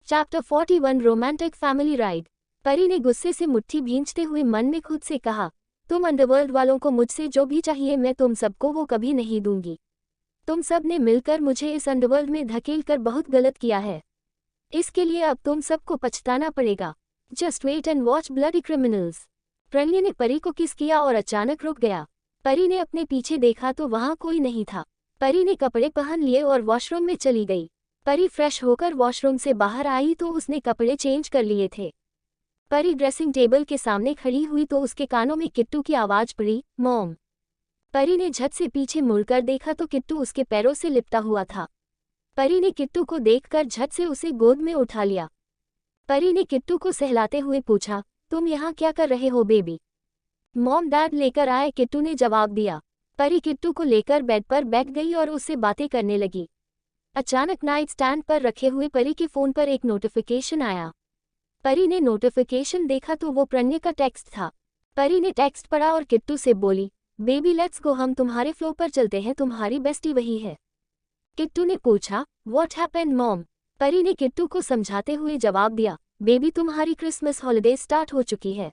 Chapter 41 romantic family ride. परी ने गुस्से से मुट्ठी भींचते हुए मन में खुद से कहा, तुम अंडरवर्ल्ड वालों को मुझसे जो भी चाहिए मैं तुम सबको वो कभी नहीं दूंगी। तुम सब ने मिलकर मुझे इस अंडरवर्ल्ड में धकेल कर बहुत गलत किया है। इसके लिए अब तुम सबको पछताना पड़ेगा। Just wait and watch bloody criminals. Pranay ने परी को किस किया और अचानक रुक गया। परी ने अपने पीछे देखा तो वहां कोई नहीं था। परी ने कपड़े पहन लिए और वॉशरूम में चली गई। परी फ्रेश होकर वॉशरूम से बाहर आई तो उसने कपड़े चेंज कर लिए थे। परी ड्रेसिंग टेबल के सामने खड़ी हुई तो उसके कानों में किट्टू की आवाज पड़ी, मॉम। परी ने झट से पीछे मुड़कर देखा तो किट्टू उसके पैरों से लिपटा हुआ था। परी ने किट्टू को देखकर झट से उसे गोद में उठा लिया। परी ने किट्टू को सहलाते हुए पूछा, तुम यहाँ क्या कर रहे हो बेबी? मॉम डैड लेकर आए, किट्टू ने जवाब दिया। परी किट्टू को लेकर बेड पर बैठ गई और उससे बातें करने लगी। अचानक नाइट स्टैंड पर रखे हुए परी के फोन पर एक नोटिफिकेशन आया। परी ने नोटिफिकेशन देखा तो वो प्रणय का टेक्स्ट था। परी ने टेक्स्ट पढ़ा और किट्टू से बोली, बेबी लेट्स गो, हम तुम्हारे फ्लो पर चलते हैं, तुम्हारी बेस्टी वही है। किट्टू ने पूछा, व्हाट हैपेंड मॉम? परी ने किट्टू को समझाते हुए जवाब दिया, बेबी तुम्हारी क्रिसमस हॉलिडे स्टार्ट हो चुकी है।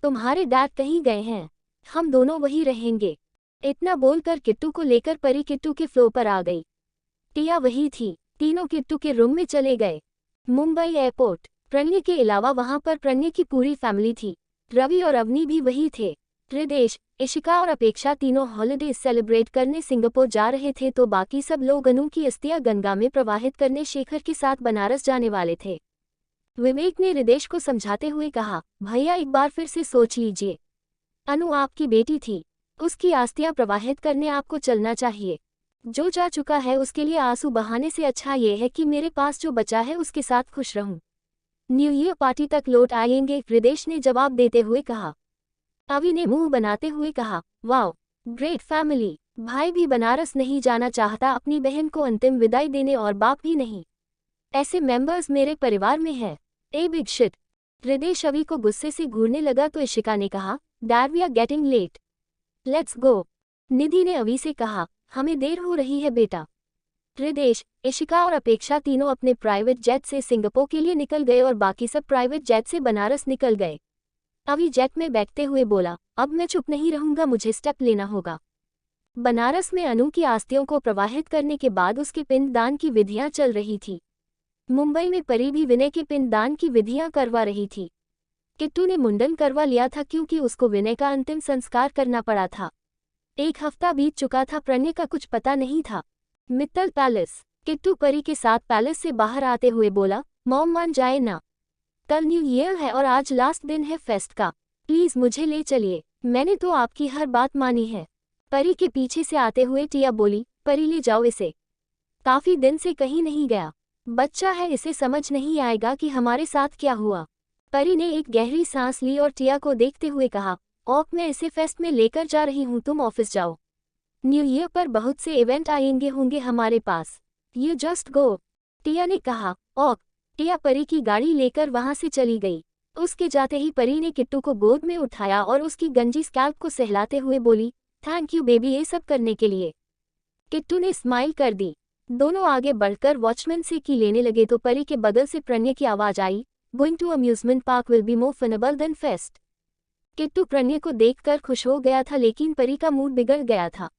तुम्हारे डैड कहीं गए हैं, हम दोनों वहीं रहेंगे। इतना बोलकर किट्टू को लेकर परी किट्टू के फ्लो पर आ गई। टिया वही थी। तीनों किट्टू के रूम में चले गए। मुंबई एयरपोर्ट। प्रणय के अलावा वहां पर प्रणय की पूरी फैमिली थी। रवि और अवनी भी वही थे। हृदेश, इशिका और अपेक्षा तीनों हॉलिडे सेलिब्रेट करने सिंगापुर जा रहे थे तो बाकी सब लोग अनु की अस्थियां गंगा में प्रवाहित करने शेखर के साथ बनारस जाने वाले थे। विवेक ने हृदेश को समझाते हुए कहा, भैया एक बार फिर से सोच लीजिए। अनु आपकी बेटी थी, उसकी अस्थियां प्रवाहित करने आपको चलना चाहिए। जो जा चुका है उसके लिए आंसू बहाने से अच्छा ये है कि मेरे पास जो बचा है उसके साथ खुश रहूं। न्यू ईयर पार्टी तक लौट आएंगे, हृदेश ने जवाब देते हुए कहा। अवि ने मुंह बनाते हुए कहा, वाओ ग्रेट फैमिली। भाई भी बनारस नहीं जाना चाहता अपनी बहन को अंतिम विदाई देने और बाप भी नहीं। ऐसे मेंबर्स मेरे परिवार में है। A big shit. Hridesh Avi को गुस्से से घूरने लगा तो इशिका ने कहा, dad we are getting late, let's go. Nidhi ने अवि से कहा, हमें देर हो रही है बेटा। हृदेश, इशिका और अपेक्षा तीनों अपने प्राइवेट जेट से सिंगापुर के लिए निकल गए और बाकी सब प्राइवेट जेट से बनारस निकल गए। अवि जेट में बैठते हुए बोला, अब मैं चुप नहीं रहूंगा, मुझे स्टेप लेना होगा। बनारस में अनु की अस्थियों को प्रवाहित करने के बाद उसके पिंडदान की विधियां चल रही थी। मुंबई में परी भी विनय के पिंडदान की विधियां करवा रही थी। किट्टू ने मुंडन करवा लिया था क्योंकि उसको विनय का अंतिम संस्कार करना पड़ा था। एक हफ्ता बीत चुका था, प्रणय का कुछ पता नहीं था। मित्तल पैलेस। किट्टू परी के साथ पैलेस से बाहर आते हुए बोला, मॉम मान जाए ना, कल न्यू ईयर है और आज लास्ट दिन है फेस्ट का, प्लीज मुझे ले चलिए, मैंने तो आपकी हर बात मानी है। परी के पीछे से आते हुए टिया बोली, परी ले जाओ इसे, काफी दिन से कहीं नहीं गया, बच्चा है, इसे समझ नहीं आएगा कि हमारे साथ क्या हुआ। परी ने एक गहरी सांस ली और टिया को देखते हुए कहा, ओक मैं इसे फेस्ट में लेकर जा रही हूँ, तुम ऑफिस जाओ। न्यू ईयर पर बहुत से इवेंट आएंगे होंगे हमारे पास, यू जस्ट गो। टिया ने कहा, ओक। टिया परी की गाड़ी लेकर वहां से चली गई। उसके जाते ही परी ने किट्टू को गोद में उठाया और उसकी गंजी स्कैल्प को सहलाते हुए बोली, थैंक यू बेबी ये सब करने के लिए। किट्टू ने स्माइल कर दी। दोनों आगे बढ़कर वॉचमैन से की लेने लगे तो परी के बगल से प्रणय की आवाज आई, going to amusement park will be more funable than fest. Kittu Pranay को देखकर खुश हो गया था लेकिन परी का मूड बिगड़ गया था।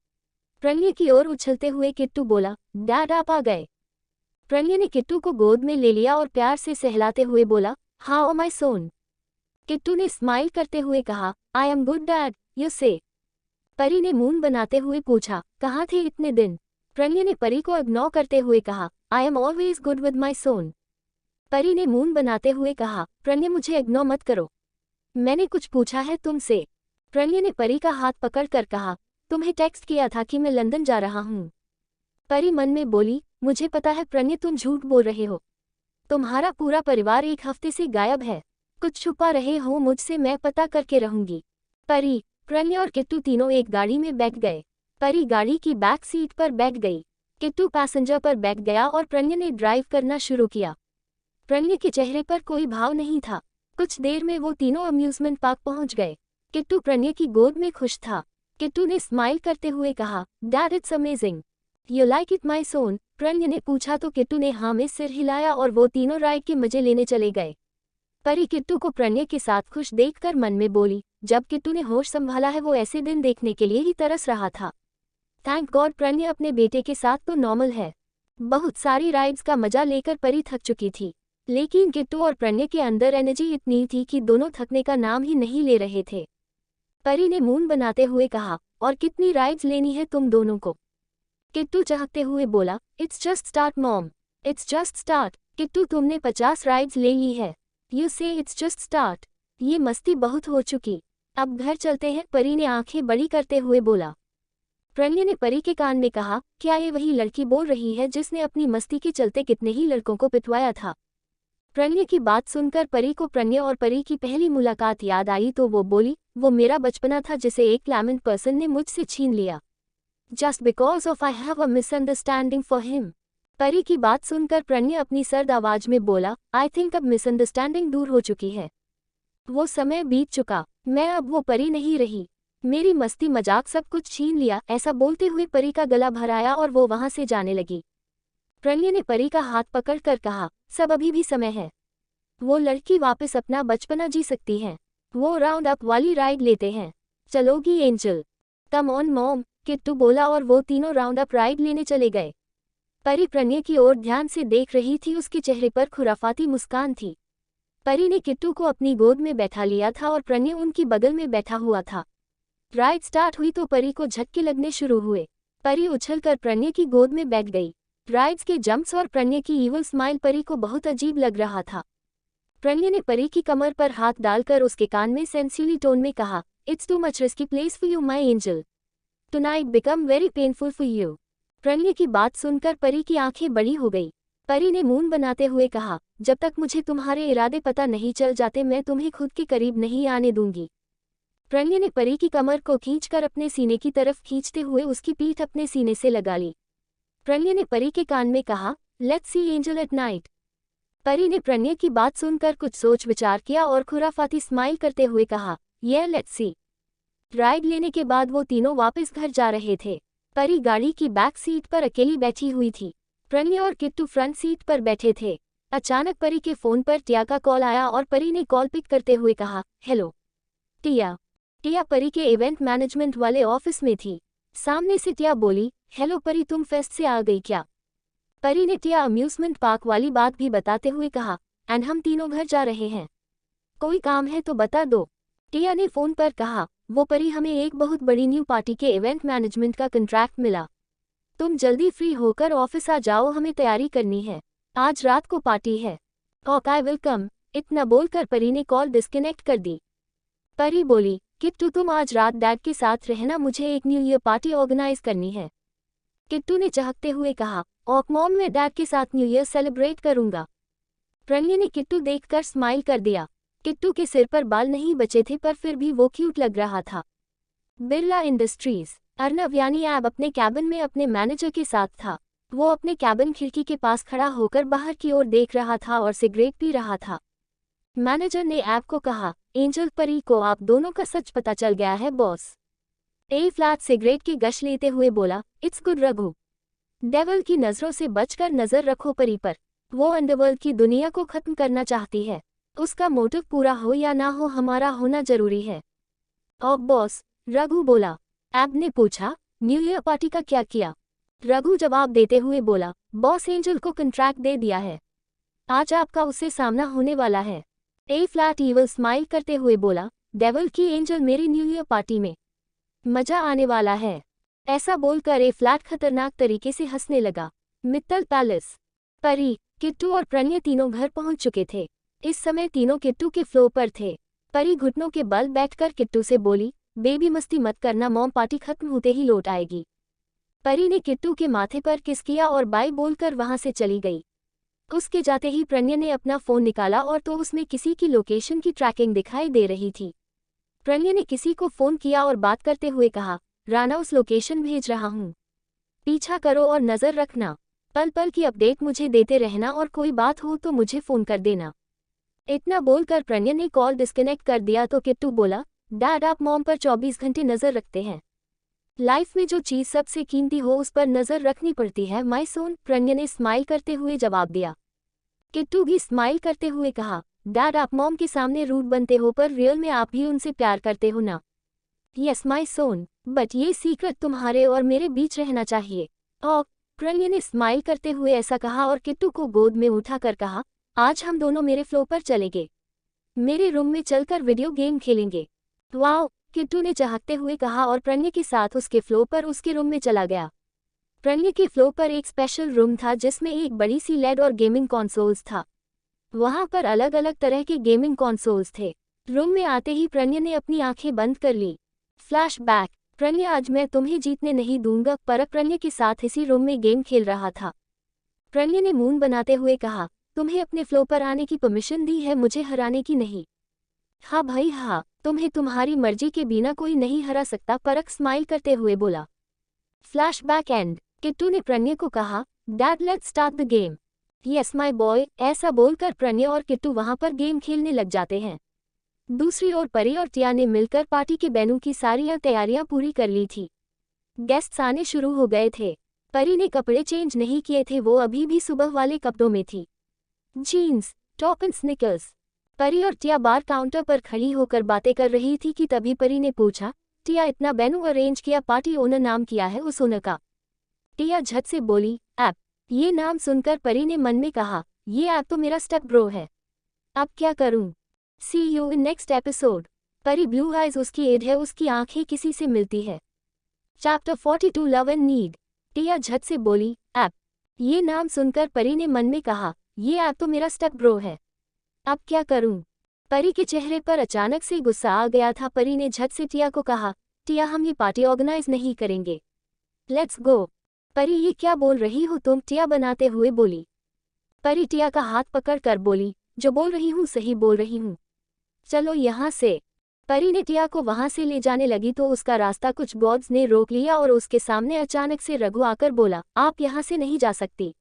प्रणय की ओर उछलते हुए किट्टू बोला, डैड आप आ गए। प्रणय ने किट्टू को गोद में ले लिया और प्यार से सहलाते हुए बोला, हाउ माय सोन। किट्टू ने स्माइल करते हुए कहा, I am good dad, you से। परी ने मुंह बनाते हुए पूछा, कहाँ थे इतने दिन? प्रणय ने परी को इग्नोर करते हुए कहा, I am always good with my son. Pari ने मुंह बनाते हुए कहा, प्रणय मुझे इग्नोर मत करो, मैंने कुछ पूछा है तुमसे। प्रणय ने परी का हाथ पकड़कर कहा, तुम्हें टेक्स्ट किया था कि मैं लंदन जा रहा हूँ। परी मन में बोली, मुझे पता है प्रणय तुम झूठ बोल रहे हो, तुम्हारा पूरा परिवार एक हफ्ते से गायब है, कुछ छुपा रहे हो मुझसे, मैं पता करके रहूंगी। परी, प्रणय और किट्टू तीनों एक गाड़ी में बैठ गए। परी गाड़ी की बैक सीट पर बैठ गई, किट्टू पैसेंजर पर बैठ गया और प्रणय ने ड्राइव करना शुरू किया। प्रणय के चेहरे पर कोई भाव नहीं था। कुछ देर में वो तीनों अम्यूजमेंट पार्क पहुंच गए। किट्टू प्रणय की गोद में खुश था। किट्टू ने स्माइल करते हुए कहा, dad it's amazing, you like it my son, Pranay ने पूछा तो किट्टू ने हाँ में सिर हिलाया और वो तीनों राइड के मजे लेने चले गए। परी किट्टू को प्रणय के साथ खुश देखकर मन में बोली, जब किट्टू ने होश संभाला है वो ऐसे दिन देखने के लिए ही तरस रहा था। थैंक गॉड प्रणय अपने बेटे के साथ तो नॉर्मल है। बहुत सारी राइड्स का मजा लेकर परी थक चुकी थी, लेकिन किट्टू और प्रणय के अंदर एनर्जी इतनी थी कि दोनों थकने का नाम ही नहीं ले रहे थे। परी ने मून बनाते हुए कहा, और कितनी राइड्स लेनी है तुम दोनों को? किट्टू चहकते हुए बोला, it's just start mom, it's just start. Kittu तुमने 50 राइड्स ले ली है। यू से इट्स जस्ट स्टार्ट। ये मस्ती बहुत हो चुकी, अब घर चलते हैं, परी ने आंखें बड़ी करते हुए बोला। प्रणय ने परी के कान में कहा, क्या ये वही लड़की बोल रही है जिसने अपनी मस्ती के चलते कितने ही लड़कों को पिटवाया था? प्रणय की बात सुनकर परी को प्रणय और परी की पहली मुलाकात याद आई तो वो बोली, वो मेरा बचपना था जिसे एक क्लैमेंट पर्सन ने मुझसे छीन लिया। Just because of I have a misunderstanding for him. परी की बात सुनकर प्रणय अपनी सर्द आवाज में बोला, आई थिंक अब मिसअंडरस्टैंडिंग दूर हो चुकी है। वो समय बीत चुका, मैं अब वो परी नहीं रही। मेरी मस्ती मजाक सब कुछ छीन लिया। ऐसा बोलते हुए परी का गला भराया और वो वहां से जाने लगी। प्रणय ने परी का हाथ पकड़कर कहा, सब अभी भी समय है। वो लड़की वापस अपना बचपना जी सकती है। वो राउंड अप वाली राइड लेते हैं, चलोगी angel? Come on mom, Kittu बोला और वो तीनों राउंड अप राइड लेने चले गए। परी प्रणय की ओर ध्यान से देख रही थी, उसके चेहरे पर खुराफाती मुस्कान थी। परी ने किट्टू को अपनी गोद में बैठा लिया था और प्रणय उनकी बगल में बैठा हुआ था। राइड स्टार्ट हुई तो परी को झटके लगने शुरू हुए। परी उछलकर प्रणय की गोद में बैठ गई। राइड्स के जंप्स और प्रणय की ईवल स्माइल परी को बहुत अजीब लग रहा था। प्रणय ने परी की कमर पर हाथ डालकर उसके कान में सेंसिली टोन में कहा, it's too much risky place for you my angel, tonight become very painful for you. Pranay की बात सुनकर परी की आंखें बड़ी हो गई। परी ने मून बनाते हुए कहा, जब तक मुझे तुम्हारे इरादे पता नहीं चल जाते मैं तुम्हें खुद के करीब नहीं आने दूंगी। प्रणय ने परी की कमर को खींचकर अपने सीने की तरफ खींचते हुए उसकी पीठ अपने सीने से लगा ली। प्रणय ने परी के कान में कहा, let's see angel at night. परी ने प्रणय की बात सुनकर कुछ सोच विचार किया और खुराफाती स्माइल करते हुए कहा, ये लेट्स सी। राइड लेने के बाद वो तीनों वापस घर जा रहे थे। परी गाड़ी की बैक सीट पर अकेली बैठी हुई थी। प्रणय और किट्टू फ्रंट सीट पर बैठे थे। अचानक परी के फोन पर टिया का कॉल आया और परी ने कॉल पिक करते हुए कहा, हेलो टिया। टिया परी के इवेंट मैनेजमेंट वाले ऑफिस में थी। सामने से टिया बोली, हेलो परी, तुम फेस्ट से आ गई क्या? परी ने टिया अम्यूजमेंट पार्क वाली बात भी बताते हुए कहा, एंड हम तीनों घर जा रहे हैं, कोई काम है तो बता दो। टिया ने फोन पर कहा, वो परी, हमें एक बहुत बड़ी न्यू पार्टी के इवेंट मैनेजमेंट का कॉन्ट्रैक्ट मिला। तुम जल्दी फ्री होकर ऑफिस आ जाओ, हमें तैयारी करनी है, आज रात को पार्टी है। Okay I will come. इतना बोलकर परी ने कॉल डिस्कनेक्ट कर दी। परी बोली, किट्टू तुम आज रात डैड के साथ रहना, मुझे एक न्यू ईयर पार्टी ऑर्गेनाइज करनी है। किट्टू ने चहकते हुए कहा, ओक मॉम, मैं डैड के साथ न्यू ईयर सेलिब्रेट करूंगा। प्रणय ने किट्टू देखकर स्माइल कर दिया। किट्टू के सिर पर बाल नहीं बचे थे पर फिर भी वो क्यूट लग रहा था। बिरला इंडस्ट्रीज, अर्नव यानी ऐब अपने कैबिन में अपने मैनेजर के साथ था। वो अपने कैबिन खिड़की के पास खड़ा होकर बाहर की ओर देख रहा था और सिगरेट पी रहा था। मैनेजर ने ऐब को कहा, एंजल परी को आप दोनों का सच पता चल गया है बॉस। ए फ्लैट सिगरेट की गश लेते हुए बोला, इट्स गुड रघु। डेविल की नजरों से बचकर नजर रखो परी पर। वो अंडरवर्ल्ड की दुनिया को खत्म करना चाहती है। उसका मोटिव पूरा हो या ना हो, हमारा होना जरूरी है। ओ बॉस, रघु बोला। ऐब ने पूछा, न्यू ईयर पार्टी का क्या किया? रघु जवाब देते हुए बोला, बॉस एंजल को कॉन्ट्रैक्ट दे दिया है, आज आपका उससे सामना होने वाला है। ए फ्लैट ईवल स्माइल करते हुए बोला, डेविल की एंजल मेरी न्यू ईयर पार्टी में, मजा आने वाला है। ऐसा बोलकर ए फ्लैट खतरनाक तरीके से हंसने लगा। मित्तल पैलेस। परी, किट्टू और प्रणय तीनों घर पहुंच चुके थे। इस समय तीनों किट्टू के फ्लोर पर थे। परी घुटनों के बल बैठकर किट्टू से बोली, बेबी मस्ती मत करना, मॉम पार्टी खत्म होते ही लौट आएगी। परी ने किट्टू के माथे पर किस किया और बाय बोलकर वहां से चली गई। उसके जाते ही प्रणय ने अपना फोन निकाला और तो उसमें किसी की लोकेशन की ट्रैकिंग दिखाई दे रही थी। प्रणय ने किसी को फोन किया और बात करते हुए कहा, राणा उस लोकेशन भेज रहा हूँ, पीछा करो और नजर रखना, पल पल की अपडेट मुझे देते रहना और कोई बात हो तो मुझे फोन कर देना। इतना बोलकर प्रणय ने कॉल डिस्कनेक्ट कर दिया तो किट्टू बोला, डैड आप मॉम पर 24 घंटे नजर रखते हैं। लाइफ में जो चीज सबसे कीमती हो उस पर नजर रखनी पड़ती है माय सोन, प्रणय ने स्माइल करते हुए जवाब दिया। किट्टू भी स्माइल करते हुए कहा, डैड आप मॉम के सामने रूड बनते हो पर रियल में आप भी उनसे प्यार करते हो ना। यस माय सोन, बट ये सीक्रेट तुम्हारे और मेरे बीच रहना चाहिए। और प्रणय ने स्माइल करते हुए ऐसा कहा और किट्टू को गोद में उठाकर कहा, आज हम दोनों मेरे फ्लो पर चलेंगे। मेरे रूम में चलकर वीडियो गेम खेलेंगे। वाओ, किट्टू ने चाहते हुए कहा और प्रणय के साथ उसके फ्लो पर उसके रूम में चला गया। प्रणय के फ्लो पर एक स्पेशल रूम था जिसमें एक बड़ी सी लेड और गेमिंग कंसोल्स था। वहां पर अलग अलग तरह के गेमिंग कंसोल्स थे। रूम में आते ही प्रणय ने अपनी आंखें बंद कर ली। फ्लैशबैक, प्रणय आज मैं तुम्हें जीतने नहीं दूंगा। परक प्रणय के साथ इसी रूम में गेम खेल रहा था। प्रणय ने मून बनाते हुए कहा, तुम्हें अपने फ्लो पर आने की परमिशन दी है, मुझे हराने की नहीं। हाँ भाई हाँ, तुम्हें तुम्हारी मर्जी के बिना कोई नहीं हरा सकता, परक स्माइल करते हुए बोला। फ्लैशबैक एंड, किट्टू ने प्रणय को कहा, dad let's start the game. Yes my boy, ऐसा बोलकर प्रणय और किट्टू वहां पर गेम खेलने लग जाते हैं। दूसरी ओर परी और टिया ने मिलकर पार्टी के मेनू की सारी तैयारियां पूरी कर ली थी। गेस्ट्स आने शुरू हो गए थे। परी ने कपड़े चेंज नहीं किए थे, वो अभी भी सुबह वाले कपड़ों में थी, जीन्स, टॉप एंड स्निकर्स। परी और टिया बार काउंटर पर खड़ी होकर बातें कर रही थी कि तभी परी ने पूछा, टिया इतना मेनू अरेंज किया, पार्टी ओनर नाम किया है उस ओनर का? टिया झट से बोली, ऐप। ये नाम सुनकर परी ने मन में कहा, ये ऐप तो मेरा स्टेप ब्रो है, अब क्या करूं? See you in next episode. Pari blue eyes उसकी एड है, उसकी आंखें किसी से मिलती है। Chapter 42 love and need. Tia झट से बोली, ऐप। ये नाम सुनकर परी ने मन में कहा, ये ऐप तो मेरा स्टेप ब्रो है, अब क्या करूं? परी के चेहरे पर अचानक से गुस्सा आ गया था। परी ने झट से टिया को कहा, टिया हम ये पार्टी ऑर्गेनाइज नहीं करेंगे, लेट्स गो। परी ये क्या बोल रही हो तुम? टिया बनाते हुए बोली। परी टिया का हाथ पकड़ कर बोली, जो बोल रही हूँ सही बोल रही हूँ, चलो यहाँ से। परी ने टिया को वहां से ले जाने लगी तो उसका रास्ता कुछ गॉड्स ने रोक लिया और उसके सामने अचानक से रघु आकर बोला, आप यहाँ से नहीं जा सकती,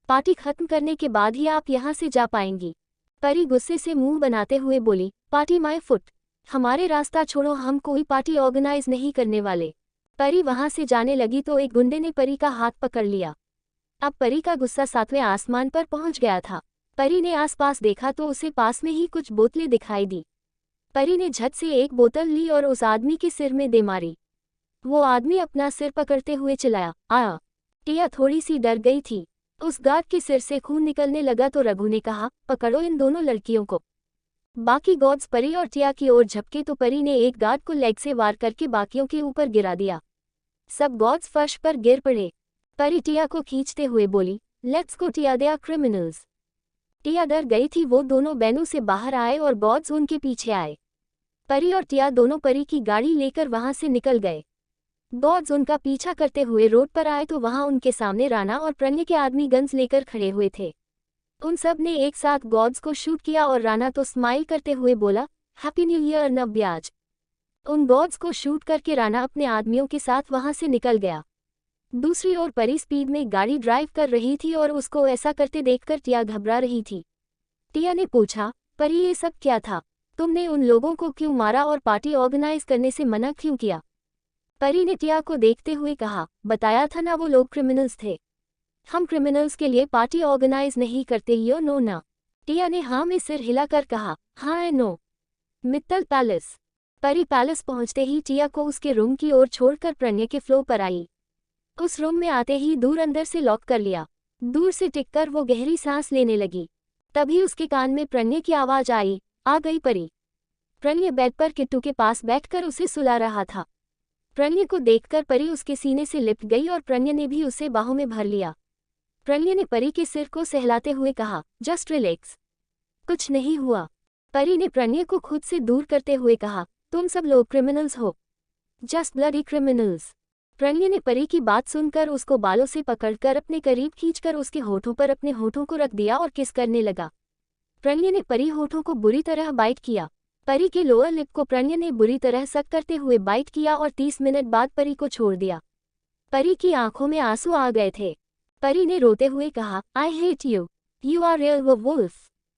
पार्टी खत्म करने के बाद ही आप यहाँ से जा पाएंगी। परी गुस्से से मुंह बनाते हुए बोली, पार्टी माय फुट, हमारे रास्ता छोड़ो, हम कोई पार्टी ऑर्गेनाइज नहीं करने वाले। परी वहां से जाने लगी तो एक गुंडे ने परी का हाथ पकड़ लिया। अब परी का गुस्सा 7वें आसमान पर पहुंच गया था। परी ने आसपास देखा तो उसे पास में ही कुछ बोतलें दिखाई दी। परी ने झट से एक बोतल ली और उस आदमी के सिर में दे मारी। वो आदमी अपना सिर पकड़ते हुए चिल्लाया, आ। टिया थोड़ी सी डर गई थी। उस गार्ड के सिर से खून निकलने लगा तो रघु ने कहा, पकड़ो इन दोनों लड़कियों को। बाकी गॉड्स परी और टिया की ओर झपके तो परी ने एक गार्ड को लेग से वार करके बाकियों के ऊपर गिरा दिया। सब गॉड्स फर्श पर गिर पड़े। परी टिया को खींचते हुए बोली, let's go Tia, they are criminals. Tia डर गई थी। वो दोनों बैनू से बाहर आए और गॉड्स उनके पीछे आए। परी और टिया दोनों परी की गाड़ी लेकर वहां से निकल गए। गॉड्स उनका पीछा करते हुए रोड पर आए तो वहां उनके सामने राणा और प्रणय के आदमी गन्स लेकर खड़े हुए थे। उन सब ने एक साथ गॉड्स को शूट किया और राणा तो स्माइल करते हुए बोला, हैप्पी न्यू ईयर नब्याज। उन गॉड्स को शूट करके राणा अपने आदमियों के साथ वहां से निकल गया। दूसरी ओर परी स्पीड में गाड़ी ड्राइव कर रही थी और उसको ऐसा करते देखकर टिया घबरा रही थी। टिया ने पूछा, परी ये सब क्या था? तुमने उन लोगों को क्यों मारा और पार्टी ऑर्गेनाइज करने से मना क्यों किया? परी ने टिया को देखते हुए कहा, बताया था ना वो लोग क्रिमिनल्स थे, हम क्रिमिनल्स के लिए पार्टी ऑर्गेनाइज नहीं करते, यो नो ना। टिया ने हाँ में सिर हिलाकर कहा, हाँ आई नो। मित्तल पैलेस। परी पैलेस पहुंचते ही टिया को उसके रूम की ओर छोड़कर प्रणय के फ्लो पर आई। उस रूम में आते ही दूर अंदर से लॉक कर लिया। दूर से टिककर वो गहरी सांस लेने लगी। तभी उसके कान में प्रणय की आवाज आई, आ गई परी। प्रणय बेड पर किट्टू के पास बैठकर उसे सुला रहा था। प्रणय को देखकर परी उसके सीने से लिपट गई और प्रणय ने भी उसे बाहों में भर लिया। प्रणय ने परी के सिर को सहलाते हुए कहा, जस्ट रिलैक्स, कुछ नहीं हुआ। परी ने प्रणय को खुद से दूर करते हुए कहा, तुम सब लोग क्रिमिनल्स हो, जस्ट ब्लडी क्रिमिनल्स। प्रणय ने परी की बात सुनकर उसको बालों से पकड़कर अपने करीब खींचकर उसके होठों पर अपने होठों को रख दिया और किस करने लगा। प्रणय ने परी होठों को बुरी तरह बाइट किया। परी के लोअर लिप को प्रणय ने बुरी तरह सक करते हुए बाइट किया और 30 मिनट बाद परी को छोड़ दिया। परी की आंखों में आंसू आ गए थे। परी ने रोते हुए कहा, I hate you, you are real wolf.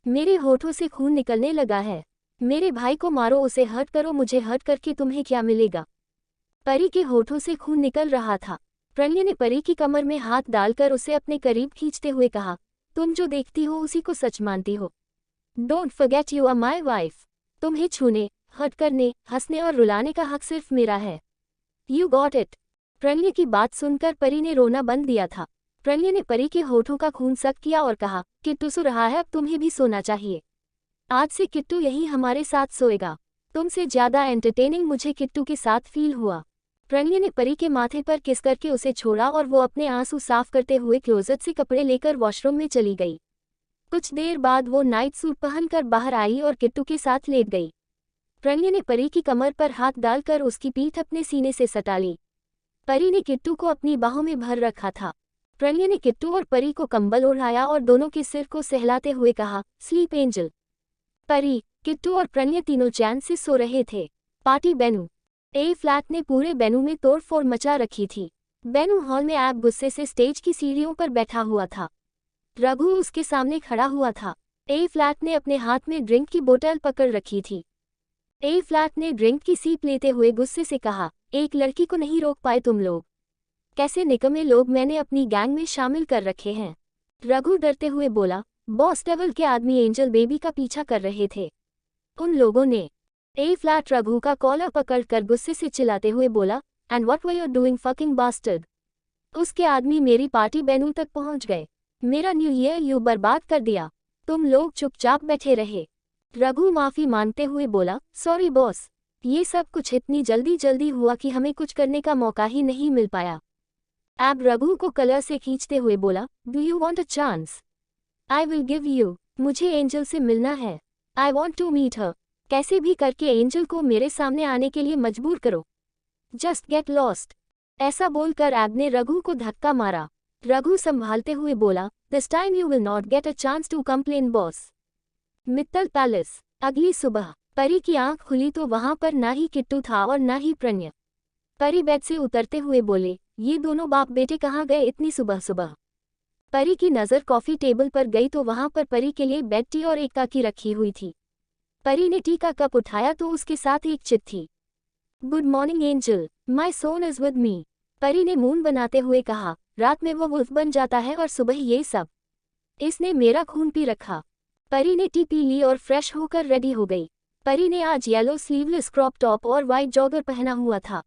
मेरे होठों से खून निकलने लगा है। मेरे भाई को मारो, उसे हर्ट करो, मुझे हर्ट करके तुम्हें क्या मिलेगा? परी के होठों से खून निकल रहा था। प्रणय ने परी की कमर में हाथ डालकर उसे अपने करीब खींचते हुए कहा, तुम जो देखती हो उसी को सच मानती हो। Don't forget you are my wife. तुम्हें छूने, हर्ट करने, हंसने और रुलाने का हक सिर्फ मेरा है। You got it. प्रणय की बात सुनकर परी ने रोना बंद दिया था। प्रणय ने परी के होठों का खून सक किया और कहा, किट्टू सो रहा है, अब तुम्हें भी सोना चाहिए। आज से किट्टू यहीं हमारे साथ सोएगा। तुमसे ज्यादा एंटरटेनिंग मुझे किट्टू के साथ फील हुआ। प्रणय ने परी के माथे पर किस करके उसे छोड़ा और वो अपने आंसू साफ करते हुए क्लोजेट से कपड़े लेकर वॉशरूम में चली गई। कुछ देर बाद वो नाइट सूट पहनकर बाहर आई और किट्टू के साथ लेट गई। प्रणय ने परी की कमर पर हाथ डालकर उसकी पीठ अपने सीने से सटा ली। परी ने किट्टू को अपनी बाहों में भर रखा था। प्रणय ने किट्टू और परी को कंबल ओढ़ाया और दोनों के सिर को सहलाते हुए कहा, स्लीप एंजल। परी, किट्टू और प्रणय तीनों चैन से सो रहे थे। Party Bennu. ए फ्लैट ने पूरे बेनू में तोड़फोड़ मचा रखी थी। बेनू हॉल में ऐब गुस्से से स्टेज की सीढ़ियों पर बैठा हुआ था। रघु उसके सामने खड़ा हुआ था। ए फ्लैट ने अपने हाथ में ड्रिंक की बोतल पकड़ रखी थी। ए फ्लैट ने ड्रिंक की सीप लेते हुए गुस्से से कहा, एक लड़की को नहीं रोक पाए तुम लोग। कैसे निकम्मे लोग मैंने अपनी गैंग में शामिल कर रखे हैं। रघु डरते हुए बोला, बॉस लेवल के आदमी एंजल बेबी का पीछा कर रहे थे। उन लोगों ने। ए फ्लैट रघु का कॉलर पकड़कर गुस्से से चिल्लाते हुए बोला, and what were you doing fucking bastard. उसके आदमी मेरी पार्टी बेनू तक पहुंच गए। मेरा न्यू ईयर यू बर्बाद कर दिया। तुम लोग चुपचाप बैठे रहे। रघु माफी मांगते हुए बोला, सॉरी बॉस, ये सब कुछ इतनी जल्दी हुआ कि हमें कुछ करने का मौका ही नहीं मिल पाया। ऐब रघु को कलर से खींचते हुए बोला, do you want a chance? I will give you. मुझे एंजल से मिलना है। I want to meet her. कैसे भी करके एंजल को मेरे सामने आने के लिए मजबूर करो। Just get lost. ऐसा बोलकर ऐब ने रघु को धक्का मारा। रघु संभालते हुए बोला, this time you will not get a chance to complain boss. Mittal palace. अगली सुबह परी की आंख खुली तो वहां पर ना ही किट्टू था और ना ही प्रणय। परी बेड से उतरते हुए बोले, ये दोनों बाप बेटे कहाँ गए इतनी सुबह सुबह। परी की नज़र कॉफी टेबल पर गई तो वहां पर परी के लिए बेड टी और एक काकी रखी हुई थी। परी ने टी का कप उठाया तो उसके साथ एक चिट थी। Good morning angel, my son is with me. Pari ने मून बनाते हुए कहा, रात में वो वुल्फ बन जाता है और सुबह ये सब। इसने मेरा खून पी रखा। परी ने टी पी ली और फ्रेश होकर रेडी हो गई। परी ने आज येलो स्लीवलेस क्रॉप टॉप और वाइट जॉगर पहना हुआ था।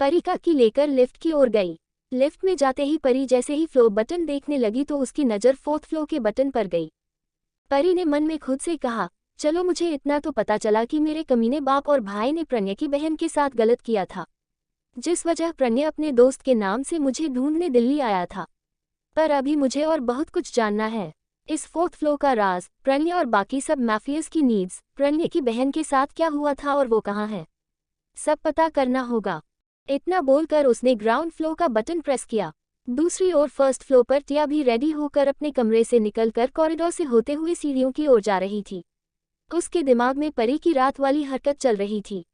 परी काकी लेकर लिफ्ट की ओर गई। लिफ्ट में जाते ही परी जैसे ही फ्लोर बटन देखने लगी तो उसकी नज़र 4th फ्लोर के बटन पर गई। परी ने मन में खुद से कहा, चलो मुझे इतना तो पता चला कि मेरे कमीने बाप और भाई ने प्रणय की बहन के साथ गलत किया था, जिस वजह प्रणय अपने दोस्त के नाम से मुझे ढूंढने दिल्ली आया था। पर अभी मुझे और बहुत कुछ जानना है। इस 4th फ्लोर का राज, प्रणय और बाकी सब माफियाज की नीड्स, प्रणय की बहन के साथ क्या हुआ था और वो कहाँ है, सब पता करना होगा। इतना बोलकर उसने ग्राउंड फ्लोर का बटन प्रेस किया। दूसरी ओर 1st फ्लोर पर टिया भी रेडी होकर अपने कमरे से निकलकर कॉरिडोर से होते हुए सीढ़ियों की ओर जा रही थी। उसके दिमाग में परी की रात वाली हरकत चल रही थी।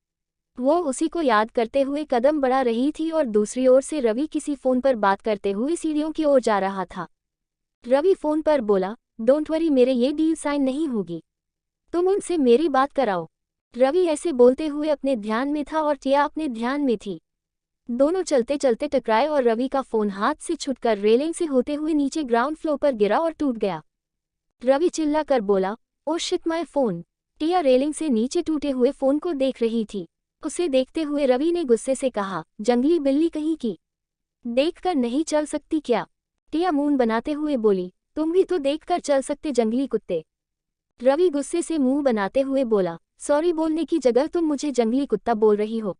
वो उसी को याद करते हुए कदम बढ़ा रही थी और दूसरी ओर से रवि किसी फोन पर बात करते हुए सीढ़ियों की ओर जा रहा था। रवि फोन पर बोला, डोंट वरी, मेरे ये डील साइन नहीं होगी, तुम उनसे मेरी बात कराओ। रवि ऐसे बोलते हुए अपने ध्यान में था और टिया अपने ध्यान में थी। दोनों चलते चलते टकराए और रवि का फोन हाथ से छूटकर रेलिंग से होते हुए नीचे ग्राउंड फ्लोर पर गिरा और टूट गया। रवि चिल्ला कर बोला, oh shit my phone. Tia railing से नीचे टूटे हुए फोन को देख रही थी। उसे देखते हुए रवि ने गुस्से से कहा, जंगली बिल्ली कहीं की, देखकर नहीं चल सकती क्या? टिया मून बनाते हुए बोली, तुम भी तो देखकर चल सकते जंगली कुत्ते। रवि गुस्से से मुंह बनाते हुए बोला, सॉरी बोलने की जगह तुम मुझे जंगली कुत्ता बोल रही हो।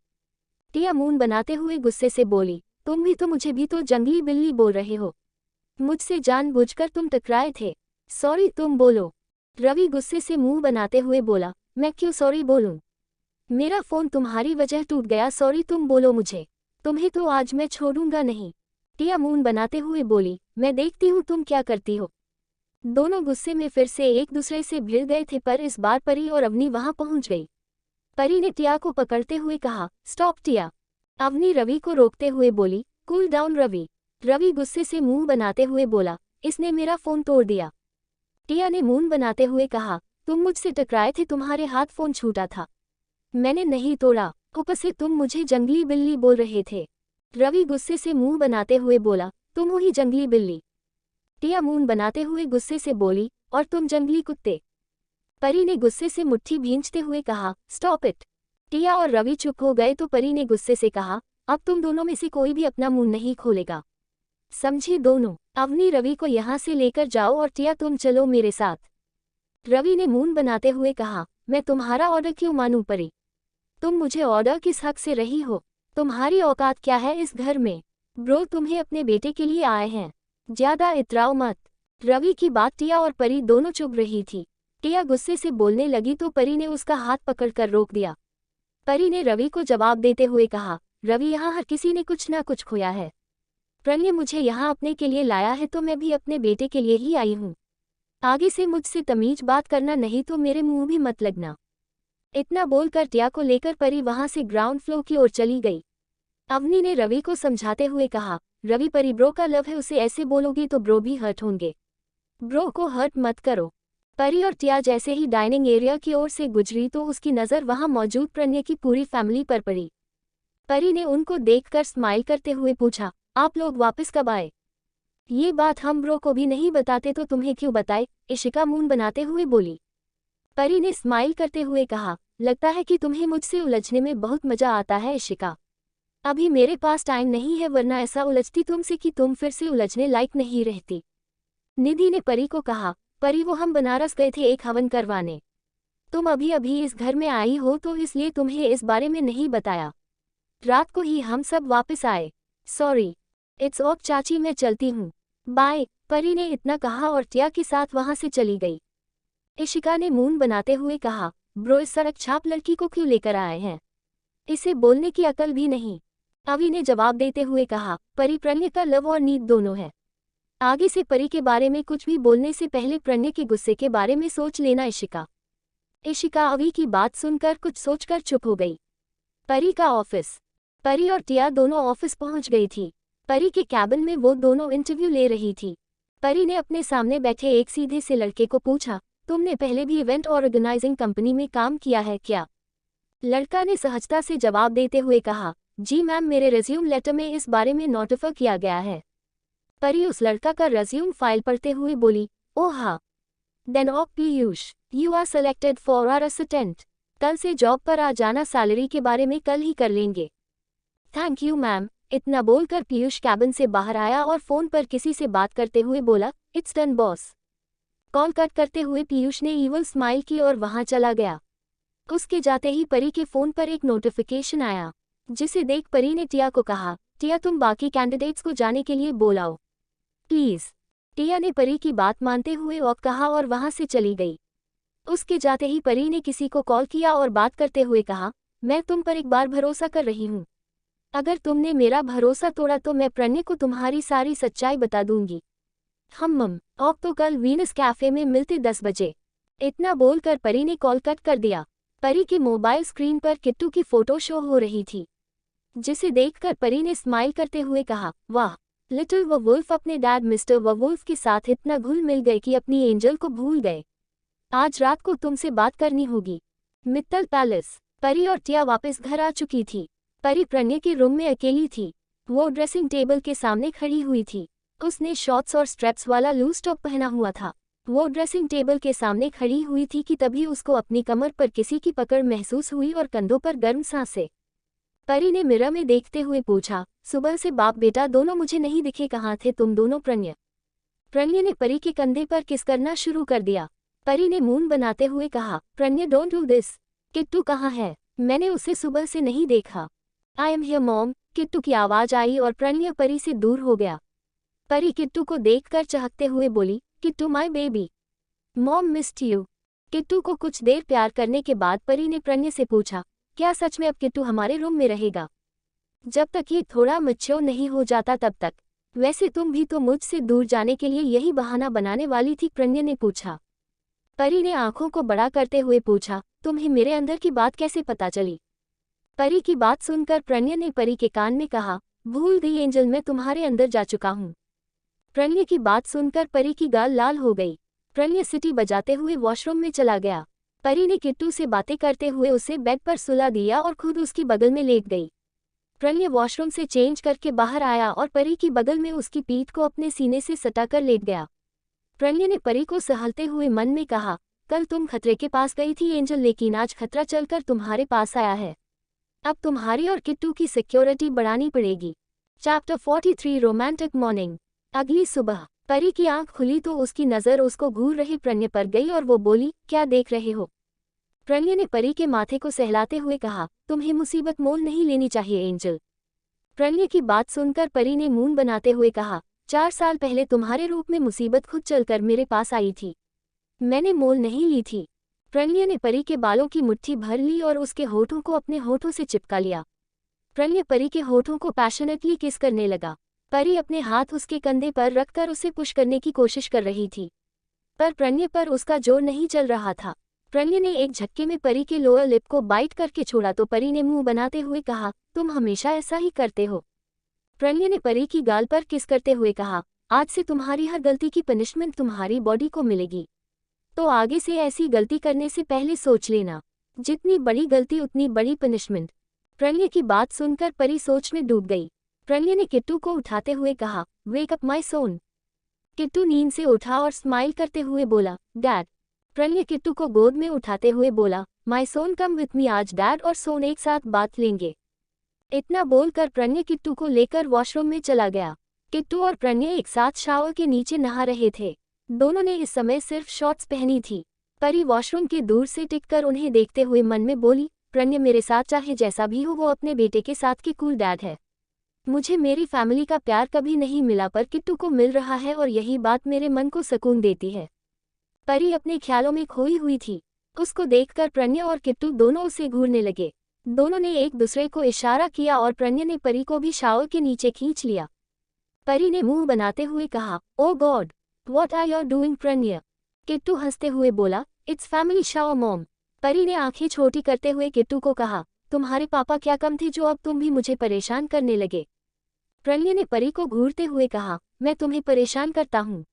टिया मून बनाते हुए गुस्से से बोली, तुम भी तो मुझे भी तो जंगली बिल्ली बोल रहे हो। मुझसे जानबूझकर तुम टकराए थे। सॉरी तुम बोलो। रवि गुस्से से मुंह बनाते हुए बोला, मैं क्यों सॉरी बोलूं? मेरा फोन तुम्हारी वजह टूट गया, सॉरी तुम बोलो मुझे। तुम्हें तो आज मैं छोड़ूंगा नहीं। टिया मून बनाते हुए बोली, मैं देखती हूँ तुम क्या करती हो। दोनों गुस्से में फिर से एक दूसरे से भिड़ गए थे, पर इस बार परी और अवनी वहां पहुंच गई। परी ने टिया को पकड़ते हुए कहा, स्टॉप टिया। अवनी रवि को रोकते हुए बोली, कूल डाउन रवि। रवि गुस्से से मुंह बनाते हुए बोला, इसने मेरा फोन तोड़ दिया। टिया ने मुंह बनाते हुए कहा, तुम मुझसे टकराए थे, तुम्हारे हाथ फोन छूटा था, मैंने नहीं तोड़ा। ऊपर से तुम मुझे जंगली बिल्ली बोल रहे थे। रवि गुस्से से मुंह बनाते हुए बोला, तुम हो ही जंगली बिल्ली। टिया मुंह बनाते हुए गुस्से से बोली, और तुम जंगली कुत्ते। परी ने गुस्से से मुट्ठी भींचते हुए कहा, स्टॉप इट। टिया और रवि चुप हो गए तो परी ने गुस्से से कहा, अब तुम दोनों में से कोई भी अपना मुंह नहीं खोलेगा, समझे दोनों। अवनी रवि को यहाँ से लेकर जाओ और टिया तुम चलो मेरे साथ। रवि ने मुंह बनाते हुए कहा, मैं तुम्हारा ऑर्डर क्यों मानूं परी? तुम मुझे ऑर्डर किस हक से रही हो? तुम्हारी औकात क्या है इस घर में? ब्रो तुम्हें अपने बेटे के लिए आए हैं, ज्यादा इतराओ मत। रवि की बात टिया और परी दोनों चुप रही थी। टिया गुस्से से बोलने लगी तो परी ने उसका हाथ पकड़कर रोक दिया। परी ने रवि को जवाब देते हुए कहा, रवि यहाँ हर किसी ने कुछ ना कुछ खोया है। प्रणय मुझे यहाँ अपने के लिए लाया है तो मैं भी अपने बेटे के लिए ही आई हूँ। आगे से मुझसे तमीज बात करना, नहीं तो मेरे मुंह भी मत लगना। इतना बोलकर टिया को लेकर परी वहां से ग्राउंड फ्लोर की ओर चली गई। अवनी ने रवि को समझाते हुए कहा, रवि परी ब्रो का लव है, उसे ऐसे बोलोगी तो ब्रो भी हर्ट होंगे। ब्रो को हर्ट मत करो। परी और टिया जैसे ही डाइनिंग एरिया की ओर से गुजरी तो उसकी नज़र वहां मौजूद प्रणय की पूरी फैमिली पर पड़ी। परी ने उनको देखकर स्माइल करते हुए पूछा, आप लोग वापस कब आए? ये बात हम ब्रो को भी नहीं बताते तो तुम्हें क्यों बताए? इशिका मुंह बनाते हुए बोली। परी ने स्माइल करते हुए कहा, लगता है कि तुम्हें मुझसे उलझने में बहुत मजा आता है इशिका। अभी मेरे पास टाइम नहीं है, वरना ऐसा उलझती तुमसे कि तुम फिर से उलझने लायक नहीं रहती। निधि ने परी को कहा, परी वो हम बनारस गए थे एक हवन करवाने। तुम अभी अभी इस घर में आई हो तो इसलिए तुम्हें इस बारे में नहीं बताया। रात को ही हम सब वापस आए। सॉरी। इट्स ओके चाची, मैं चलती हूँ, बाय। परी ने इतना कहा और टिया के साथ वहां से चली गई। इशिका ने मुंह बनाते हुए कहा, ब्रो इस सड़क छाप लड़की को क्यों लेकर आए हैं? इसे बोलने की अकल भी नहीं। अवि ने जवाब देते हुए कहा, परी प्रणय का लव और नीड दोनों है। आगे से परी के बारे में कुछ भी बोलने से पहले प्रणय के गुस्से के बारे में सोच लेना इशिका। इशिका अवि की बात सुनकर कुछ सोचकर चुप हो गई। परी का ऑफिस। परी और टिया दोनों ऑफिस पहुंच गई थी। परी के कैबिन में वो दोनों इंटरव्यू ले रही थी। परी ने अपने सामने बैठे एक सीधे से लड़के को पूछा, तुमने पहले भी इवेंट ऑर्गेनाइजिंग कंपनी में काम किया है क्या? लड़का ने सहजता से जवाब देते हुए कहा, जी मैम, मेरे रेज्यूम लेटर में इस बारे में नोटिफाई किया गया है। परी उस लड़का का रेज्यूम फाइल पढ़ते हुए बोली, ओह हाँ, then of Piyush, you are selected for our assistant. कल से जॉब पर आ जाना, सैलरी के बारे में कल ही कर लेंगे। Thank you ma'am. इतना बोलकर पीयूष कैबिन से बाहर आया और फोन पर किसी से बात करते हुए बोला, it's done boss. Call cut करते हुए पीयूष ने ईवल स्माइल की और वहां चला गया। उसके जाते ही परी के फोन पर एक नोटिफिकेशन आया, जिसे देख परी ने टिया को कहा, टिया तुम बाकी कैंडिडेट्स को जाने के लिए बोलाओ प्लीज। टिया ने परी की बात मानते हुए ओके कहा और वहां से चली गई। उसके जाते ही परी ने किसी को कॉल किया और बात करते हुए कहा, मैं तुम पर एक बार भरोसा कर रही हूँ। अगर तुमने मेरा भरोसा तोड़ा तो मैं प्रणय को तुम्हारी सारी सच्चाई बता दूंगी। हम ओक तो कल वीनस कैफे में मिलते 10 बजे। इतना बोलकर परी ने कॉल कट कर दिया। परी के मोबाइल स्क्रीन पर किट्टू की फोटो शो हो रही थी, जिसे देखकर परी ने स्माइल करते हुए कहा, वाह, लिटिल वुल्फ अपने डैड मिस्टर वुल्फ के साथ इतना घुल मिल गए कि अपनी एंजल को भूल गए। आज रात को तुमसे बात करनी होगी। मित्तल पैलेस। परी और टिया वापस घर आ चुकी थी। परी प्रणय के रूम में अकेली थी। वो ड्रेसिंग टेबल के सामने खड़ी हुई थी। उसने शॉर्ट्स और स्ट्रैप्स वाला लूज टॉप पहना हुआ था। वो ड्रेसिंग टेबल के सामने खड़ी हुई थी कि तभी उसको अपनी कमर पर किसी की पकड़ महसूस हुई और कंधों पर गर्म सांसें। परी ने मिरर में देखते हुए पूछा, सुबह से बाप बेटा दोनों मुझे नहीं दिखे, कहाँ थे तुम दोनों? प्रणय ने परी के कंधे पर किस करना शुरू कर दिया। परी ने मुंह बनाते हुए कहा, Pranay don't do this. Kittu कहाँ है? मैंने उसे सुबह से नहीं देखा। I am here mom. Kittu की आवाज आई और प्रणय परी से दूर हो गया। परी किट्टू को देखकर चहकते हुए बोली, Kittu my baby, mom missed you. Kittu को कुछ देर प्यार करने के बाद परी ने प्रणय से पूछा, क्या सच में अब किट्टू हमारे रूम में रहेगा? जब तक ये थोड़ा मैच्योर नहीं हो जाता तब तक। वैसे तुम भी तो मुझसे दूर जाने के लिए यही बहाना बनाने वाली थी, प्रणय ने पूछा। परी ने आंखों को बड़ा करते हुए पूछा, तुम्हें मेरे अंदर की बात कैसे पता चली? परी की बात सुनकर प्रणय ने परी के कान में कहा, भूल गई एंजल, मैं तुम्हारे अंदर जा चुका हूँ। प्रणय की बात सुनकर परी की गाल लाल हो गई। प्रणय सीटी बजाते हुए वॉशरूम में चला गया। परी ने किट्टू से बातें करते हुए उसे बेड पर सुला दिया और खुद उसकी बगल में लेट गई। प्रणय वॉशरूम से चेंज करके बाहर आया और परी की बगल में उसकी पीठ को अपने सीने से सटाकर लेट गया। प्रणय ने परी को सहलते हुए मन में कहा, कल तुम खतरे के पास गई थी एंजल, लेकिन आज खतरा चलकर तुम्हारे पास आया है। अब तुम्हारी और किट्टू की सिक्योरिटी बढ़ानी पड़ेगी। Chapter 43 romantic morning. अगली सुबह परी की आंख खुली तो उसकी नज़र उसको घूर रहे प्रणय पर गई और वो बोली, क्या देख रहे हो? प्रणय ने परी के माथे को सहलाते हुए कहा, तुम्हें मुसीबत मोल नहीं लेनी चाहिए एंजल। प्रणय की बात सुनकर परी ने मुंह बनाते हुए कहा, 4 साल पहले तुम्हारे रूप में मुसीबत खुद चलकर मेरे पास आई थी, मैंने मोल नहीं ली थी। प्रणय ने परी के बालों की मुट्ठी भर ली और उसके होठों को अपने होठों से चिपका लिया। प्रणय परी के होठों को पैशनेटली किस करने लगा। परी अपने हाथ उसके कंधे पर रखकर उसे पुश करने की कोशिश कर रही थी, पर प्रणय पर उसका जोर नहीं चल रहा था। प्रणय ने एक झटके में परी के लोअर लिप को बाइट करके छोड़ा तो परी ने मुंह बनाते हुए कहा, तुम हमेशा ऐसा ही करते हो। प्रणय ने परी की गाल पर किस करते हुए कहा, आज से तुम्हारी हर गलती की पनिशमेंट तुम्हारी बॉडी को मिलेगी, तो आगे से ऐसी गलती करने से पहले सोच लेना। जितनी बड़ी गलती उतनी बड़ी पनिशमेंट। प्रणय की बात सुनकर परी सोच में डूब गई। प्रणय ने किट्टू को उठाते हुए कहा, वेक अप माय सोन। किट्टू नींद से उठा और स्माइल करते हुए बोला, डैड। प्रणय किट्टू को गोद में उठाते हुए बोला, my Son come with me, आज डैड और सोन एक साथ बात लेंगे। इतना बोलकर प्रणय किट्टू को लेकर वॉशरूम में चला गया। किट्टू और प्रणय एक साथ शावर के नीचे नहा रहे थे। दोनों ने इस समय सिर्फ शॉर्ट्स पहनी थी। परी वॉशरूम के दूर से टिककर उन्हें देखते हुए मन में बोली, प्रणय मेरे साथ चाहे जैसा भी हो वो अपने बेटे के साथ के कूल डैड है। मुझे मेरी फैमिली का प्यार कभी नहीं मिला पर किट्टू को मिल रहा है और यही बात मेरे मन को सुकून देती है। परी अपने ख्यालों में खोई हुई थी। उसको देखकर प्रणय और किट्टू दोनों उसे घूरने लगे। दोनों ने एक दूसरे को इशारा किया और प्रणय ने परी को भी शावर के नीचे खींच लिया। परी ने मुंह बनाते हुए कहा, oh God, what are you doing Pranay? Kittu हंसते हुए बोला, इट्स फैमिली शावर मॉम। परी ने आंखें छोटी करते हुए किट्टू को कहा, तुम्हारे पापा क्या कम थे जो अब तुम भी मुझे परेशान करने लगे? प्रणय ने परी को घूरते हुए कहा, मैं तुम्हें परेशान करता हूँ?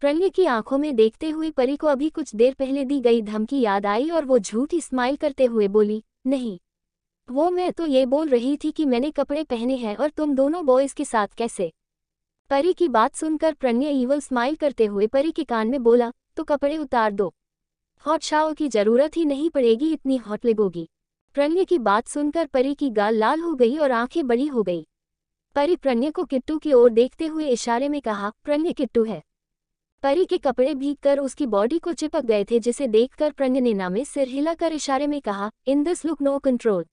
प्रणय की आंखों में देखते हुए परी को अभी कुछ देर पहले दी गई धमकी याद आई और वो झूठी स्माइल करते हुए बोली, नहीं, वो मैं तो ये बोल रही थी कि मैंने कपड़े पहने हैं और तुम दोनों बॉयज के साथ कैसे? परी की बात सुनकर प्रणय ईवल स्माइल करते हुए परी के कान में बोला, तो कपड़े उतार दो, हॉट शावर की जरूरत ही नहीं पड़ेगी, इतनी हॉट लगोगी। प्रणय की बात सुनकर परी की गाल लाल हो गई और आंखें बड़ी हो गई। परी प्रणय को किट्टू की ओर देखते हुए इशारे में कहा, प्रणय किट्टू है। परी के कपड़े भीगकर उसकी बॉडी को चिपक गए थे, जिसे देखकर प्रणय ने नामे सिर हिलाकर इशारे में कहा, in this look no control.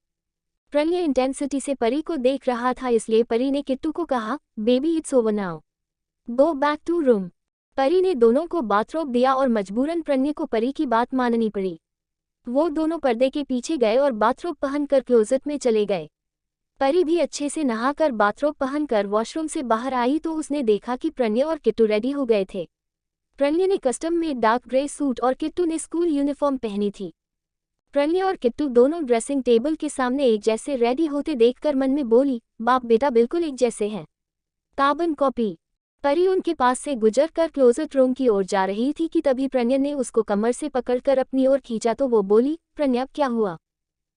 Pranay intensity से परी को देख रहा था, इसलिए परी ने किट्टू को कहा, baby it's over now, go back to room. Pari ने दोनों को बाथरोब दिया और मजबूरन प्रणय को परी की बात माननी पड़ी। वो दोनों पर्दे के पीछे गए और बाथरोब पहनकर क्लोजेट में चले गए। परी भी अच्छे से नहाकर बाथरोब पहनकर वॉशरूम से बाहर आई तो उसने देखा कि प्रणय और किट्टू रेडी हो गए थे। प्रणय ने custom made dark grey suit और किट्टू ने स्कूल यूनिफॉर्म पहनी थी। प्रणय और किट्टू दोनों ड्रेसिंग टेबल के सामने एक जैसे रेडी होते देखकर मन में बोली, बाप बेटा बिल्कुल एक जैसे हैं, कार्बन कॉपी। परी उनके पास से गुजरकर क्लोजेट रूम की ओर जा रही थी कि तभी प्रणय ने उसको कमर से पकड़कर अपनी ओर खींचा तो वो बोली, प्रणय अब क्या हुआ?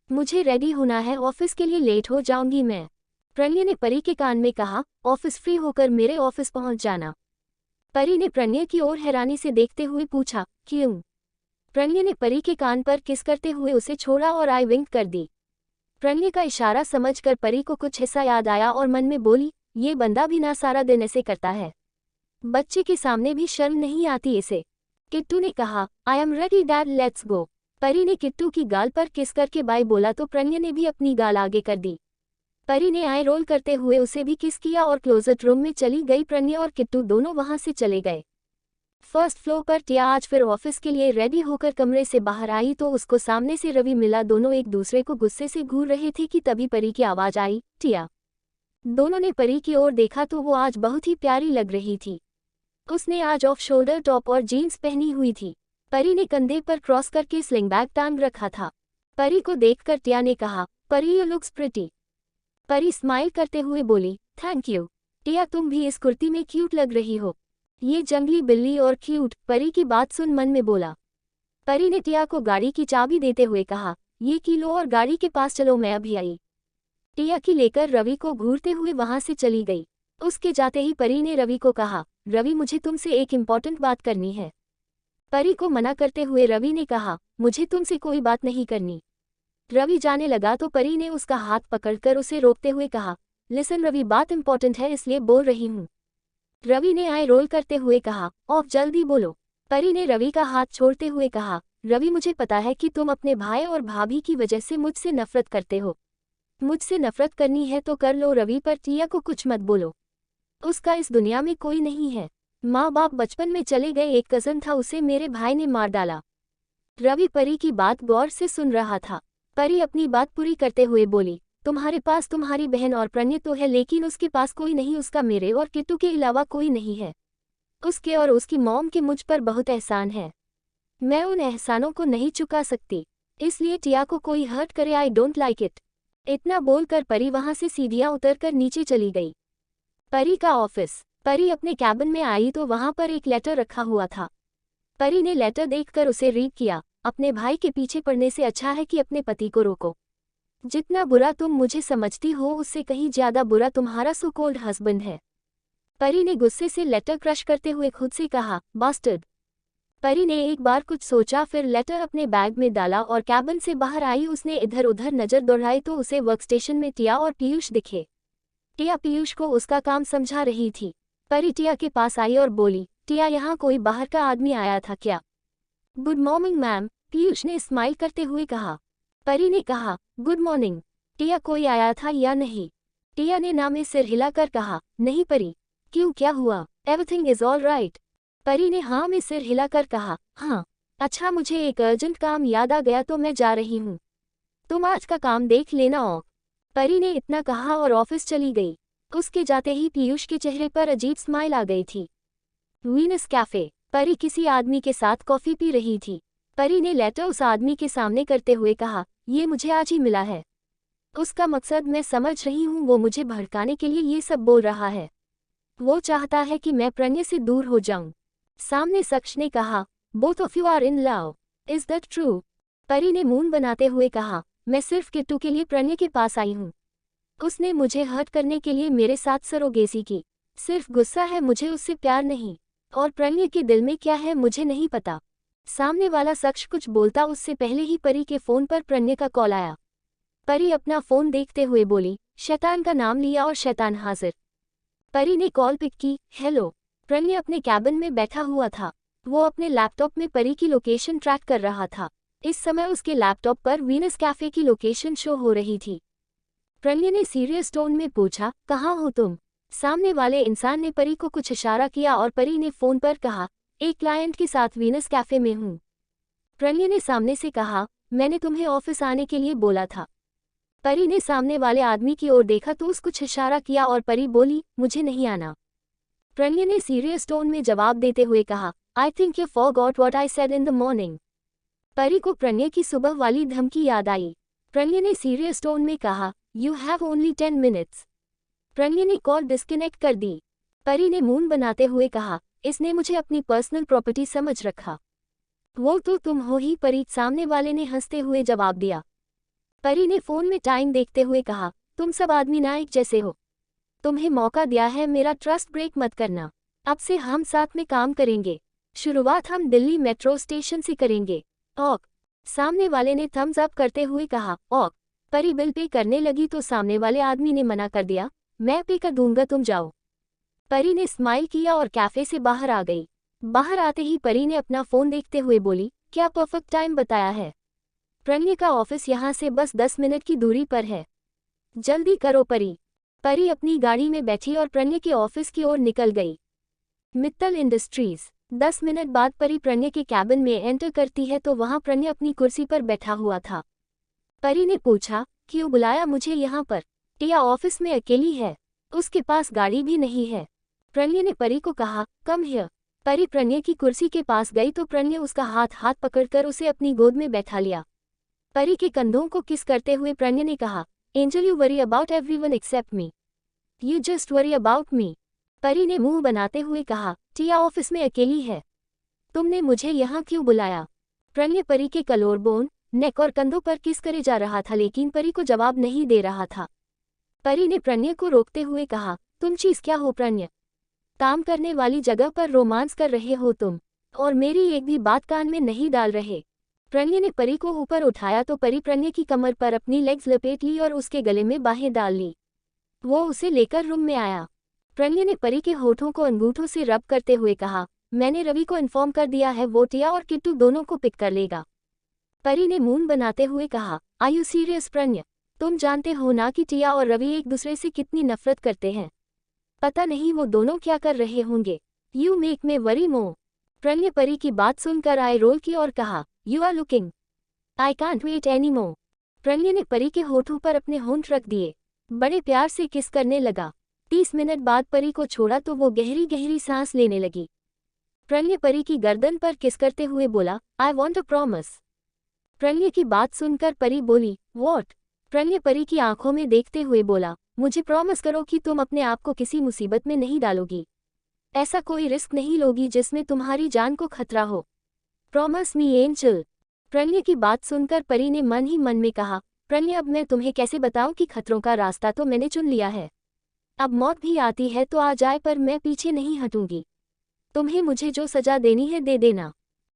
मुझे रेडी होना है, ऑफिस के लिए लेट हो जाऊंगी मैं। प्रणय ने परी के कान में कहा, ऑफिस फ्री होकर मेरे ऑफिस पहुंच जाना। परी ने प्रणय की ओर हैरानी से देखते हुए पूछा, क्यों? प्रणय ने परी के कान पर किस करते हुए उसे छोड़ा और आई विंक कर दी। प्रणय का इशारा समझकर परी को कुछ हिस्सा याद आया और मन में बोली, ये बंदा भी ना सारा दिन ऐसे करता है, बच्चे के सामने भी शर्म नहीं आती इसे। किट्टू ने कहा, I am ready dad, let's go. परी ने किट्टू की गाल पर किस करके बाय बोला तो प्रणय ने भी अपनी गाल आगे कर दी। परी ने आई रोल करते हुए उसे भी किस किया और क्लोजेट रूम में चली गई। प्रणय और किट्टू दोनों वहां से चले गए। फर्स्ट फ्लोर पर टिया आज फिर ऑफिस के लिए रेडी होकर कमरे से बाहर आई तो उसको सामने से रवि मिला। दोनों एक दूसरे को गुस्से से घूर रहे थे कि तभी परी की आवाज आई, टिया। दोनों ने परी की ओर देखा तो वो आज बहुत ही प्यारी लग रही थी। उसने आज ऑफ शोल्डर टॉप और जीन्स पहनी हुई थी। परी ने कंधे पर क्रॉस करके स्लिंग बैग टांग रखा था। परी को देखकर टिया ने कहा, परी यू लुक्स प्रिटी। परी स्माइल करते हुए बोली, थैंक यू टिया, तुम भी इस कुर्ती में क्यूट लग रही हो। ये जंगली बिल्ली और क्यूट, परी की बात सुन मन में बोला। परी ने टिया को गाड़ी की चाबी देते हुए कहा, ये की लो और गाड़ी के पास चलो, मैं अभी आई। टिया की लेकर रवि को घूरते हुए वहां से चली गई। उसके जाते ही परी ने रवि को कहा, रवि मुझे तुमसे एक इम्पॉर्टेंट बात करनी है। परी को मना करते हुए रवि ने कहा, मुझे तुमसे कोई बात नहीं करनी। रवि जाने लगा तो परी ने उसका हाथ पकड़कर उसे रोकते हुए कहा, लिसन रवि, बात इंपॉर्टेंट है इसलिए बोल रही हूँ। रवि ने आई रोल करते हुए कहा, ऑफ जल्दी बोलो। परी ने रवि का हाथ छोड़ते हुए कहा, रवि मुझे पता है कि तुम अपने भाई और भाभी की वजह से मुझसे नफरत करते हो। मुझसे नफरत करनी है तो कर लो रवि, पर टिया को कुछ मत बोलो। उसका इस दुनिया में कोई नहीं है। माँ बाप बचपन में चले गए, एक कज़न था, उसे मेरे भाई ने मार डाला। रवि परी की बात गौर से सुन रहा था। परी अपनी बात पूरी करते हुए बोली, तुम्हारे पास तुम्हारी बहन और प्रणय तो है, लेकिन उसके पास कोई नहीं। उसका मेरे और किट्टू के अलावा कोई नहीं है। उसके और उसकी मॉम के मुझ पर बहुत एहसान है। मैं उन एहसानों को नहीं चुका सकती, इसलिए टिया को कोई हर्ट करे, आई डोंट लाइक इट। इतना बोलकर परी वहां से सीढ़ियां उतरकर नीचे चली गई। परी का ऑफिस। परी अपने कैबिन में आई तो वहां पर एक लेटर रखा हुआ था। परी ने लेटर देखकर उसे रीड किया। अपने भाई के पीछे पड़ने से अच्छा है कि अपने पति को रोको। जितना बुरा तुम मुझे समझती हो, उससे कहीं ज्यादा बुरा तुम्हारा सो कॉल्ड हस्बैंड है। परी ने गुस्से से लेटर क्रश करते हुए खुद से कहा, बास्टर्ड। परी ने एक बार कुछ सोचा, फिर लेटर अपने बैग में डाला और कैबिन से बाहर आई। उसने इधर उधर नजर दौड़ाई तो उसे वर्कस्टेशन में टिया और पीयूष दिखे। टिया पीयूष को उसका काम समझा रही थी। परी टिया के पास आई और बोली, टिया, यहाँ कोई बाहर का आदमी आया था क्या? गुड मॉर्निंग मैम, पीयूष ने स्माइल करते हुए कहा। परी ने कहा, गुड मॉर्निंग। टिया, कोई आया था या नहीं? टिया ने ना में सिर हिलाकर कहा, नहीं परी। क्यों, क्या हुआ? Everything is all right. परी ने हाँ में सिर हिलाकर कहा, हाँ। अच्छा, मुझे एक अर्जेंट काम याद आ गया तो मैं जा रही हूँ। तुम आज का काम देख लेना। ओ। परी ने इतना कहा और ऑफिस चली गई। उसके जाते ही पीयूष के चेहरे पर अजीब स्माइल आ गई थी। Venus cafe. परी किसी आदमी के साथ कॉफी पी रही थी। परी ने लेटर उस आदमी के सामने करते हुए कहा, ये मुझे आज ही मिला है। उसका मकसद मैं समझ रही हूँ, वो मुझे भड़काने के लिए ये सब बोल रहा है। वो चाहता है कि मैं प्रणय से दूर हो जाऊं। सामने शख्स ने कहा, both of you are in love, is that true? Pari ने मुंह बनाते हुए कहा, मैं सिर्फ किट्टू के लिए प्रणय के पास आई हूँ। उसने मुझे हर्ट करने के लिए मेरे साथ सरोगेसी की। सिर्फ गुस्सा है, मुझे उससे प्यार नहीं। और प्रणय के दिल में क्या है मुझे नहीं पता। सामने वाला शख्स कुछ बोलता उससे पहले ही परी के फोन पर प्रणय का कॉल आया। परी अपना फोन देखते हुए बोली, शैतान का नाम लिया और शैतान हाजिर। परी ने कॉल पिक की। हेलो। प्रणय अपने कैबिन में बैठा हुआ था। वो अपने लैपटॉप में परी की लोकेशन ट्रैक कर रहा था। इस समय उसके लैपटॉप पर वीनस कैफे की लोकेशन शो हो रही थी। प्रणय ने सीरियस टोन में पूछा, कहाँ हो तुम? सामने वाले इंसान ने परी को कुछ इशारा किया और परी ने फोन पर कहा, एक क्लाइंट के साथ वीनस कैफे में हूँ। प्रणय ने सामने से कहा, मैंने तुम्हें ऑफिस आने के लिए बोला था। परी ने सामने वाले आदमी की ओर देखा तो उसको कुछ इशारा किया और परी बोली, मुझे नहीं आना। प्रणय ने सीरियस टोन में जवाब देते हुए कहा, I think you forgot what I said in the morning. परी को प्रणय की सुबह वाली धमकी याद आई। प्रणय ने सीरियस टोन में कहा, you have only 10 minutes. Pranay ने कॉल डिस्कनेक्ट कर दी। परी ने मुंह बनाते हुए कहा, इसने मुझे अपनी पर्सनल प्रॉपर्टी समझ रखा। वो तो तुम हो ही परी, सामने वाले ने हंसते हुए जवाब दिया। परी ने फोन में टाइम देखते हुए कहा, तुम सब आदमी नायक जैसे हो। तुम्हें मौका दिया है, मेरा ट्रस्ट ब्रेक मत करना। अब से हम साथ में काम करेंगे। शुरुआत हम दिल्ली मेट्रो स्टेशन से करेंगे। ऑक। सामने वाले ने थम्स अप करते हुए कहा, ऑक। परी बिल पे करने लगी तो सामने वाले आदमी ने मना कर दिया, मैं पे कर दूंगा, तुम जाओ। परी ने स्माइल किया और कैफे से बाहर आ गई। बाहर आते ही परी ने अपना फोन देखते हुए बोली, क्या परफेक्ट टाइम बताया है? प्रणय का ऑफिस यहाँ से बस 10 मिनट की दूरी पर है। जल्दी करो परी। परी अपनी गाड़ी में बैठी और प्रणय के ऑफिस की ओर निकल गई। मित्तल इंडस्ट्रीज। 10 मिनट बाद परी प्रणय के कैबिन में एंटर करती है तो वहां प्रणय अपनी कुर्सी पर बैठा हुआ था। परी ने पूछा, क्यों बुलाया मुझे यहाँ पर? टिया ऑफिस में अकेली है, उसके पास गाड़ी भी नहीं है। प्रणय ने परी को कहा, कम हियर। परी प्रणय की कुर्सी के पास गई तो प्रणय उसका हाथ पकड़कर उसे अपनी गोद में बैठा लिया। परी के कंधों को किस करते हुए प्रणय ने कहा, angel, you worry about everyone except me. You just worry about me. Pari ने मुंह बनाते हुए कहा, टिया ऑफिस में अकेली है, तुमने मुझे यहाँ क्यों बुलाया? प्रणय परी के कलोरबोन, नेक और कंधों पर किस करे जा रहा था, लेकिन परी को जवाब नहीं दे रहा था। परी ने प्रणय को रोकते हुए कहा, तुम चीज क्या हो प्रणय? काम करने वाली जगह पर रोमांस कर रहे हो तुम, और मेरी एक भी बात कान में नहीं डाल रहे। प्रणय ने परी को ऊपर उठाया तो परी प्रणय की कमर पर अपनी लेग्स लपेट ली और उसके गले में बाहें डाल ली। वो उसे लेकर रूम में आया। प्रणय ने परी के होठों को अंगूठों से रब करते हुए कहा, मैंने रवि को इन्फॉर्म कर दिया है, वो टिया और किट्टू दोनों को पिक कर लेगा। परी ने मून बनाते हुए कहा, आर यू सीरियस प्रणय? तुम जानते हो ना कि टिया और रवि एक दूसरे से कितनी नफरत करते हैं। पता नहीं वो दोनों क्या कर रहे होंगे। You make me worry more. Pranay Pari की बात सुनकर आई रोल की और कहा, you are looking, I can't wait any more. Pranay ने परी के होठों पर अपने होंठ रख दिए, बड़े प्यार से किस करने लगा। 30 मिनट बाद परी को छोड़ा तो वो गहरी गहरी सांस लेने लगी। प्रणय परी की गर्दन पर किस करते हुए बोला, I want a promise. Pranay की बात सुनकर परी बोली, वॉट? प्रणय परी की आंखों में देखते हुए बोला, मुझे प्रॉमिस करो कि तुम अपने आप को किसी मुसीबत में नहीं डालोगी, ऐसा कोई रिस्क नहीं लोगी जिसमें तुम्हारी जान को खतरा हो। Promise me angel. प्रणय की बात सुनकर परी ने मन ही मन में कहा, प्रणय अब मैं तुम्हें कैसे बताऊं कि खतरों का रास्ता तो मैंने चुन लिया है। अब मौत भी आती है तो आ जाए, पर मैं पीछे नहीं हटूंगी। तुम्हें मुझे जो सजा देनी है दे देना।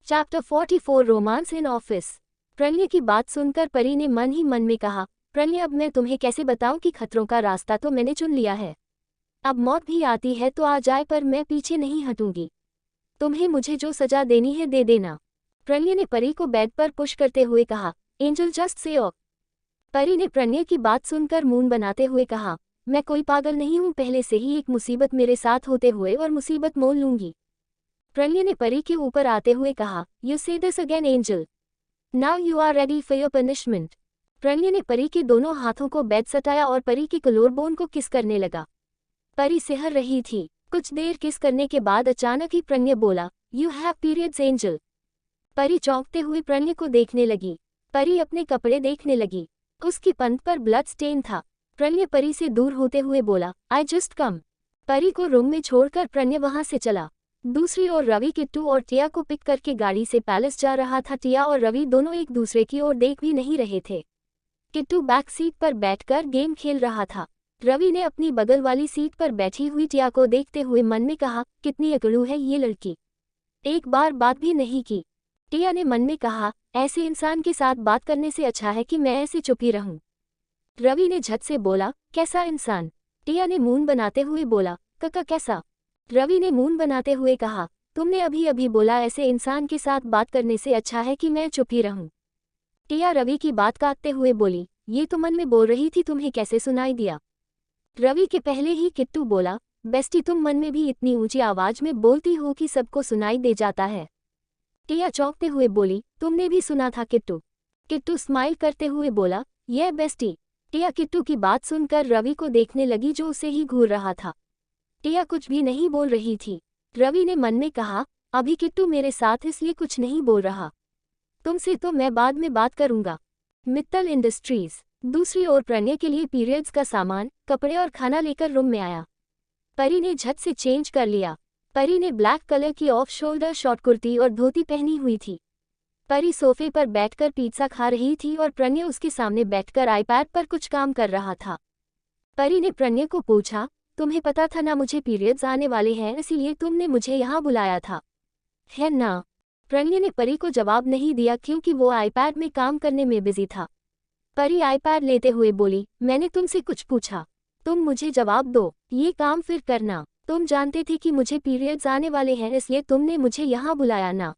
Chapter 44 romance in office. Pranay की बात सुनकर परी ने मन ही मन में कहा, प्रणय अब मैं तुम्हें कैसे बताऊं कि खतरों का रास्ता तो मैंने चुन लिया है। अब मौत भी आती है तो आ जाए, पर मैं पीछे नहीं हटूंगी। तुम्हें मुझे जो सजा देनी है दे देना। प्रणय ने परी को बेड पर पुश करते हुए कहा, एंजल जस्ट से ऑफ। परी ने प्रणय की बात सुनकर मून बनाते हुए कहा, मैं कोई पागल नहीं हूं, पहले से ही एक मुसीबत मेरे साथ होते हुए और मुसीबत मोल लूंगी। प्रणय ने परी के ऊपर आते हुए कहा, you say this again angel, now you are ready for your punishment. Pranay ने परी के दोनों हाथों को बेड सटाया और परी के कलोरबोन को किस करने लगा। परी सिहर रही थी। कुछ देर किस करने के बाद अचानक ही प्रणय बोला, यू हैव पीरियड्स एंजल। परी चौंकते हुए प्रणय को देखने लगी। परी अपने कपड़े देखने लगी, उसकी पंख पर ब्लड स्टेन था। प्रणय परी से दूर होते हुए बोला, आई जस्ट कम। परी को रूम में छोड़कर प्रणय वहां से चला। दूसरी ओर रवि किट्टू और टिया को पिक करके गाड़ी से पैलेस जा रहा था। टिया और रवि दोनों एक दूसरे की ओर देख भी नहीं रहे थे। किट्टू बैक सीट पर बैठकर गेम खेल रहा था। रवि ने अपनी बगल वाली सीट पर बैठी हुई टिया को देखते हुए मन में कहा, कितनी अकड़ू है ये लड़की, एक बार बात भी नहीं की। टिया ने मन में कहा, ऐसे इंसान के साथ बात करने से अच्छा है कि मैं ऐसे चुप ही रहूं। रवि ने झट से बोला, कैसा इंसान? टिया ने मून बनाते हुए बोला, कका कैसा? रवि ने मून बनाते हुए कहा, तुमने अभी अभी बोला ऐसे इंसान के साथ बात करने से अच्छा है कि मैं चुप ही रहूं। टिया रवि की बात काटते हुए बोली, ये तो मन में बोल रही थी, तुम्हें कैसे सुनाई दिया? रवि के पहले ही किट्टू बोला, बेस्टी तुम मन में भी इतनी ऊंची आवाज में बोलती हो कि सबको सुनाई दे जाता है। टिया चौंकते हुए बोली, तुमने भी सुना था किट्टू? किट्टू स्माइल करते हुए बोला, यह बेस्टी। टिया किट्टू की बात सुनकर रवि को देखने लगी जो उसे ही घूर रहा था। टिया कुछ भी नहीं बोल रही थी। रवि ने मन में कहा, अभी किट्टू मेरे साथ इसलिए कुछ नहीं बोल रहा, तुमसे तो मैं बाद में बात करूंगा। मित्तल इंडस्ट्रीज। दूसरी ओर प्रणय के लिए पीरियड्स का सामान, कपड़े और खाना लेकर रूम में आया। परी ने झट से चेंज कर लिया। परी ने ब्लैक कलर की ऑफ शोल्डर शॉर्ट कुर्ती और धोती पहनी हुई थी। परी सोफे पर बैठकर पिज्जा खा रही थी और प्रणय उसके सामने बैठकर आईपैड पर कुछ काम कर रहा था। परी ने प्रणय को पूछा, तुम्हें पता था ना मुझे पीरियड्स आने वाले हैं, इसीलिए तुमने मुझे यहाँ बुलाया था, है ना? प्रणय ने परी को जवाब नहीं दिया क्योंकि वो आईपैड में काम करने में बिजी था। परी आईपैड लेते हुए बोली, मैंने तुमसे कुछ पूछा, तुम मुझे जवाब दो, ये काम फिर करना। तुम जानते थे कि मुझे पीरियड्स आने वाले हैं, इसलिए तुमने मुझे यहाँ बुलाया ना?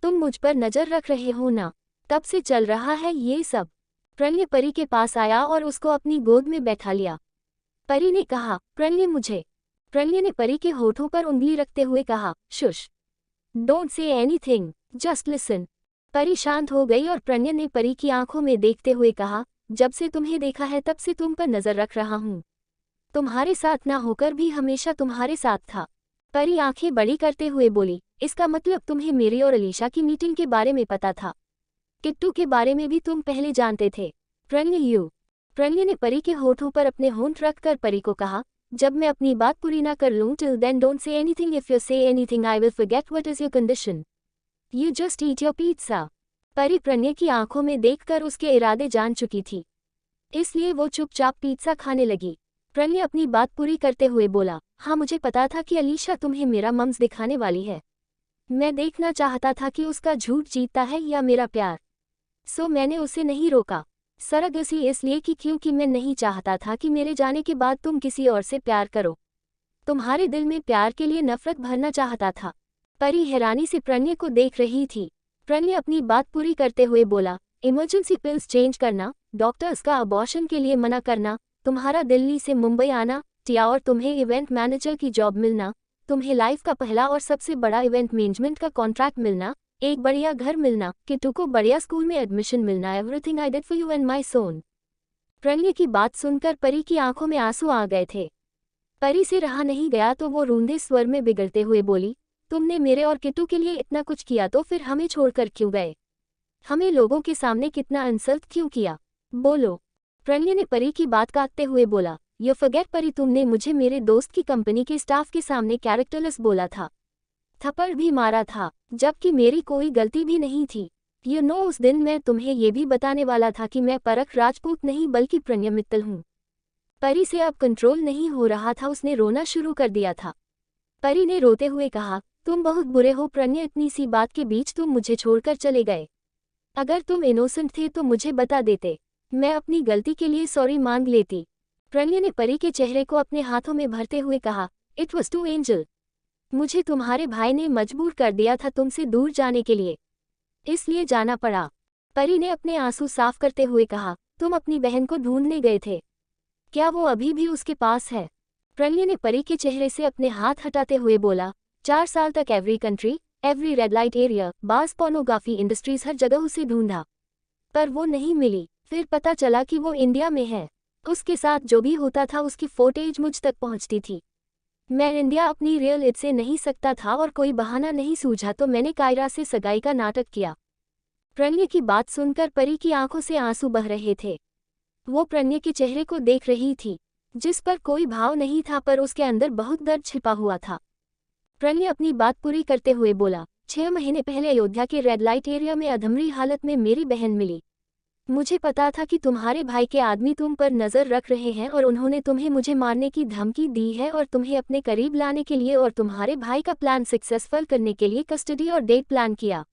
तुम मुझ पर नजर रख रहे हो ना? तब से चल रहा है ये सब। प्रणय परी के पास आया और उसको अपनी गोद में बैठा लिया। परी ने कहा, प्रणय मुझे। प्रणय ने परी के होठों पर उंगली रखते हुए कहा, shush, don't say anything, just listen. परी शांत हो गई और प्रणय ने परी की आंखों में देखते हुए कहा, जब से तुम्हें देखा है तब से तुम पर नजर रख रहा हूँ, तुम्हारे साथ ना होकर भी हमेशा तुम्हारे साथ था। परी आंखें बड़ी करते हुए बोली, इसका मतलब तुम्हें मेरी और अलीशा की मीटिंग के बारे में पता था? किट्टू के बारे में भी तुम पहले जानते थे? प्रणय ने परी के होठों पर अपने होंठ रखकर परी को कहा, जब मैं अपनी बात पूरी ना कर लूं, till then don't say anything, if you say anything I will forget what is your condition. You just eat your pizza. Pari Pranay की आंखों में देखकर उसके इरादे जान चुकी थी, इसलिए वो चुपचाप पिज्जा खाने लगी। प्रणय अपनी बात पूरी करते हुए बोला, हाँ मुझे पता था कि अलीशा तुम्हें मेरा मम्स दिखाने वाली है। मैं देखना चाहता था कि उसका झूठ जीतता है या मेरा प्यार। सो मैंने उसे नहीं रोका। सरगसी इसलिए कि क्योंकि मैं नहीं चाहता था कि मेरे जाने के बाद तुम किसी और से प्यार करो। तुम्हारे दिल में प्यार के लिए नफरत भरना चाहता था। परी हैरानी से प्रणय को देख रही थी। प्रणय अपनी बात पूरी करते हुए बोला, इमरजेंसी पिल्स चेंज करना, डॉक्टर्स का अबॉर्शन के लिए मना करना, तुम्हारा दिल्ली से मुंबई आना, टिया और तुम्हें इवेंट मैनेजर की जॉब मिलना, तुम्हें लाइफ का पहला और सबसे बड़ा इवेंट मैनेजमेंट का कॉन्ट्रैक्ट मिलना, एक बढ़िया घर मिलना, किट्टू को बढ़िया स्कूल में एडमिशन मिलना, everything I did for you and my son. Pranay की बात सुनकर परी की आंखों में आंसू आ गए थे। परी से रहा नहीं गया तो वो रूंधे स्वर में बिगड़ते हुए बोली, तुमने मेरे और किट्टू के लिए इतना कुछ किया तो फिर हमें छोड़कर क्यों गए? हमें लोगों के सामने कितना इंसल्ट क्यों किया? बोलो। प्रणय ने परी की बात काटते हुए बोला, यू फॉरगेट परी, तुमने मुझे मेरे दोस्त की कंपनी के स्टाफ के सामने कैरेक्टरलेस बोला था, थप्पड़ भी मारा था, जबकि मेरी कोई गलती भी नहीं थी। यू नो उस दिन मैं तुम्हें ये भी बताने वाला था कि मैं परख राजपूत नहीं बल्कि प्रणय मित्तल हूँ। परी से अब कंट्रोल नहीं हो रहा था, उसने रोना शुरू कर दिया था। परी ने रोते हुए कहा, तुम बहुत बुरे हो प्रणय, इतनी सी बात के बीच तुम मुझे छोड़कर चले गए। अगर तुम इनोसेंट थे तो मुझे बता देते, मैं अपनी गलती के लिए सॉरी मांग लेती। प्रणय ने परी के चेहरे को अपने हाथों में भरते हुए कहा, इट वॉज टू एंजल। मुझे तुम्हारे भाई ने मजबूर कर दिया था तुमसे दूर जाने के लिए, इसलिए जाना पड़ा। परी ने अपने आंसू साफ करते हुए कहा, तुम अपनी बहन को ढूंढने गए थे, क्या वो अभी भी उसके पास है? प्रणय ने परी के चेहरे से अपने हाथ हटाते हुए बोला, 4 साल तक every country, every red light area, बास पोर्नोग्राफी इंडस्ट्रीज, हर जगह उसे ढूंढा, पर वो नहीं मिली। फिर पता चला कि वो इंडिया में है। उसके साथ जो भी होता था उसकी फुटेज मुझ तक पहुंचती थी। मैं इंडिया अपनी रियल इट से नहीं सकता था और कोई बहाना नहीं सूझा तो मैंने कायरा से सगाई का नाटक किया। प्रणय की बात सुनकर परी की आंखों से आंसू बह रहे थे। वो प्रणय के चेहरे को देख रही थी, जिस पर कोई भाव नहीं था पर उसके अंदर बहुत दर्द छिपा हुआ था। प्रणय अपनी बात पूरी करते हुए बोला, 6 महीने पहले अयोध्या के रेड लाइट एरिया में अधमरी हालत में मेरी बहन मिली। मुझे पता था कि तुम्हारे भाई के आदमी तुम पर नजर रख रहे हैं और उन्होंने तुम्हें मुझे मारने की धमकी दी है और तुम्हें अपने करीब लाने के लिए और तुम्हारे भाई का प्लान सक्सेसफुल करने के लिए कस्टडी और डेट प्लान किया।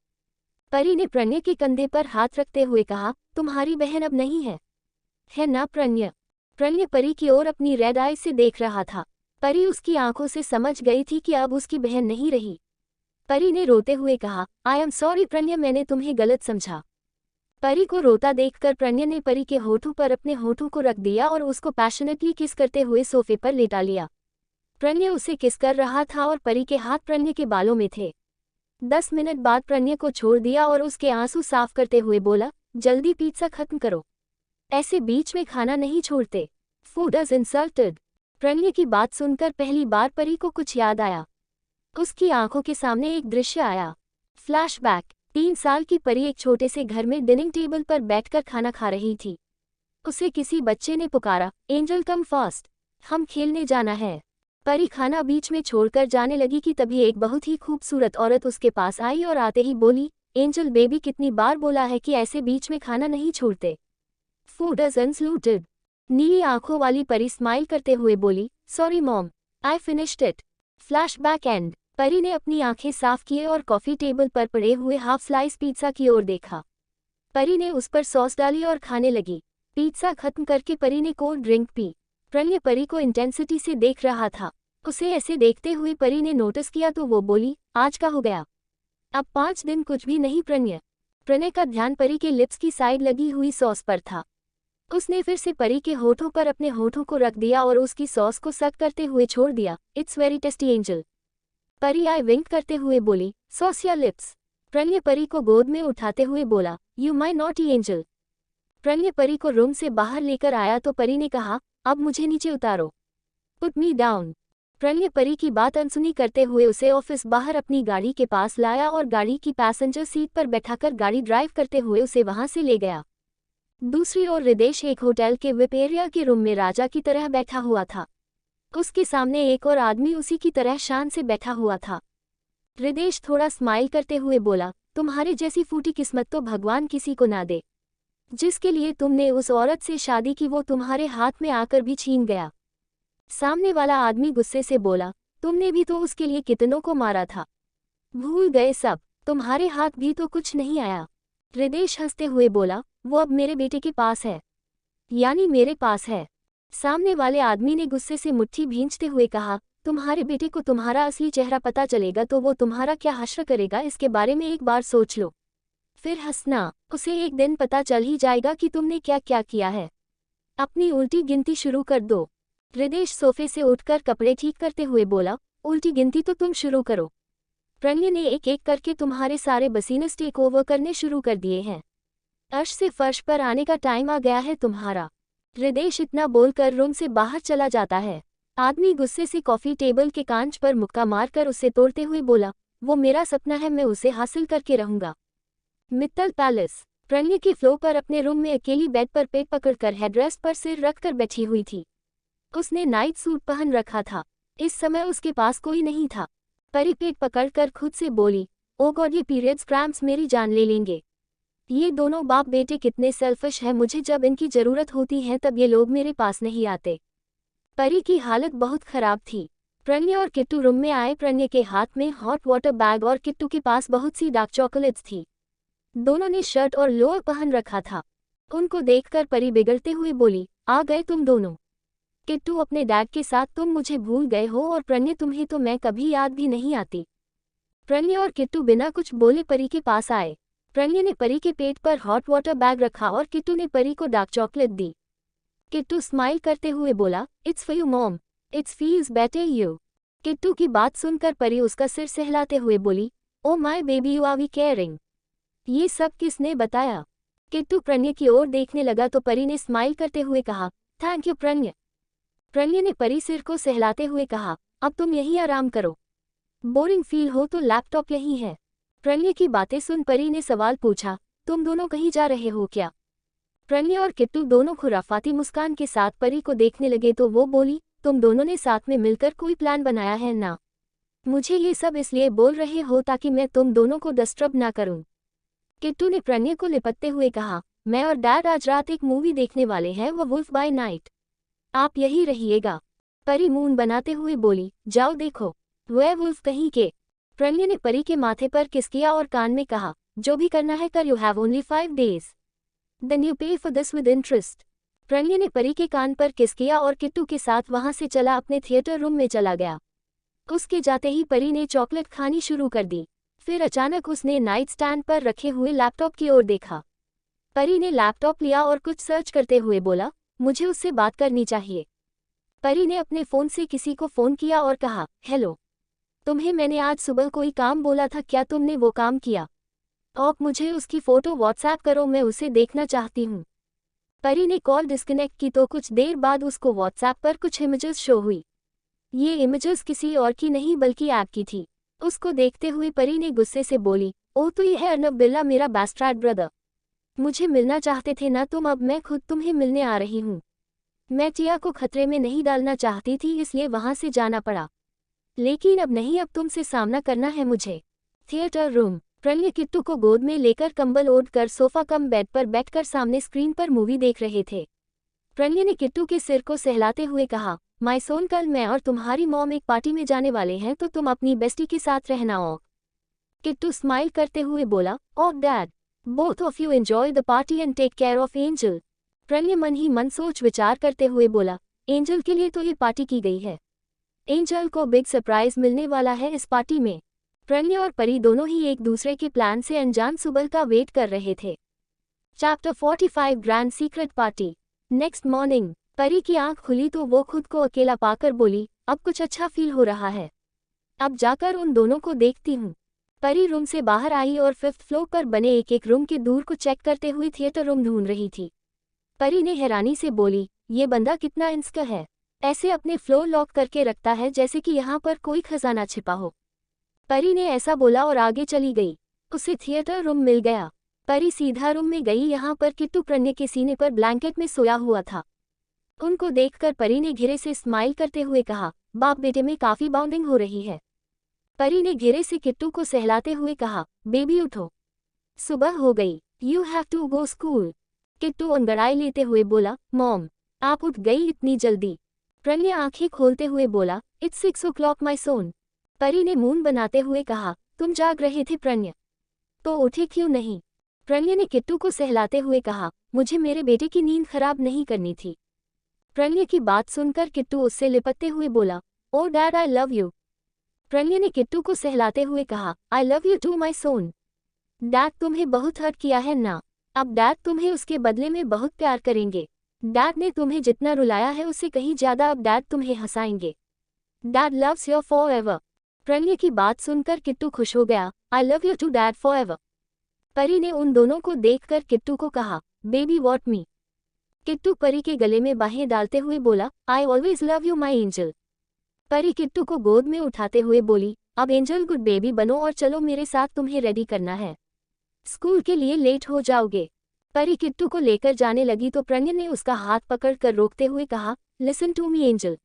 परी ने प्रणय के कंधे पर हाथ रखते हुए कहा, तुम्हारी बहन अब नहीं है ना प्रणय? प्रणय परी की ओर अपनी रेड आई से देख रहा था। परी उसकी आंखों से समझ गई थी कि अब उसकी बहन नहीं रही। परी ने रोते हुए कहा, आई एम सॉरी प्रणय, मैंने तुम्हें गलत समझा। परी को रोता देखकर प्रणय ने परी के होठों पर अपने होठों को रख दिया और उसको पैशनेटली किस करते हुए सोफे पर लेटा लिया। प्रणय उसे किस कर रहा था और परी के हाथ प्रणय के बालों में थे। 10 मिनट बाद प्रणय को छोड़ दिया और उसके आंसू साफ करते हुए बोला, जल्दी पिज्जा खत्म करो, ऐसे बीच में खाना नहीं छोड़ते। Food is insulted. प्रणय की बात सुनकर पहली बार परी को कुछ याद आया। उसकी आंखों के सामने एक दृश्य आया। फ्लैशबैक। 3 साल की परी एक छोटे से घर में डिनिंग टेबल पर बैठकर खाना खा रही थी। उसे किसी बच्चे ने पुकारा, एंजल कम फास्ट, हम खेलने जाना है। परी खाना बीच में छोड़कर जाने लगी कि तभी एक बहुत ही खूबसूरत औरत उसके पास आई और आते ही बोली, एंजल बेबी, कितनी बार बोला है कि ऐसे बीच में खाना नहीं छोड़ते। Food is unsalted. नीली आंखों वाली परी स्माइल करते हुए बोली, sorry mom, I finished it. Flashback end. Pari ने अपनी आंखें साफ किए और कॉफी टेबल पर पड़े हुए हाफ स्लाइस पिज्जा की ओर देखा। परी ने उस पर सॉस डाली और खाने लगी। पिज्जा खत्म करके परी ने cold drink P. Pranay Pari को इंटेंसिटी से देख रहा था। उसे ऐसे देखते हुए परी ने नोटिस किया तो वो बोली, आज का हो गया, अब 5 दिन कुछ भी नहीं प्रणय। प्रणय का ध्यान परी के लिप्स की साइड लगी हुई सॉस पर था। उसने फिर से परी के होठों पर अपने होठों को रख दिया और उसकी सॉस को सक करते हुए छोड़ दिया। It's very tasty angel. परी आई विंक करते हुए बोली, सॉस या लिप्स? प्रणय परी को गोद में उठाते हुए बोला, you my naughty angel. Pranay Pari को रूम से बाहर लेकर आया तो परी ने कहा, अब मुझे नीचे उतारो, put me down. Pranay Pari की बात अनसुनी करते हुए उसे ऑफिस बाहर अपनी गाड़ी के पास लाया और गाड़ी की पैसेंजर सीट पर बैठाकर गाड़ी ड्राइव करते हुए उसे वहां से ले गया। दूसरी ओर रिदेश एक होटल के विप एरिया के रूम में राजा की तरह बैठा हुआ था। उसके सामने एक और आदमी उसी की तरह शान से बैठा हुआ था। हृदेश थोड़ा स्माइल करते हुए बोला, तुम्हारे जैसी फूटी किस्मत तो भगवान किसी को ना दे। जिसके लिए तुमने उस औरत से शादी की वो तुम्हारे हाथ में आकर भी छीन गया। सामने वाला आदमी गुस्से से बोला, तुमने भी तो उसके लिए कितनों को मारा था। भूल गए सब, तुम्हारे हाथ भी तो कुछ नहीं आया। हृदेश हंसते हुए बोला, वो अब मेरे बेटे के पास है। यानी मेरे पास है। सामने वाले आदमी ने गुस्से से मुट्ठी भींचते हुए कहा, तुम्हारे बेटे को तुम्हारा असली चेहरा पता चलेगा तो वो तुम्हारा क्या हश्र करेगा, इसके बारे में एक बार सोच लो। फिर हंसना, उसे एक दिन पता चल ही जाएगा कि तुमने क्या क्या किया है। अपनी उल्टी गिनती शुरू कर दो। हृदेश सोफे से उठकर कपड़े ठीक करते हुए बोला, उल्टी गिनती तो तुम शुरू करो। प्रणय ने एक एक करके तुम्हारे सारे बसीनस टेक ओवर करने शुरू कर दिए हैं। अर्श से फर्श पर आने का टाइम आ गया है तुम्हारा। हृदेश इतना बोलकर रूम से बाहर चला जाता है। आदमी गुस्से से कॉफी टेबल के कांच पर मुक्का मारकर उसे तोड़ते हुए बोला, वो मेरा सपना है, मैं उसे हासिल करके रहूंगा। मित्तल पैलेस। प्रणय की फ्लोर पर अपने रूम में अकेली बेड पर पेट पकड़कर हेडरेस्ट पर सिर रखकर बैठी हुई थी। उसने नाइट सूट पहन रखा था। इस समय उसके पास कोई नहीं था। परी पेट पकड़कर खुद से बोली, ओ गॉड, ये पीरियड्स क्रैम्प्स मेरी जान ले लेंगे। ये दोनों बाप बेटे कितने सेल्फिश हैं, मुझे जब इनकी जरूरत होती है तब ये लोग मेरे पास नहीं आते। परी की हालत बहुत खराब थी। प्रणय और किट्टू रूम में आए। प्रणय के हाथ में हॉट वाटर बैग और किट्टू के पास बहुत सी डार्क चॉकलेट्स थी। दोनों ने शर्ट और लोअर पहन रखा था। उनको देखकर परी बिगड़ते हुए बोली, आ गए तुम दोनों। किट्टू अपने डैड के साथ, तुम मुझे भूल गए हो, और प्रणय तुम्हें तो मैं कभी याद भी नहीं आती। प्रणय और किट्टू बिना कुछ बोले परी के पास आए। प्रणय ने परी के पेट पर हॉट वाटर बैग रखा और किट्टू ने परी को डार्क चॉकलेट दी। किट्टू स्माइल करते हुए बोला, it's for you mom, it's feels better you. Kittu की बात सुनकर परी उसका सिर सहलाते हुए बोली, oh my baby, you are very caring. ये सब किसने बताया? किट्टू प्रणय की ओर देखने लगा तो परी ने स्माइल करते हुए कहा, थैंक यू प्रणय। प्रणय ने परी सिर को सहलाते हुए कहा, अब तुम यहीं आराम करो। बोरिंग फील हो तो लैपटॉप यहीं है। प्रणय की बातें सुन परी ने सवाल पूछा, तुम दोनों कहीं जा रहे हो क्या? प्रणय और किट्टू दोनों खुराफाती मुस्कान के साथ परी को देखने लगे तो वो बोली, तुम दोनों ने साथ में मिलकर कोई प्लान बनाया है ना? मुझे ये सब इसलिए बोल रहे हो ताकि मैं तुम दोनों को डिस्टर्ब ना करूं। किट्टू ने प्रणय को लिपटते हुए कहा, मैं और डैड आज रात एक मूवी देखने वाले हैं, वो वुल्फ बाय नाइट। आप यही रहिएगा। परी मून बनाते हुए बोली, जाओ देखो। वेयरवुल्फ कहीं के। प्रणय ने परी के माथे पर किस किया और कान में कहा, जो भी करना है कर, you have only 5 days। Then you pay for this with interest. Pranay ने परी के कान पर किस किया और किट्टू के साथ वहां से चला अपने थिएटर रूम में चला गया। उसके जाते ही परी ने चॉकलेट खानी शुरू कर दी। फिर अचानक उसने नाइट स्टैंड पर रखे हुए लैपटॉप की ओर देखा। परी ने लैपटॉप लिया और कुछ सर्च करते हुए बोला, मुझे उससे बात करनी चाहिए। परी ने अपने फ़ोन से किसी को फ़ोन किया और कहा, हेलो, तुम्हें मैंने आज सुबह कोई काम बोला था, क्या तुमने वो काम किया? आप मुझे उसकी फ़ोटो व्हाट्सएप करो, मैं उसे देखना चाहती हूँ। परी ने कॉल डिस्कनेक्ट की तो कुछ देर बाद उसको व्हाट्सएप पर कुछ इमेजेस शो हुई। ये इमेजेस किसी और की नहीं बल्कि ऐप की थी। उसको देखते हुए परी ने गुस्से से बोली, ओ तो ये है अर्नब बिरला, मेरा बास्टर्ड ब्रदर। मुझे मिलना चाहते थे ना तुम, अब मैं खुद तुम्हें मिलने आ रही हूँ। मैं टिया को खतरे में नहीं डालना चाहती थी, इसलिए वहां से जाना पड़ा, लेकिन अब नहीं, अब तुमसे सामना करना है मुझे। Theatre room. प्रणय किट्टू को गोद में लेकर कंबल ओढ़ कर सोफा कम बेड पर बैठकर सामने स्क्रीन पर मूवी देख रहे थे। प्रणय ने किट्टू के सिर को सहलाते हुए कहा, माय सोन, कल मैं और तुम्हारी मॉम एक पार्टी में जाने वाले हैं, तो तुम अपनी बेस्टी के साथ रहना। ओ। किट्टू स्माइल करते हुए बोला, oh dad, both of you enjoy the party and take care of angel. Pranay मन ही मन सोच विचार करते हुए बोला, एंजल के लिए तो ये पार्टी की गई है। एंजल को बिग सरप्राइज मिलने वाला है इस पार्टी में। प्रणय और परी दोनों ही एक दूसरे के प्लान से अनजान सुबह का वेट कर रहे थे। Chapter 45 grand secret party. Next morning परी की आंख खुली तो वो खुद को अकेला पाकर बोली, अब कुछ अच्छा फील हो रहा है, अब जाकर उन दोनों को देखती हूँ। परी रूम से बाहर आई और 5th फ्लोर पर बने एक एक रूम के दूर को चेक करते हुए थिएटर रूम ढूंढ रही थी। परी ने हैरानी से बोली, ये बंदा कितना इंस्का है, ऐसे अपने फ्लोर लॉक करके रखता है जैसे कि यहाँ पर कोई खजाना छिपा हो। परी ने ऐसा बोला और आगे चली गई। उसे थिएटर रूम मिल गया। परी सीधा रूम में गई। यहाँ पर किट्टू प्रणय के सीने पर ब्लैंकेट में सोया हुआ था। उनको देखकर परी ने घिरे से स्माइल करते हुए कहा, बाप बेटे में काफी बॉन्डिंग हो रही है। परी ने घेरे से किट्टू को सहलाते हुए कहा, बेबी उठो, सुबह हो गई, you have to go school. Kittu अंगड़ाई लेते हुए बोला, मॉम, आप उठ गई इतनी जल्दी? प्रण्य आंखें खोलते हुए बोला, इट्स 6 o'clock माय सोन। परी ने मुंह बनाते हुए कहा, तुम जाग रहे थे प्रण्य, तो उठे क्यों नहीं? प्रण्य ने किट्टू को सहलाते हुए कहा, मुझे मेरे बेटे की नींद खराब नहीं करनी थी। प्रण्य की बात सुनकर किट्टू उससे लिपटते हुए बोला, oh dad I love you. Pranay ने किट्टू को सहलाते हुए कहा, I love you too my son. Dad तुम्हें बहुत हर्ट किया है ना, अब डैड तुम्हें उसके बदले में बहुत प्यार करेंगे। डैड ने तुम्हें जितना रुलाया है उससे कहीं ज्यादा अब डैड तुम्हें हंसाएंगे। Dad loves you forever. Pranay की बात सुनकर किट्टू खुश हो गया, I love you too dad forever. Pari ने उन दोनों को देखकर किट्टू को कहा, बेबी वॉट मी। किट्टू परी के गले में बाहें डालते हुए बोला, I always love you my angel. परी किट्टू को गोद में उठाते हुए बोली, अब एंजल गुड बेबी बनो और चलो मेरे साथ, तुम्हें रेडी करना है, स्कूल के लिए लेट हो जाओगे। परी किट्टू को लेकर जाने लगी तो प्रणय ने उसका हाथ पकड़कर रोकते हुए कहा, listen to me angel.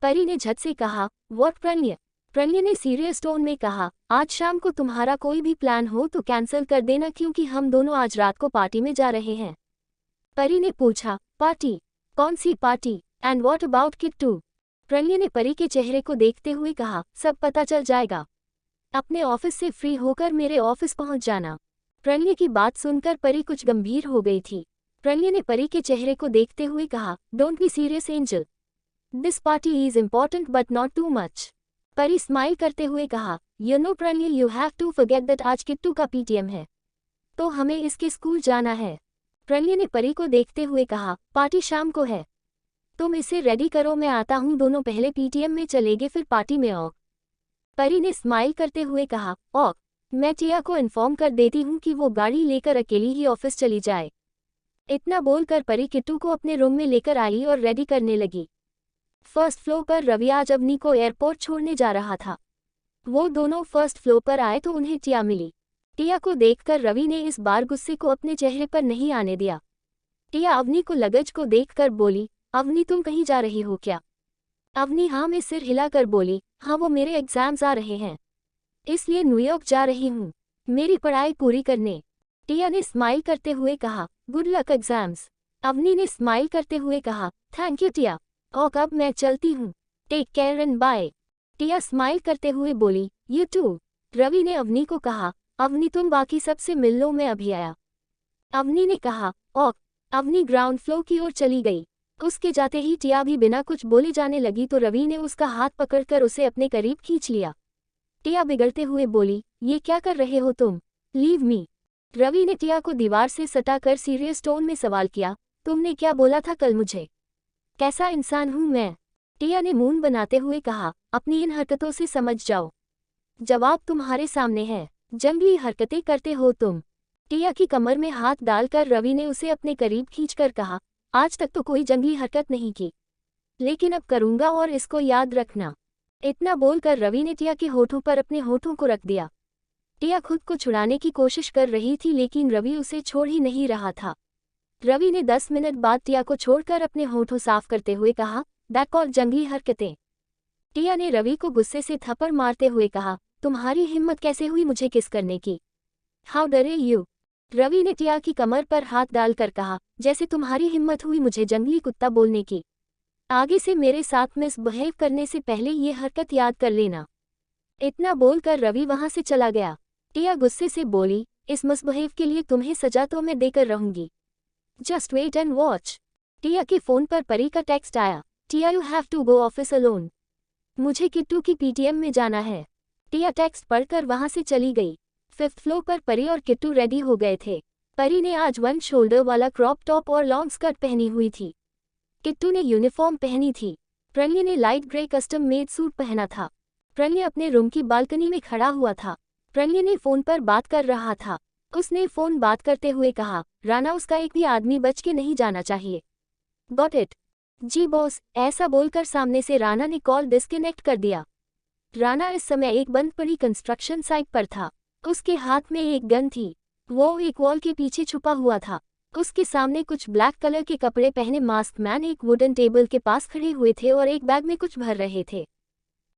Pari ने झट से कहा, व्हाट प्रणय? प्रणय ने सीरियस टोन में कहा, आज शाम को तुम्हारा कोई भी प्लान हो तो कैंसिल कर देना क्योंकि हम दोनों आज रात को पार्टी में जा रहे हैं। परी ने पूछा, पार्टी? कौन सी party? And what about Kittu? Pranay ने परी के चेहरे को देखते हुए कहा, सब पता चल जाएगा, अपने ऑफिस से फ्री होकर मेरे ऑफिस पहुंच जाना। प्रणय की बात सुनकर परी कुछ गंभीर हो गई थी। प्रणय ने परी के चेहरे को देखते हुए कहा, don't be serious angel, this party is important but not too much. Pari smile करते हुए कहा, you know Pranay, you have to forget that आज किट्टू का पीटीएम है, तो हमें इसके स्कूल जाना है। प्रणय ने परी को देखते हुए कहा, पार्टी शाम को है, तुम इसे रेडी करो, मैं आता हूँ, दोनों पहले पीटीएम में चलेंगे फिर पार्टी में आओ। परी ने स्माइल करते हुए कहा, ओ, मैं टिया को इन्फॉर्म कर देती हूँ कि वो गाड़ी लेकर अकेली ही ऑफिस चली जाए। इतना बोलकर परी किट्टू को अपने रूम में लेकर आई और रेडी करने लगी। फर्स्ट फ्लोर पर रवि आज अवनी को एयरपोर्ट छोड़ने जा रहा था। वो दोनों फर्स्ट फ्लोर पर आए तो उन्हें टिया मिली। टिया को देखकर रवि ने इस बार गुस्से को अपने चेहरे पर नहीं आने दिया। टिया अवनी को लगेज को देखकर बोली, अवनी तुम कहीं जा रही हो क्या? अवनी हाँ में सिर हिलाकर बोली, हाँ वो मेरे एग्जाम्स आ रहे हैं, इसलिए न्यूयॉर्क जा रही हूँ मेरी पढ़ाई पूरी करने। टिया ने स्माइल करते हुए कहा, गुड लक एग्जाम्स। अवनी ने स्माइल करते हुए कहा, थैंक यू टिया, और अब मैं चलती हूँ, take care and bye. Tia smile करते हुए बोली, यू टू। रवि ने अवनी को कहा, अवनी तुम बाकी सबसे मिल लो, मैं अभी आया। अवनी ने कहा, ओ। अवनी ग्राउंड फ्लोर की ओर चली गई। उसके जाते ही टिया भी बिना कुछ बोले जाने लगी तो रवि ने उसका हाथ पकड़कर उसे अपने करीब खींच लिया। टिया बिगड़ते हुए बोली, ये क्या कर रहे हो तुम, लीव मी। रवि ने टिया को दीवार से सटाकर सीरियस टोन में सवाल किया, तुमने क्या बोला था कल मुझे, कैसा इंसान हूं मैं? टिया ने मुंह बनाते हुए कहा, अपनी इन हरकतों से समझ जाओ, जवाब तुम्हारे सामने है, जंगली हरकतें करते हो तुम। टिया की कमर में हाथ डालकर रवि ने उसे अपने करीब खींचकर कहा, आज तक तो कोई जंगली हरकत नहीं की, लेकिन अब करूंगा और इसको याद रखना। इतना बोलकर रवि ने टिया के होठों पर अपने होठों को रख दिया। टिया खुद को छुड़ाने की कोशिश कर रही थी लेकिन रवि उसे छोड़ ही नहीं रहा था। रवि ने 10 मिनट बाद टिया को छोड़कर अपने होठों साफ करते हुए कहा, दैट कॉल्ड जंगली हरकतें। टिया ने रवि को गुस्से से थप्पड़ मारते हुए कहा, तुम्हारी हिम्मत कैसे हुई मुझे किस करने की, हाउ डरे यू। रवि ने टिया की कमर पर हाथ डालकर कहा, जैसे तुम्हारी हिम्मत हुई मुझे जंगली कुत्ता बोलने की, आगे से मेरे साथ मिसबिहेव करने से पहले ये हरकत याद कर लेना। इतना बोलकर रवि वहां से चला गया। टिया गुस्से से बोली, इस मिसबिहेव के लिए तुम्हें सजा तो मैं देकर रहूंगी, just wait and watch. Tia के फोन पर परी का टेक्स्ट आया, Tia you have to go office alone, मुझे किट्टू की पीटीएम में जाना है। टिया टेक्स्ट पढ़कर वहां से चली गई। 5th फ्लोर पर परी और किट्टू रेडी हो गए थे। परी ने आज 1 शोल्डर वाला क्रॉप टॉप और लॉन्ग स्कर्ट पहनी हुई थी। किट्टू ने यूनिफॉर्म पहनी थी। प्रणय ने light grey custom made suit पहना था। प्रणय अपने रूम की बालकनी में खड़ा हुआ था। प्रणय ने फोन पर बात कर रहा था। उसने फोन बात करते हुए कहा, राना उसका एक भी आदमी बच के नहीं जाना चाहिए, गॉट इट? Ji boss. ऐसा बोलकर सामने से राना ने कॉल डिस्कनेक्ट कर दिया। राना इस समय एक बंद पड़ी कंस्ट्रक्शन साइट पर था। उसके हाथ में एक गन थी। वो एक वॉल के पीछे छुपा हुआ था। उसके सामने कुछ ब्लैक कलर के कपड़े पहने मास्क मैन एक वुडन टेबल के पास खड़े हुए थे और एक बैग में कुछ भर रहे थे।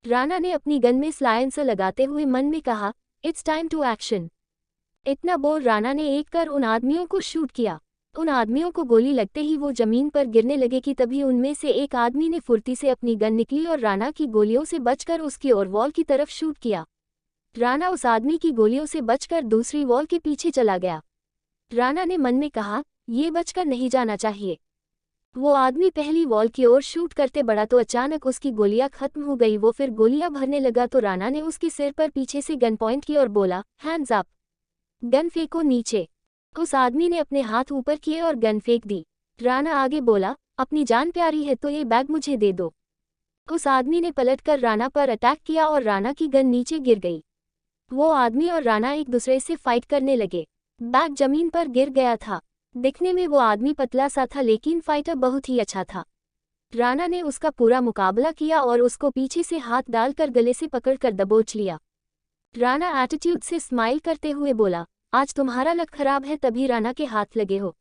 राणा ने अपनी गन में साइलेंसर लगाते हुए मन में कहा, इट्स टाइम टू एक्शन। इतना बोल राणा ने एक कर उन आदमियों को शूट किया। उन आदमियों को गोली लगते ही वो जमीन पर गिरने लगे कि तभी उनमें से एक आदमी ने फुर्ती से अपनी गन निकली और राणा की गोलियों से बचकर उसकी और वॉल की तरफ शूट किया। राणा उस आदमी की गोलियों से बचकर दूसरी वॉल के पीछे चला गया। राणा ने मन में कहा, ये बचकर नहीं जाना चाहिए। वो आदमी पहली वॉल की ओर शूट करते बढ़ा तो अचानक उसकी गोलियां खत्म हो गई। वो फिर गोलियां भरने लगा तो राणा ने उसके सिर पर पीछे से गन पॉइंट की और बोला, हैंड्स अप, गन फेंको नीचे। उस आदमी ने अपने हाथ ऊपर किए और गन फेंक दी। राणा आगे बोला, अपनी जान प्यारी है तो ये बैग मुझे दे दो। उस आदमी ने पलटकर राणा पर अटैक किया और राणा की गन नीचे गिर गई। वो आदमी और राणा एक दूसरे से फाइट करने लगे। बैग जमीन पर गिर गया था। दिखने में वो आदमी पतला सा था लेकिन फाइटर बहुत ही अच्छा था। राणा ने उसका पूरा मुकाबला किया और उसको पीछे से हाथ डालकर गले से पकड़कर दबोच लिया। राणा एटीट्यूड से स्माइल करते हुए बोला, आज तुम्हारा लक खराब है तभी राणा के हाथ लगे हो।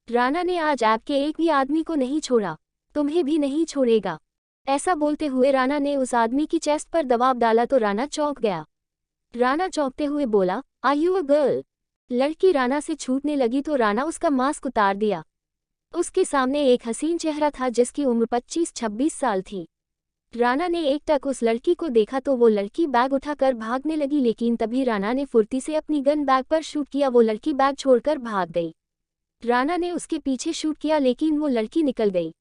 राणा ने आज आपके एक भी आदमी को नहीं छोड़ा, तुम्हें भी नहीं छोड़ेगा। ऐसा बोलते हुए राणा ने उस आदमी की चेस्ट पर दबाव डाला तो राणा चौंक गया। राणा चौंकते हुए बोला, आर यू अ गर्ल? लड़की राणा से छूटने लगी तो राणा उसका मास्क उतार दिया। उसके सामने एक हसीन चेहरा था जिसकी उम्र 25-26 साल थी। राणा ने एकटक उस लड़की को देखा तो वो लड़की बैग उठाकर भागने लगी लेकिन तभी राणा ने फुर्ती से अपनी गन बैग पर शूट किया। वो लड़की बैग छोड़कर भाग गई। राणा ने उसके पीछे शूट किया लेकिन वो लड़की निकल गई।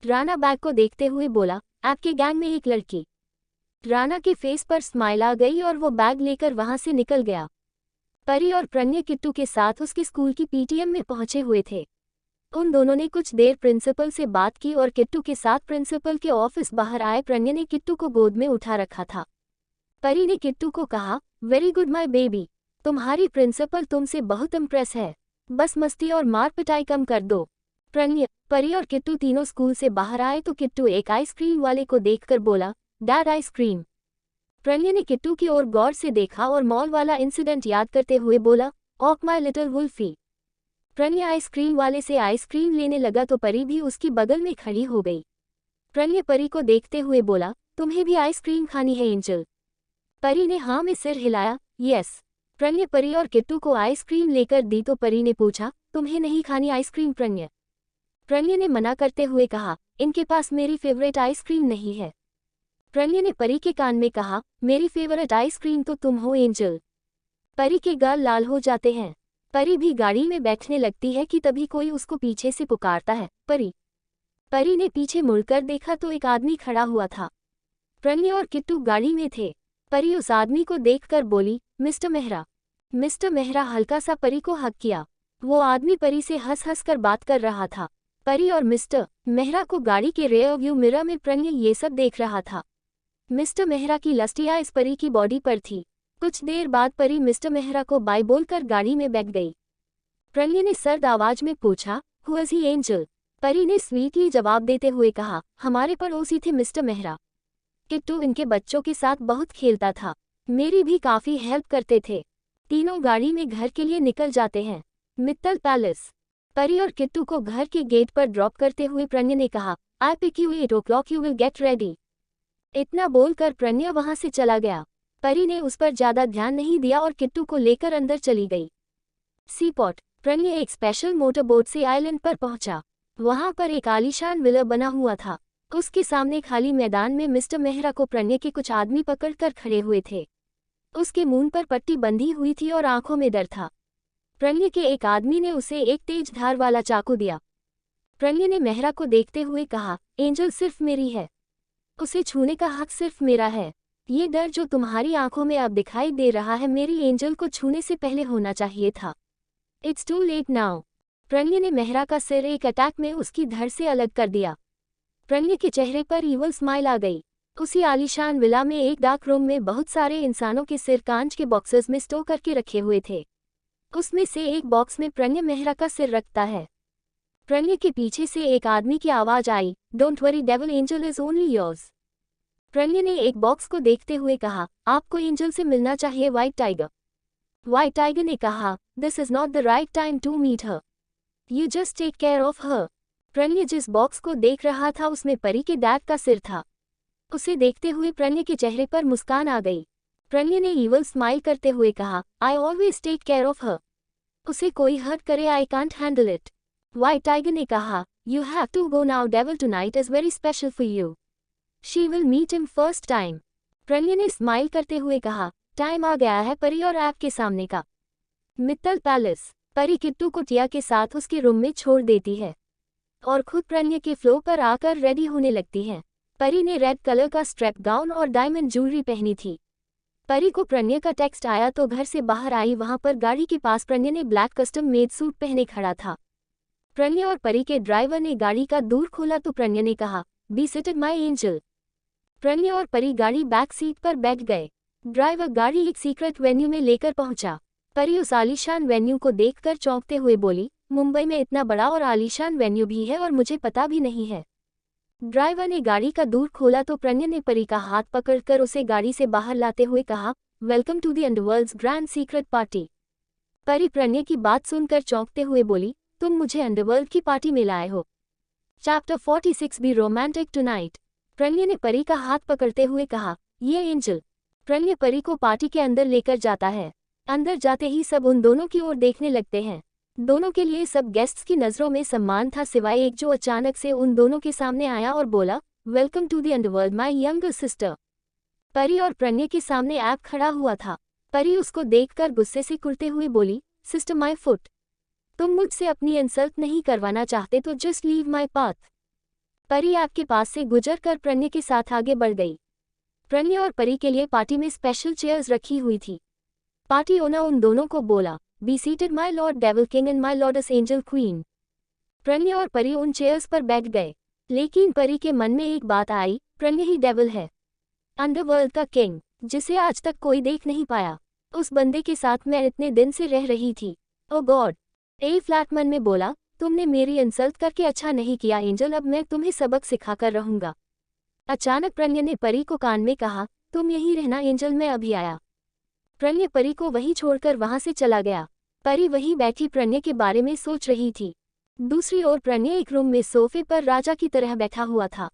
राणा बैग को देखते हुए बोला, आपके गैंग में एक लड़की। राणा के फेस पर स्माइल आ गई और वो बैग लेकर वहां से निकल गया। परी और प्रणय किट्टू के साथ उसके स्कूल की पीटीएम में पहुंचे हुए थे। उन दोनों ने कुछ देर प्रिंसिपल से बात की और किट्टू के साथ प्रिंसिपल के ऑफिस बाहर आए। प्रणय ने किट्टू को गोद में उठा रखा था। परी ने किट्टू को कहा, वेरी गुड माय बेबी, तुम्हारी प्रिंसिपल तुमसे बहुत इम्प्रेस है, बस मस्ती और मार पिटाई कम कर दो। प्रणय, परी और किट्टू तीनों स्कूल से बाहर आए तो किट्टू एक आइसक्रीम वाले को देखकर बोला, डैड आइसक्रीम। प्रणय ने किट्टू की ओर गौर से देखा और मॉल वाला इंसिडेंट याद करते हुए बोला, of my little wolfie. Pranay ice cream वाले से आइसक्रीम लेने लगा तो परी भी उसकी बगल में खड़ी हो गई। प्रणय परी को देखते हुए बोला, तुम्हें भी आइसक्रीम खानी है एंजल? परी ने हाँ में सिर हिलाया, यस। प्रणय परी और किट्टू को आइसक्रीम लेकर दी तो परी ने पूछा, तुम्हें नहीं खानी आइसक्रीम प्रणय? प्रणय ने मना करते हुए कहा, इनके पास मेरी फेवरेट आइसक्रीम नहीं है। प्रणय ने परी के कान में कहा, मेरी फेवरेट आइसक्रीम तो तुम हो एंजल। परी के गाल लाल हो जाते हैं। परी भी गाड़ी में बैठने लगती है कि तभी कोई उसको पीछे से पुकारता है, परी। परी ने पीछे मुड़कर देखा तो एक आदमी खड़ा हुआ था। प्रणय और किट्टू गाड़ी में थे। परी उस आदमी को देखकर बोली, मिस्टर मेहरा। मिस्टर मेहरा हल्का सा परी को हक किया। वो आदमी परी से हंस हंस कर बात कर रहा था। परी और मिस्टर मेहरा को गाड़ी के रेयर व्यू मिरर में प्रणय ये सब देख रहा था। मिस्टर मेहरा की लस्टियाँ इस परी की बॉडी पर थी। कुछ देर बाद परी मिस्टर मेहरा को बाय बोलकर गाड़ी में बैठ गई। प्रणय ने सर्द आवाज में पूछा, who is he angel? Pari ने स्वीटली जवाब देते हुए कहा, हमारे पड़ोसी थे मिस्टर मेहरा। किट्टू इनके बच्चों के साथ बहुत खेलता था, मेरी भी काफी हेल्प करते थे। तीनों गाड़ी में घर के लिए निकल जाते हैं, मित्तल पैलेस। परी और किट्टू को घर के गेट पर ड्रॉप करते हुए प्रणय ने कहा, I pick you 8 o'clock, you will get ready. इतना बोलकर प्रणय वहां से चला गया। परी ने उस पर ज्यादा ध्यान नहीं दिया और किट्टू को लेकर अंदर चली गई। सीपॉट। प्रणय एक स्पेशल मोटर बोट से आइलैंड पर पहुंचा। वहां पर एक आलीशान विला बना हुआ था। उसके सामने खाली मैदान में मिस्टर मेहरा को प्रणय के कुछ आदमी पकड़कर खड़े हुए थे। उसके मुंह पर पट्टी बंधी हुई थी और आंखों में डर था। प्रणय के एक आदमी ने उसे एक तेज धार वाला चाकू दिया। प्रणय ने मेहरा को देखते हुए कहा, एंजल सिर्फ मेरी है, उसे छूने का हक सिर्फ मेरा है। ये डर जो तुम्हारी आंखों में अब दिखाई दे रहा है मेरी एंजल को छूने से पहले होना चाहिए था। It's too late now. Pranay ने मेहरा का सिर एक अटैक में उसकी धड़ से अलग कर दिया। प्रणय के चेहरे पर ईवल स्माइल आ गई। उसी आलीशान विला में एक डार्क रूम में बहुत सारे इंसानों के सिर कांच के बॉक्सेस में स्टोर करके रखे हुए थे। उसमें से एक बॉक्स में प्रणय मेहरा का सिर रखता है। प्रणय के पीछे से एक आदमी की आवाज आई, don't worry devil, angel is only yours. Pranay ने एक बॉक्स को देखते हुए कहा, आपको एंजल से मिलना चाहिए व्हाइट टाइगर। व्हाइट टाइगर ने कहा, this is not the right time to meet her, you just take care of her. Pranay जिस बॉक्स को देख रहा था उसमें परी के डैड का सिर था। उसे देखते हुए प्रणय के चेहरे पर मुस्कान आ गई। प्रणय ने ईवल स्माइल करते हुए कहा, I always take care of her. उसे कोई हर्ट करे, I can't handle it. White tiger ने कहा, you have to go now, devil tonight is very special for you. She will meet him first time. Pranay ने smile करते हुए कहा, time आ गया है परी और ऐप के सामने का। मित्तल पैलेस। परी किट्टू को टिया के साथ उसके रूम में छोड़ देती है और खुद प्रणय के फ्लो पर आकर रेडी होने लगती है। परी ने रेड कलर का स्ट्रेप गाउन और डायमंड ज्वेलरी पहनी थी। परी को प्रणय का टेक्स्ट आया तो घर से बाहर आई। वहां पर गाड़ी के पास प्रणय ने ब्लैक कस्टम मेड सूट पहने खड़ा था। प्रणय और परी के ड्राइवर ने गाड़ी का दूर खोला तो प्रणय ने कहा, be seated my angel. Pranay और परी गाड़ी बैक सीट पर बैठ गए। ड्राइवर गाड़ी एक सीक्रेट वेन्यू में लेकर पहुंचा। परी उस आलीशान वेन्यू को देखकर चौंकते हुए बोली, मुंबई में इतना बड़ा और आलीशान वेन्यू भी है और मुझे पता भी नहीं है। ड्राइवर ने गाड़ी का दूर खोला तो प्रणय ने परी का हाथ पकड़कर उसे गाड़ी से बाहर लाते हुए कहा, welcome to the underworld's grand secret party. Pari Pranay की बात सुनकर चौंकते हुए बोली, तुम मुझे अंडरवर्ल्ड की पार्टी में लाए हो। Chapter 46 be romantic tonight. Pranay ने परी का हाथ पकड़ते हुए कहा, ये एंजल। प्रणय परी को पार्टी के अंदर लेकर जाता है। अंदर जाते ही सब उन दोनों की ओर देखने लगते हैं। दोनों के लिए सब गेस्ट्स की नज़रों में सम्मान था, सिवाय एक जो अचानक से उन दोनों के सामने आया और बोला, welcome to the underworld my younger sister. Pari और प्रणय के सामने ऐप खड़ा हुआ था। परी उसको देखकर गुस्से से कुड़ते हुए बोली, सिस्टर माई फुट। तुम मुझसे अपनी इंसल्ट नहीं करवाना चाहते तो जस्ट लीव माई पाथ। परी ऐप के पास से गुजर कर प्रणय के साथ आगे बढ़ गई। प्रणय और परी के लिए पार्टी में स्पेशल चेयर्स रखी हुई थी। पार्टी ओनर उन दोनों को बोला, be seated my lord devil king and my lords angel queen. Pranay और परी उन चेयर्स पर बैठ गए। लेकिन परी के मन में एक बात आई, प्रणय ही डेविल है, अंडरवर्ल्ड का किंग, जिसे आज तक कोई देख नहीं पाया। उस बंदे के साथ मैं इतने दिन से रह रही थी। ओ गॉड। ए फ्लैट मन में बोला, तुमने मेरी इंसल्ट करके अच्छा नहीं किया एंजल, अब मैं तुम्हें सबक सिखाकर रहूंगा। अचानक प्रणय ने परी को कान में कहा, तुम यहीं रहना एंजल, मैं अभी आया। प्रणय परी को वहीं छोड़कर वहां से चला गया। परी वहीं बैठी प्रणय के बारे में सोच रही थी। दूसरी ओर प्रणय एक रूम में सोफे पर राजा की तरह बैठा हुआ था।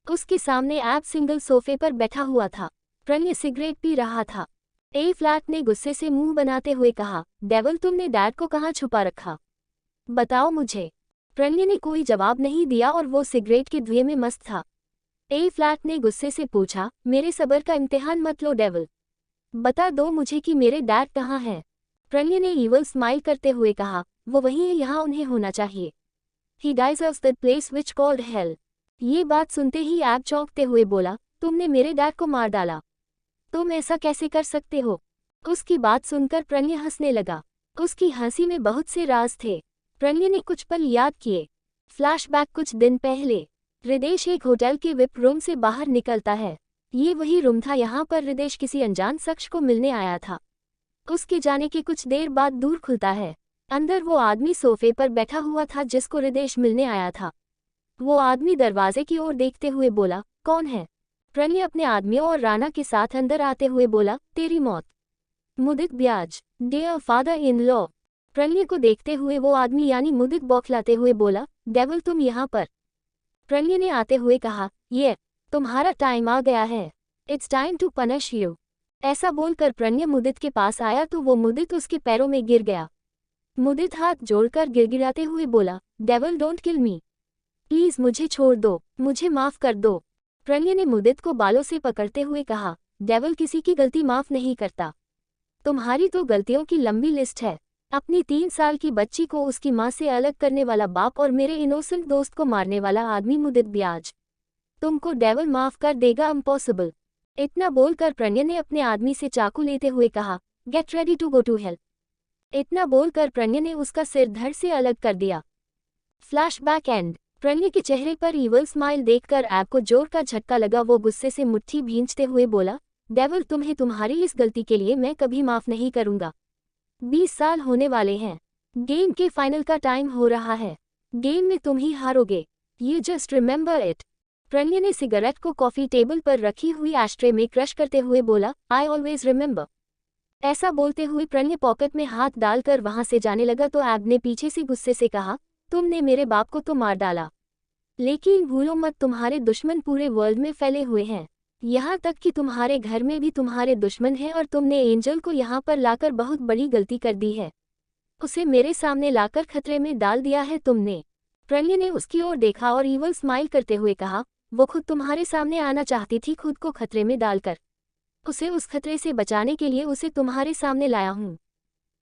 उसके सामने ऐप सिंगल सोफे पर बैठा हुआ था। प्रणय सिगरेट पी रहा था। ए फ्लैट ने गुस्से से मुंह बनाते हुए कहा, डेविल तुमने डैड को कहाँ छुपा रखा, बताओ मुझे। प्रणय ने कोई जवाब नहीं दिया और वो सिगरेट के धुएं में मस्त था। ए फ्लैट ने गुस्से से पूछा, मेरे सब्र का इम्तिहान मत लो डेविल, बता दो मुझे कि मेरे डैड कहाँ हैं। प्रणय ने ईवल स्माइल करते हुए कहा, वो वहीं है, यहाँ उन्हें होना चाहिए। ही deserves that place which called hello. ये बात सुनते ही ऐप चौंकते हुए बोला, तुमने मेरे डैड को मार डाला, तुम ऐसा कैसे कर सकते हो। उसकी बात सुनकर प्रणय हंसने लगा। उसकी हंसी में बहुत से राज थे। प्रणय ने कुछ पल याद किए। फ्लैशबैक कुछ दिन पहले। हृदेश एक होटल के विप रूम से बाहर निकलता है। ये वही रूम था, यहाँ पर हृदेश किसी अनजान शख्स को मिलने आया था। उसके जाने के कुछ देर बाद दूर खुलता है। अंदर वो आदमी सोफे पर बैठा हुआ था जिसको हृदेश मिलने आया था। वो आदमी दरवाजे की ओर देखते हुए बोला, कौन है। प्रणय अपने आदमियों और राणा के साथ अंदर आते हुए बोला, तेरी मौत मुदित ब्याज, dear father in law. Pranay को देखते हुए वो आदमी यानी मुदित बौखलाते हुए बोला, डेविल तुम यहाँ पर। प्रणय ने आते हुए कहा, ये तुम्हारा टाइम आ गया है, it's time to punish you. ऐसा बोलकर प्रणय मुदित के पास आया तो वो मुदित उसके पैरों में गिर गया। मुदित हाथ जोड़कर गिड़गिड़ाते हुए बोला, devil don't kill me, please मुझे छोड़ दो, मुझे माफ कर दो। प्रणय ने मुदित को बालों से पकड़ते हुए कहा, डेविल किसी की गलती माफ नहीं करता, तुम्हारी तो गलतियों की लंबी लिस्ट है। अपनी 3 साल की बच्ची को उसकी माँ से अलग करने वाला बाप और मेरे इनोसेंट दोस्त को मारने वाला आदमी मुदित ब्याज, तुमको डेविल माफ कर देगा, इम्पॉसिबल। इतना बोलकर प्रणय ने अपने आदमी से चाकू लेते हुए कहा, get ready to go to hell. इतना बोलकर प्रणय ने उसका सिर धड़ से अलग कर दिया। Flashback and. प्रणय के चेहरे पर ईवल स्माइल देखकर ऐप को जोर का झटका लगा। वो गुस्से से मुट्ठी भींचते हुए बोला, डेविल तुम्हें तुम्हारी इस गलती के लिए मैं कभी माफ नहीं करूंगा। 20 साल होने वाले हैं, गेम के फाइनल का टाइम हो रहा है, गेम में तुम ही हारोगे, you just remember it. Pranay ने सिगरेट को कॉफी टेबल पर रखी हुई एस्ट्रे में क्रश करते हुए बोला, आई ऑलवेज रिमेंबर। ऐसा बोलते हुए प्रणय पॉकेट में हाथ डालकर वहां से जाने लगा तो ऐब ने पीछे से गुस्से से कहा, तुमने मेरे बाप को तो मार डाला, लेकिन भूलो मत तुम्हारे दुश्मन पूरे वर्ल्ड में फैले हुए हैं, यहाँ तक कि तुम्हारे घर में भी तुम्हारे दुश्मन हैं और तुमने एंजल को यहाँ पर लाकर बहुत बड़ी गलती कर दी है। उसे मेरे सामने लाकर खतरे में डाल दिया है तुमने। प्रणय ने उसकी ओर देखा और ईवल स्माइल करते हुए कहा, वो खुद तुम्हारे सामने आना चाहती थी, खुद को खतरे में डालकर। उसे उस खतरे से बचाने के लिए उसे तुम्हारे सामने लाया हूँ।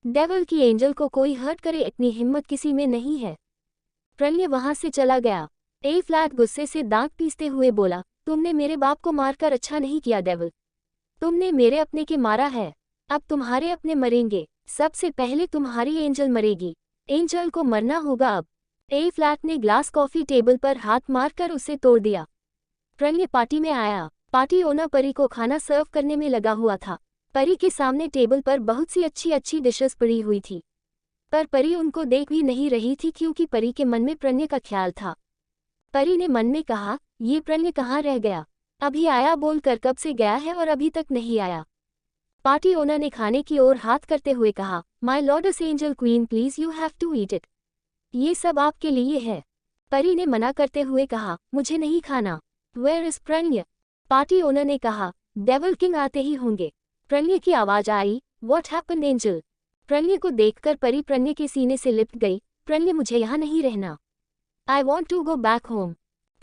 डेविल की एंजल को कोई हर्ट करे इतनी हिम्मत किसी में नहीं है। प्रणय वहां से चला गया। ए फ्लैट गुस्से से दांत पीसते हुए बोला, तुमने मेरे बाप को मारकर अच्छा नहीं किया डेविल। तुमने मेरे अपने के मारा है, अब तुम्हारे अपने मरेंगे। सबसे पहले तुम्हारी एंजल मरेगी। एंजल को मरना होगा अब। ए फ्लैट ने ग्लास कॉफी टेबल पर हाथ मारकर उसे तोड़ दिया। प्रणय पार्टी में आया। पार्टी ओनर परी को खाना सर्व करने में लगा हुआ था। परी के सामने टेबल पर बहुत सी अच्छी अच्छी डिशेस पड़ी हुई थी, पर परी उनको देख भी नहीं रही थी क्योंकि परी के मन में प्रणय का ख्याल था। परी ने मन में कहा, ये प्रणय कहाँ रह गया, अभी आया बोलकर कब से गया है और अभी तक नहीं आया। पार्टी ओनर ने खाने की ओर हाथ करते हुए कहा, my lords angel queen please you have to eat it, ये सब आपके लिए है। परी ने मना करते हुए कहा, मुझे नहीं खाना। Where is Pranay? Party owner ने कहा, डेविल किंग आते ही होंगे। प्रणय की आवाज आई, व्हाट हैपेंड एंजल? प्रणय को देखकर परी प्रणय के सीने से लिपट गई। प्रणय मुझे यहाँ नहीं रहना, I want to go back home.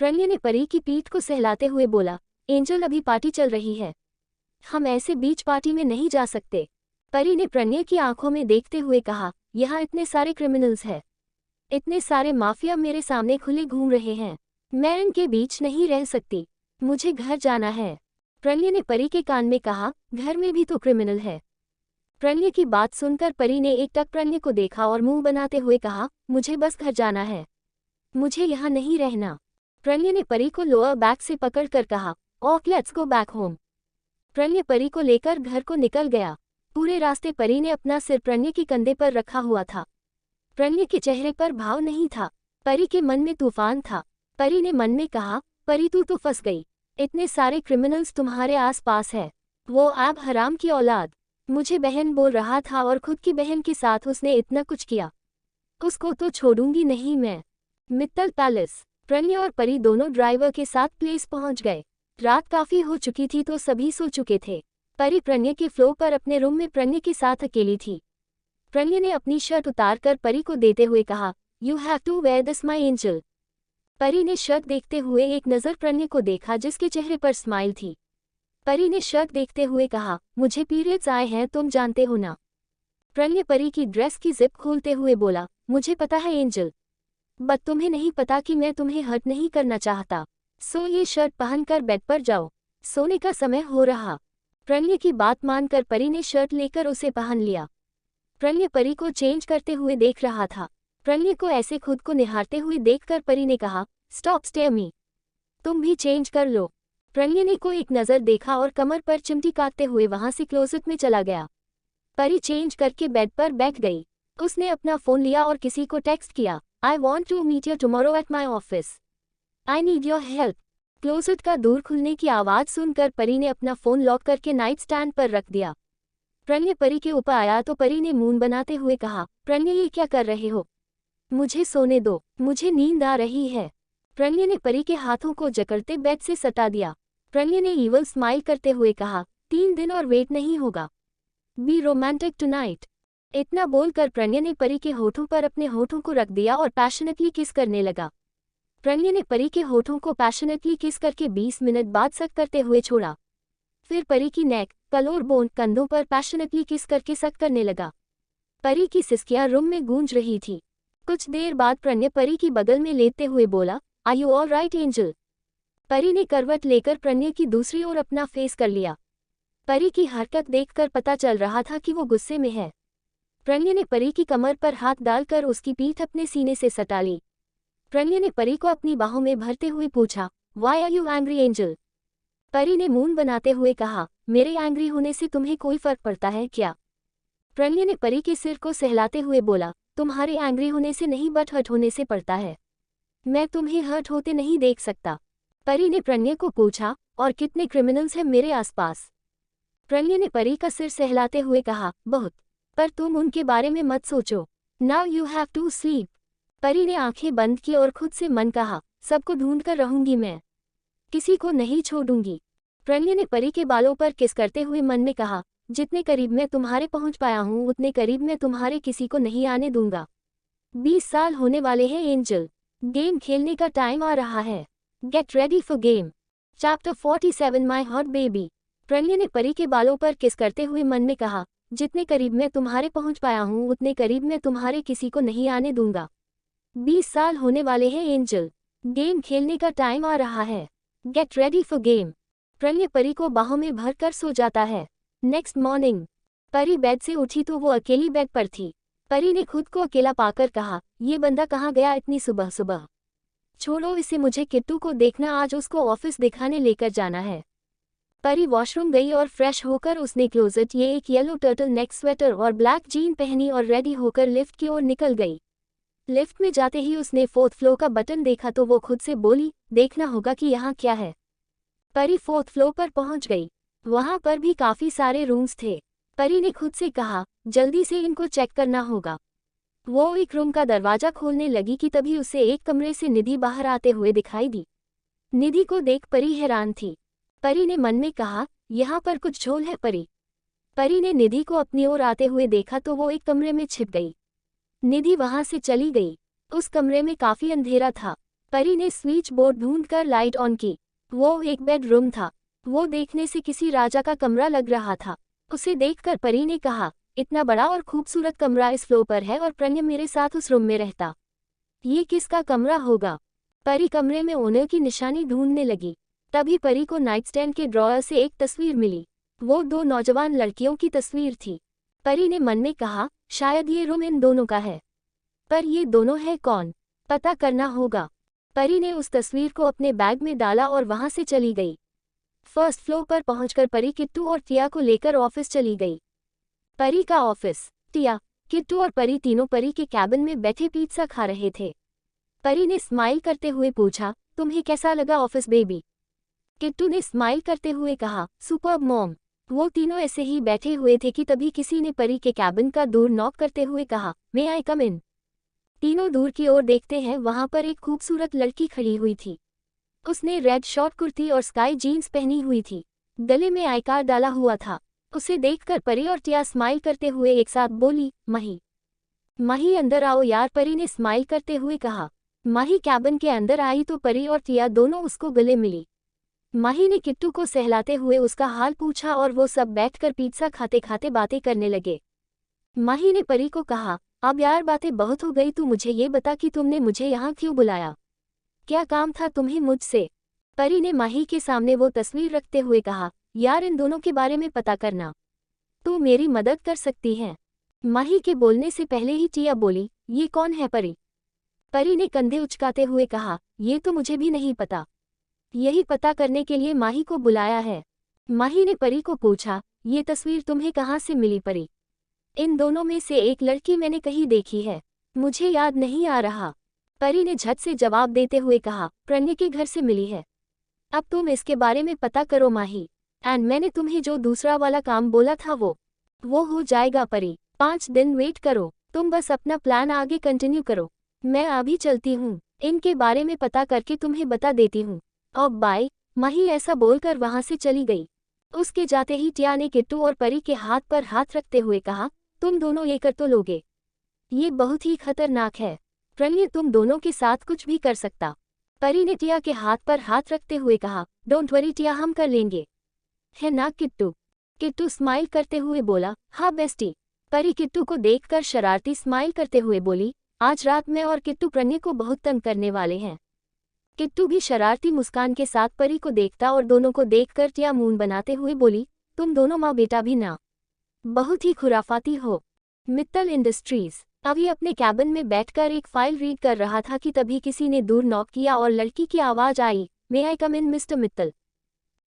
Pranay ने परी की पीठ को सहलाते हुए बोला, एंजल अभी पार्टी चल रही है, हम ऐसे बीच पार्टी में नहीं जा सकते। परी ने प्रणय की आंखों में देखते हुए कहा, यहाँ इतने सारे क्रिमिनल्स हैं, इतने सारे माफिया मेरे सामने खुले घूम रहे हैं, मैं इनके बीच नहीं रह सकती, मुझे घर जाना है। प्रणय ने परी के कान में कहा, घर में भी तो क्रिमिनल है। प्रणय की बात सुनकर परी ने एकटक प्रणय को देखा और मुंह बनाते हुए कहा, मुझे बस घर जाना है, मुझे यहाँ नहीं रहना। प्रणय ने परी को लोअर बैक से पकड़कर कहा, okay let's go back home. Pranay Pari को लेकर घर को निकल गया। पूरे रास्ते परी ने अपना सिर प्रणय के कंधे पर रखा हुआ था। प्रणय के चेहरे पर भाव नहीं था, परी के मन में तूफान था। परी ने मन में कहा, परी तू तो फंस गई, इतने सारे क्रिमिनल्स तुम्हारे आसपास है, वो आप हराम की औलाद। मुझे बहन बोल रहा था और खुद की बहन के साथ उसने इतना कुछ किया, उसको तो छोड़ूंगी नहीं मैं। मित्तल पैलेस। प्रणय और परी दोनों ड्राइवर के साथ प्लेस पहुंच गए। रात काफी हो चुकी थी तो सभी सो चुके थे। परी प्रणय के फ्लोर पर अपने रूम में प्रणय के साथ अकेली थी। प्रणय ने अपनी शर्ट उतारकर परी को देते हुए कहा, you have to wear this my angel. Pari ने शर्ट देखते हुए एक नज़र प्रणय को देखा जिसके चेहरे पर स्माइल थी। परी ने शर्ट देखते हुए कहा, मुझे पीरियड्स आए हैं तुम जानते हो ना। प्रणय परी की ड्रेस की जिप खोलते हुए बोला, मुझे पता है एंजल, बट तुम्हें नहीं पता कि मैं तुम्हें हर्ट नहीं करना चाहता। सो ये शर्ट पहनकर बेड पर जाओ, सोने का समय हो रहा। प्रणय की बात मानकर परी ने शर्ट लेकर उसे पहन लिया। प्रणय परी को चेंज करते हुए देख रहा था। प्रणय को ऐसे खुद को निहारते हुए देखकर परी ने कहा, स्टॉप स्टेयर मी, तुम भी चेंज कर लो। प्रणय ने को एक नज़र देखा और कमर पर चिमटी काटते हुए वहां से क्लोजेट में चला गया। परी चेंज करके बेड पर बैठ गई। उसने अपना फोन लिया और किसी को टेक्स्ट किया, I want to meet you tomorrow at my office, I need your help. Closet का दूर खुलने की आवाज़ सुनकर परी ने अपना फोन लॉक करके नाइट स्टैंड पर रख दिया। प्रणय परी के ऊपर आया तो परी ने मुंह बनाते हुए कहा, प्रणय ये क्या कर रहे हो, मुझे सोने दो, मुझे नींद आ रही है। प्रणय ने परी के हाथों को जकड़ते बेड से सटा दिया। प्रणय ने ईवल स्माइल करते हुए कहा, 3 दिन और वेट नहीं होगा, बी रोमांटिक टुनाइट। इतना बोलकर प्रणय ने परी के होठों पर अपने होठों को रख दिया और पैशनेटली किस करने लगा। प्रणय ने परी के होठों को पैशनेटली किस करके 20 मिनट बाद सक करते हुए छोड़ा। फिर परी की नेक, कलोर बोन, कंधों पर पैशनेटली किस करके सक करने लगा। परी की सिसकियां रूम में गूंज रही थी। कुछ देर बाद प्रणय परी की बगल में लेटते हुए बोला, are you all right angel? Pari ने करवट लेकर प्रणय की दूसरी ओर अपना फेस कर लिया। परी की हरकत देखकर पता चल रहा था कि वो गुस्से में है। प्रणय ने परी की कमर पर हाथ डालकर उसकी पीठ अपने सीने से सटा ली। प्रणय ने परी को अपनी बाहों में भरते हुए पूछा, why are you angry angel? Pari ने मुंह बनाते हुए कहा, मेरे एंग्री होने से तुम्हें कोई फर्क पड़ता है क्या? प्रणय ने परी के सिर को सहलाते हुए बोला, तुम्हारे एंग्री होने से नहीं बट हर्ट होने से पड़ता है, मैं तुम्हें हर्ट होते नहीं देख सकता। परी ने प्रणय को पूछा, और कितने क्रिमिनल्स हैं मेरे आसपास? प्रणय ने परी का सिर सहलाते हुए कहा, बहुत, पर तुम उनके बारे में मत सोचो, now you have to sleep. Pari ने आंखें बंद की और खुद से मन कहा, सबको ढूंढ कर रहूंगी मैं, किसी को नहीं छोड़ूंगी। प्रणय ने परी के बालों पर किस करते हुए मन में कहा, जितने करीब मैं तुम्हारे पहुंच पाया हूं उतने करीब मैं तुम्हारे किसी को नहीं आने दूंगा। 20 साल होने वाले हैं एंजल, गेम खेलने का टाइम आ रहा है। Get ready for game. Chapter 47 my hot baby. Pranay ने परी के बालों पर किस करते हुए मन में कहा, जितने करीब मैं तुम्हारे पहुंच पाया हूं उतने करीब मैं तुम्हारे किसी को नहीं आने दूंगा। 20 साल होने वाले हैं एंजल, गेम खेलने का टाइम आ रहा है। Get ready for game. Pranay Pari को बाहों में भर कर सो जाता है। नेक्स्ट मॉर्निंग परी बेड से उठी तो वो अकेली बेड पर थी। परी ने खुद को अकेला पाकर कहा, ये बंदा कहाँ गया इतनी सुबह सुबह। छोड़ो इसे, मुझे किट्टू को देखना, आज उसको ऑफिस दिखाने लेकर जाना है। परी वॉशरूम गई और फ्रेश होकर उसने क्लोजेट ये एक येलो टर्टल नेक स्वेटर और ब्लैक जीन पहनी और रेडी होकर लिफ्ट की ओर निकल गई। लिफ्ट में जाते ही उसने 4th फ्लोर का बटन देखा तो वो खुद से बोली, देखना होगा कि यहाँ क्या है। परी 4th फ्लोर पर पहुंच गई। वहां पर भी काफी सारे रूम्स थे। परी ने खुद से कहा, जल्दी से इनको चेक करना होगा। वो एक रूम का दरवाजा खोलने लगी कि तभी उसे एक कमरे से निधि बाहर आते हुए दिखाई दी। निधि को देख परी हैरान थी। परी ने मन में कहा, यहाँ पर कुछ झोल है परी। परी ने निधि को अपनी ओर आते हुए देखा तो वो एक कमरे में छिप गई। निधि वहां से चली गई। उस कमरे में काफी अंधेरा था। परी ने स्विच बोर्ड ढूंढकर लाइट ऑन की। वो एक बेडरूम था। वो देखने से किसी राजा का कमरा लग रहा था। उसे देखकर परी ने कहा, इतना बड़ा और खूबसूरत कमरा इस फ्लोर पर है और प्रणय मेरे साथ उस रूम में रहता। ये किसका कमरा होगा? परी कमरे में ओनर की निशानी ढूंढने लगी। तभी परी को नाइटस्टैंड के ड्रॉअर से एक तस्वीर मिली। वो 2 नौजवान लड़कियों की तस्वीर थी। परी ने मन में कहा, शायद ये रूम इन दोनों का है। पर ये दोनों है कौन? पता करना होगा। परी ने उस तस्वीर को अपने बैग में डाला और वहां से चली गई। 1st फ्लोर पर पहुंचकर परी किट्टू और टिया को लेकर ऑफिस चली गई। परी का ऑफिस। टिया, किट्टू और परी तीनों परी के कैबिन में बैठे पिज़्ज़ा खा रहे थे। परी ने स्माइल करते हुए पूछा, तुम्हें कैसा लगा ऑफिस बेबी? किट्टू ने स्माइल करते हुए कहा, सुपर्ब मॉम। वो तीनों ऐसे ही बैठे हुए थे कि तभी किसी ने परी के कैबिन का डोर नॉक करते हुए कहा, मे आई कम इन? तीनों दूर की ओर देखते हैं, वहां पर एक खूबसूरत लड़की खड़ी हुई थी। उसने रेड शॉर्ट कुर्ती और स्काई जीन्स पहनी हुई थी। गले में आई कार्ड डाला हुआ था। उसे देखकर परी और टिया स्माइल करते हुए एक साथ बोली, माही। माही अंदर आओ यार, परी ने स्माइल करते हुए कहा। माही कैबिन के अंदर आई तो परी और टिया दोनों उसको गले मिली। माही ने किट्टू को सहलाते हुए उसका हाल पूछा और वो सब बैठकर पिज़्ज़ा खाते खाते बातें करने लगे। माही ने परी को कहा, अब यार बातें बहुत हो गई, तू मुझे ये बता कि तुमने मुझे यहाँ क्यों बुलाया? क्या काम था तुम्हें मुझसे? परी ने माही के सामने वो तस्वीर रखते हुए कहा, यार इन दोनों के बारे में पता करना। तू मेरी मदद कर सकती है। माही के बोलने से पहले ही टिया बोली, ये कौन है परी? परी ने कंधे उचकाते हुए कहा, ये तो मुझे भी नहीं पता। यही पता करने के लिए माही को बुलाया है। माही ने परी को पूछा, ये तस्वीर तुम्हें कहाँ से मिली परी? इन दोनों में से एक लड़की मैंने कहीं देखी है, मुझे याद नहीं आ रहा। परी ने झट से जवाब देते हुए कहा, प्रणय के घर से मिली है। अब तुम इसके बारे में पता करो माही, एंड मैंने तुम्हें जो दूसरा वाला काम बोला था वो हो जाएगा परी। 5 दिन वेट करो, तुम बस अपना प्लान आगे कंटिन्यू करो। मैं अभी चलती हूँ, इनके बारे में पता करके तुम्हें बता देती हूँ। अब बाय। माही ऐसा बोलकर वहां से चली गई। उसके जाते ही टिया ने किट्टू और परी के हाथ पर हाथ रखते हुए कहा, तुम दोनों ये कर तो लोगे? ये बहुत ही खतरनाक है। प्रणय तुम दोनों के साथ कुछ भी कर सकता। परी ने टिया के हाथ पर हाथ रखते हुए कहा, डोंट वरी टिया, हम कर लेंगे, है ना किट्टू? किट्टू स्माइल करते हुए बोला, हाँ बेस्टी। परी किट्टू को देखकर शरारती स्माइल करते हुए बोली, आज रात मैं और किट्टू प्रणय को बहुत तंग करने वाले हैं। किट्टू भी शरारती मुस्कान के साथ परी को देखता और दोनों को देखकर टिया मून बनाते हुए बोली, तुम दोनों माँ बेटा भी ना, बहुत ही खुराफाती हो। मित्तल इंडस्ट्रीज। अभी अपने कैबिन में बैठकर एक फाइल रीड कर रहा था कि तभी किसी ने दूर नॉक किया और लड़की की आवाज आई, मे आई कम इन मिस्टर मित्तल?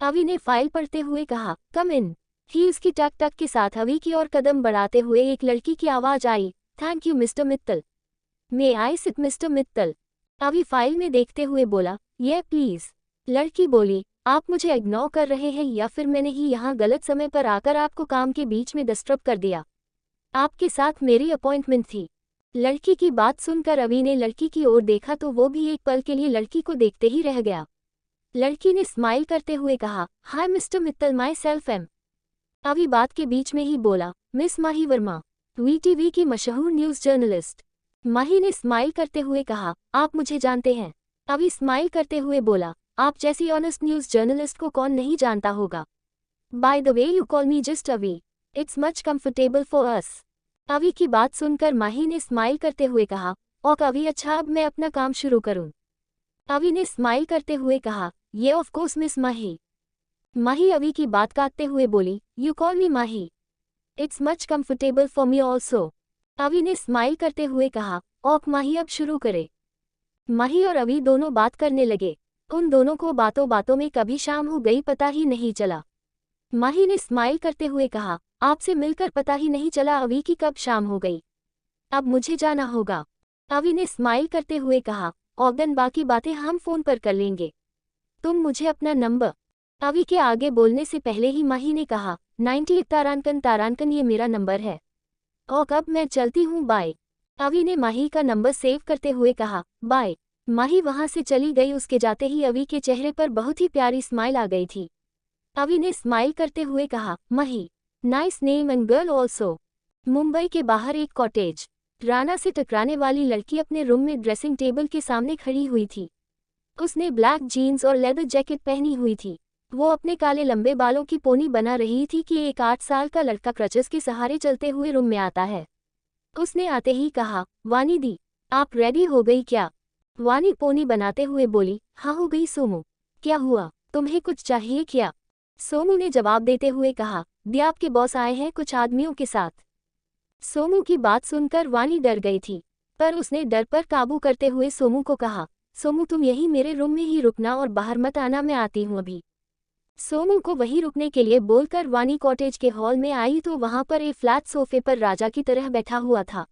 अभी ने फाइल पढ़ते हुए कहा, कम इन। ही उसकी टक टक के साथ अभी की ओर कदम बढ़ाते हुए एक लड़की की आवाज आई, thank you mister Mittal, may I sit mister Mittal? अभी फाइल में देखते हुए बोला, ये प्लीज। लड़की बोली, आप मुझे इग्नोर कर रहे हैं या फिर मैंने ही यहाँ गलत समय पर आकर आपको काम के बीच में डिस्टर्ब कर दिया? आपके साथ मेरी अपॉइंटमेंट थी। लड़की की बात सुनकर अवी ने लड़की की ओर देखा तो वो भी एक पल के लिए लड़की को देखते ही रह गया। लड़की ने स्माइल करते हुए कहा, hi mister Mittal, myself am. Avi बात के बीच में ही बोला, मिस माही वर्मा, वीटीवी की मशहूर न्यूज़ जर्नलिस्ट। माही ने स्माइल करते हुए कहा, आप मुझे जानते हैं? अवी स्माइल करते हुए बोला, आप जैसी ऑनेस्ट न्यूज़ जर्नलिस्ट को कौन नहीं जानता होगा। By the way you call me just Avi, it's much comfortable for us. Avi की बात सुनकर माही ने स्माइल करते हुए कहा, ओके अवी, अच्छा अब मैं अपना काम शुरू करूं। अवी ने स्माइल करते हुए कहा, ये ऑफ कोर्स मिस माही। माही अवी की बात काटते हुए बोली, you call me Mahi, it's much comfortable for me also. अवी ने स्माइल करते हुए कहा, ओक माही अब शुरू करे। माही और अवी दोनों बात करने लगे। उन दोनों को बातों बातों में कभी शाम हो गई पता ही नहीं चला। माही ने स्माइल करते हुए कहा, आपसे मिलकर पता ही नहीं चला अवी की कब शाम हो गई। अब मुझे जाना होगा। अवी ने स्माइल करते हुए कहा, ऑगन बाकी बातें हम फ़ोन पर कर लेंगे, तुम मुझे अपना नंबर। अवी के आगे बोलने से पहले ही माही ने कहा, 98 तारांकन तारांकन, ये मेरा नंबर है। और अब मैं चलती हूँ, बाय। अवी ने माही का नंबर सेव करते हुए कहा, बाय। माही वहाँ से चली गई। उसके जाते ही अवी के चेहरे पर बहुत ही प्यारी स्माइल आ गई थी। अवी ने स्माइल करते हुए कहा, Mahi, nice name and girl also. Mumbai के बाहर एक कॉटेज। राना से टकराने वाली लड़की अपने रूम में ड्रेसिंग टेबल के सामने खड़ी हुई थी। उसने ब्लैक जीन्स और लेदर जैकेट पहनी हुई थी। वो अपने काले लंबे बालों की पोनी बना रही थी कि एक 8 साल का लड़का क्रचेस के सहारे चलते हुए रूम में आता है। उसने आते ही कहा, वानी दी, आप रेडी हो गई क्या? वानी पोनी बनाते हुए बोली, हाँ हो गई सोमू। क्या हुआ, तुम्हें कुछ चाहिए क्या? सोमू ने जवाब देते हुए कहा, दी आपके बॉस आए हैं कुछ आदमियों के साथ। सोमू की बात सुनकर वानी डर गई थी, पर उसने डर पर काबू करते हुए सोमू को कहा, सोमू तुम यही मेरे रूम में ही रुकना और बाहर मत आना, मैं आती हूँ अभी। सोमू को वहीं रुकने के लिए बोलकर वानी कॉटेज के हॉल में आई तो वहां पर एक फ्लैट सोफे पर राजा की तरह बैठा हुआ था।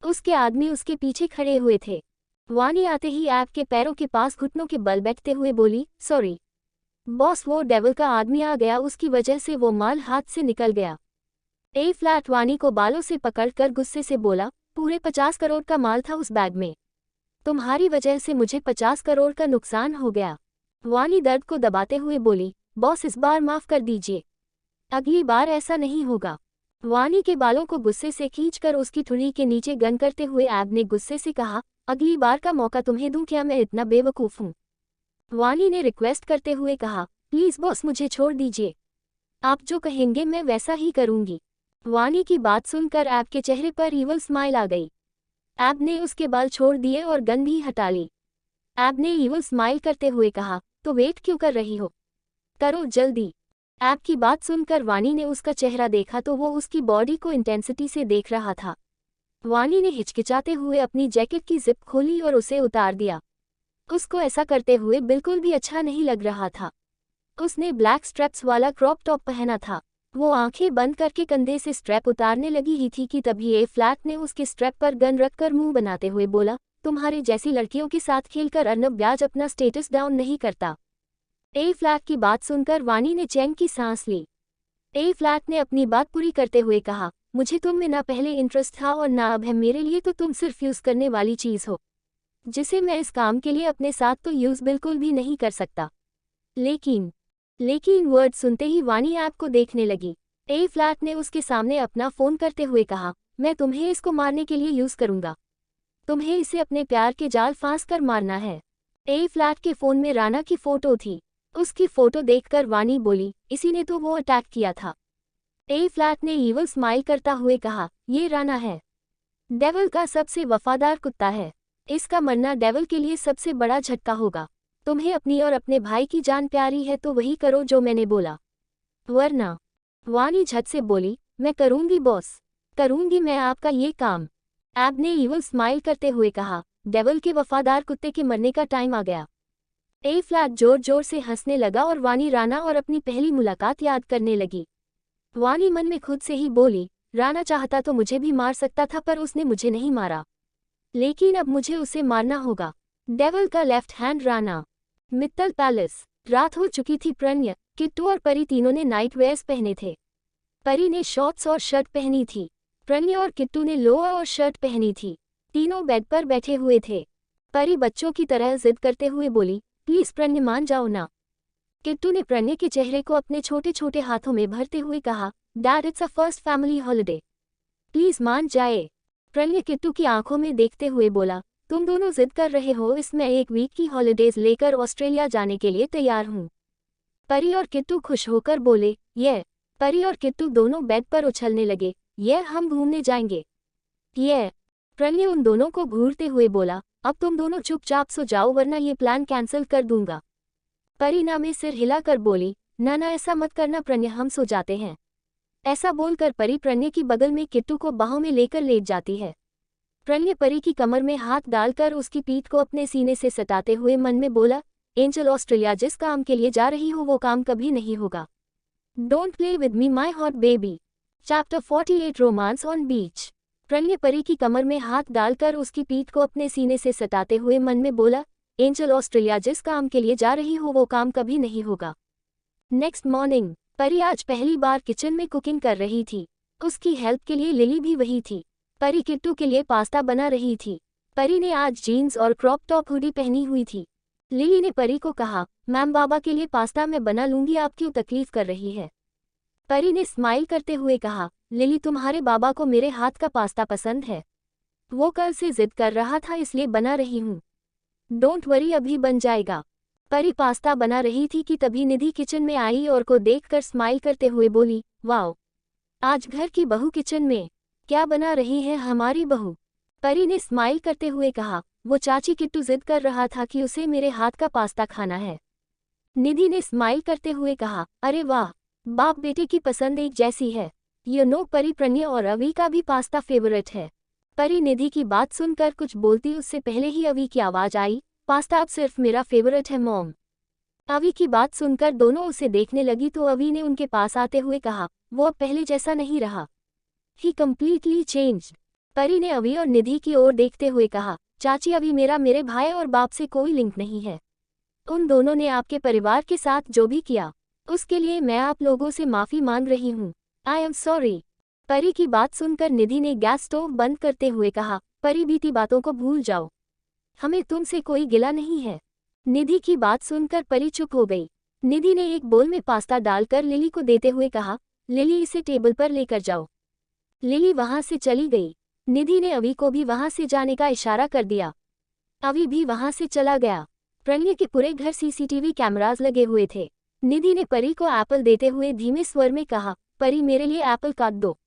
उसके आदमी उसके पीछे खड़े हुए थे। वानी आते ही ऐप के पैरों के पास घुटनों के बल बैठते हुए बोली, सॉरी बॉस, वो डेविल का आदमी आ गया, उसकी वजह से वो माल हाथ से निकल गया। ए फ्लैट वानी को बालों से पकड़कर गुस्से से बोला, पूरे 50 करोड़ का माल था उस बैग में, तुम्हारी वजह से मुझे 50 करोड़ का नुकसान हो गया। वानी दर्द को दबाते हुए बोली, बॉस इस बार माफ कर दीजिए, अगली बार ऐसा नहीं होगा। वानी के बालों को गुस्से से खींचकर उसकी ठुड़ी के नीचे गन करते हुए ऐब ने गुस्से से कहा, अगली बार का मौका तुम्हें दूं क्या, मैं इतना बेवकूफ़ हूँ? वानी ने रिक्वेस्ट करते हुए कहा, प्लीज़ बॉस मुझे छोड़ दीजिए, आप जो कहेंगे मैं वैसा ही करूँगी। वानी की बात सुनकर ऐब के चेहरे पर ईवल स्माइल आ गई। ऐब ने उसके बाल छोड़ दिए और गन भी हटा ली। ऐब ने ईवल स्माइल करते हुए कहा, तो वेट क्यों कर रही हो, करो जल्दी। ऐब की बात सुनकर वानी ने उसका चेहरा देखा तो वो उसकी बॉडी को इंटेंसिटी से देख रहा था। वानी ने हिचकिचाते हुए अपनी जैकेट की जिप खोली और उसे उतार दिया। उसको ऐसा करते हुए बिल्कुल भी अच्छा नहीं लग रहा था। उसने ब्लैक स्ट्रैप्स वाला क्रॉप टॉप पहना था। वो आंखें बंद करके कंधे से स्ट्रैप उतारने लगी ही थी कि तभी ए फ्लैट ने उसके स्ट्रैप पर गन रखकर मुंह बनाते हुए बोला, तुम्हारे जैसी लड़कियों के साथ खेलकर अर्नब ब्याज अपना स्टेटस डाउन नहीं करता। ए फ्लैट की बात सुनकर वानी ने चैन की सांस ली। ए फ्लैट ने अपनी बात पूरी करते हुए कहा, मुझे तुम में ना पहले इंटरेस्ट था और ना अब है, मेरे लिए तो तुम सिर्फ यूज़ करने वाली चीज़ हो, जिसे मैं इस काम के लिए अपने साथ तो यूज़ बिल्कुल भी नहीं कर सकता। लेकिन वर्ड सुनते ही वानी ऐप को देखने लगी। ए फ्लैट ने उसके सामने अपना फ़ोन करते हुए कहा, मैं तुम्हें इसको मारने के लिए यूज़ करूँगा, तुम्हें इसे अपने प्यार के जाल फांस कर मारना है। ए फ्लैट के फ़ोन में राना की फ़ोटो थी। उसकी फ़ोटो देखकर वानी बोली, इसी ने तो वो अटैक किया था। ए फ्लैट ने ईवल स्माइल करता हुए कहा, ये राना है, डेविल का सबसे वफादार कुत्ता है, इसका मरना डेविल के लिए सबसे बड़ा झटका होगा। तुम्हें अपनी और अपने भाई की जान प्यारी है तो वही करो जो मैंने बोला, वरना। वानी झट से बोली, मैं करूँगी बॉस, करूँगी मैं आपका ये काम। ऐब ने ईवल स्माइल करते हुए कहा, डेविल के वफादार कुत्ते के मरने का टाइम आ गया। ए फ्लैट जोर जोर से हंसने लगा और वानी राना और अपनी पहली मुलाकात याद करने लगी। वानी मन में खुद से ही बोली, राना चाहता तो मुझे भी मार सकता था पर उसने मुझे नहीं मारा, लेकिन अब मुझे उसे मारना होगा। डेविल का left hand Rana. Mittal palace. रात हो चुकी थी। प्रणय, किट्टू और परी तीनों ने नाइट वेयर्स पहने थे। परी ने शॉर्ट्स और शर्ट पहनी थी। प्रणय और किट्टू ने लोअर और शर्ट पहनी थी। तीनों बेड पर बैठे हुए थे। परी बच्चों की तरह जिद करते हुए बोली, प्लीज प्रणय मान जाओ ना। किट्टू ने प्रणय के चेहरे को अपने छोटे छोटे हाथों में भरते हुए कहा, dad it's a first family holiday, please मान जाए। प्रणय किट्टू की आंखों में देखते हुए बोला, तुम दोनों जिद कर रहे हो, इसमें एक वीक की हॉलिडेज लेकर ऑस्ट्रेलिया जाने के लिए तैयार हूँ। परी और किट्टू खुश होकर बोले, ये। परी और किट्टू दोनों बेड पर उछलने लगे, ये हम घूमने जाएंगे। ये। प्रणय उन दोनों को घूरते हुए बोला, अब तुम दोनों चुपचाप सो जाओ वरना ये प्लान कैंसिल कर दूंगा। परी ना में सिर हिलाकर बोली, ना ना ऐसा मत करना प्रणय, हम सो जाते हैं। ऐसा बोलकर परी प्रणय की बगल में किट्टू को बाहों में लेकर लेट जाती है। प्रणय परी की कमर में हाथ डालकर उसकी पीठ को अपने सीने से सटाते हुए मन में बोला, एंजल ऑस्ट्रेलिया जिस काम के लिए जा रही हो वो काम कभी नहीं होगा। Don't play with me my hot baby. Chapter 48 romance on beach. Pranay Pari की कमर में हाथ डालकर उसकी पीठ को अपने सीने से सटाते हुए मन में बोला, एंजल ऑस्ट्रेलिया जिस काम के लिए जा रही हो वो काम कभी नहीं होगा। नेक्स्ट मॉर्निंग परी आज पहली बार किचन में कुकिंग कर रही थी। उसकी हेल्प के लिए लिली भी वही थी। परी किट्टू के लिए पास्ता बना रही थी। परी ने आज जीन्स और क्रॉप टॉप हुडी पहनी हुई थी। लिली ने परी को कहा, मैम बाबा के लिए पास्ता मैं बना लूंगी, आप क्यों तकलीफ कर रही है। परी ने स्माइल करते हुए कहा, लिली तुम्हारे बाबा को मेरे हाथ का पास्ता पसंद है, वो कल से जिद कर रहा था इसलिए बना रही हूँ। डोंट वरी अभी बन जाएगा। परी पास्ता बना रही थी कि तभी निधि किचन में आई और को देखकर स्माइल करते हुए बोली, वाओ, आज घर की बहू किचन में, क्या बना रही है हमारी बहू। परी ने स्माइल करते हुए कहा, वो चाची किट्टू जिद कर रहा था कि उसे मेरे हाथ का पास्ता खाना है। निधि ने स्माइल करते हुए कहा, अरे वाह, बाप बेटे की पसंद एक जैसी है। यू नो परी प्रणय और अवी का भी पास्ता फेवरेट है। परी निधि की बात सुनकर कुछ बोलती उससे पहले ही अवी की आवाज आई, पास्ता अब सिर्फ मेरा फेवरेट है मॉम। अवी की बात सुनकर दोनों उसे देखने लगी तो अवी ने उनके पास आते हुए कहा, वो अब पहले जैसा नहीं रहा, ही कम्प्लीटली चेंज्ड। परी ने अवी और निधि की ओर देखते हुए कहा, चाची अभी मेरे भाई और बाप से कोई लिंक नहीं है। उन दोनों ने आपके परिवार के साथ जो भी किया उसके लिए मैं आप लोगों से माफी मांग रही हूँ। I am sorry. परी की बात सुनकर निधि ने गैस स्टोव बंद करते हुए कहा, परी बीती बातों को भूल जाओ, हमें तुमसे कोई गिला नहीं है। निधि की बात सुनकर परी चुप हो गई। निधि ने एक बोल में पास्ता डालकर लिली को देते हुए कहा, लिली इसे टेबल पर लेकर जाओ। लिली वहां से चली गई। निधि ने अवी को भी वहां से जाने का इशारा कर दिया। अवी भी वहां से चला गया। प्रणय के पूरे घर सीसीटीवी कैमरास लगे हुए थे। निधि ने परी को एप्पल देते हुए धीमे स्वर में कहा, परी मेरे लिए एप्पल काट दो,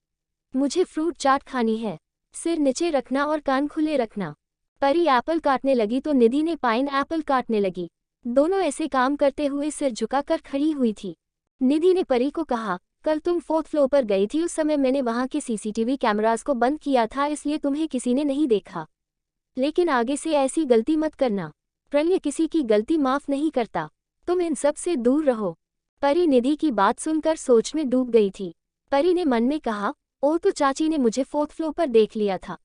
मुझे फ्रूट चाट खानी है। सिर नीचे रखना और कान खुले रखना। परी एप्पल काटने लगी तो निधि ने पाइन एप्पल काटने लगी। दोनों ऐसे काम करते हुए सिर झुकाकर खड़ी हुई थी। निधि ने परी को कहा, कल तुम 4th फ्लोर पर गई थी, उस समय मैंने वहां के सीसीटीवी कैमरास को बंद किया था इसलिए तुम्हें किसी ने नहीं देखा, लेकिन आगे से ऐसी गलती मत करना। प्रणय किसी की गलती माफ नहीं करता, तुम इन सब से दूर रहो। परी निधि की बात सुनकर सोच में डूब गई थी। परी ने मन में कहा, ओ तो चाची ने मुझे 4th फ्लोर पर देख लिया था।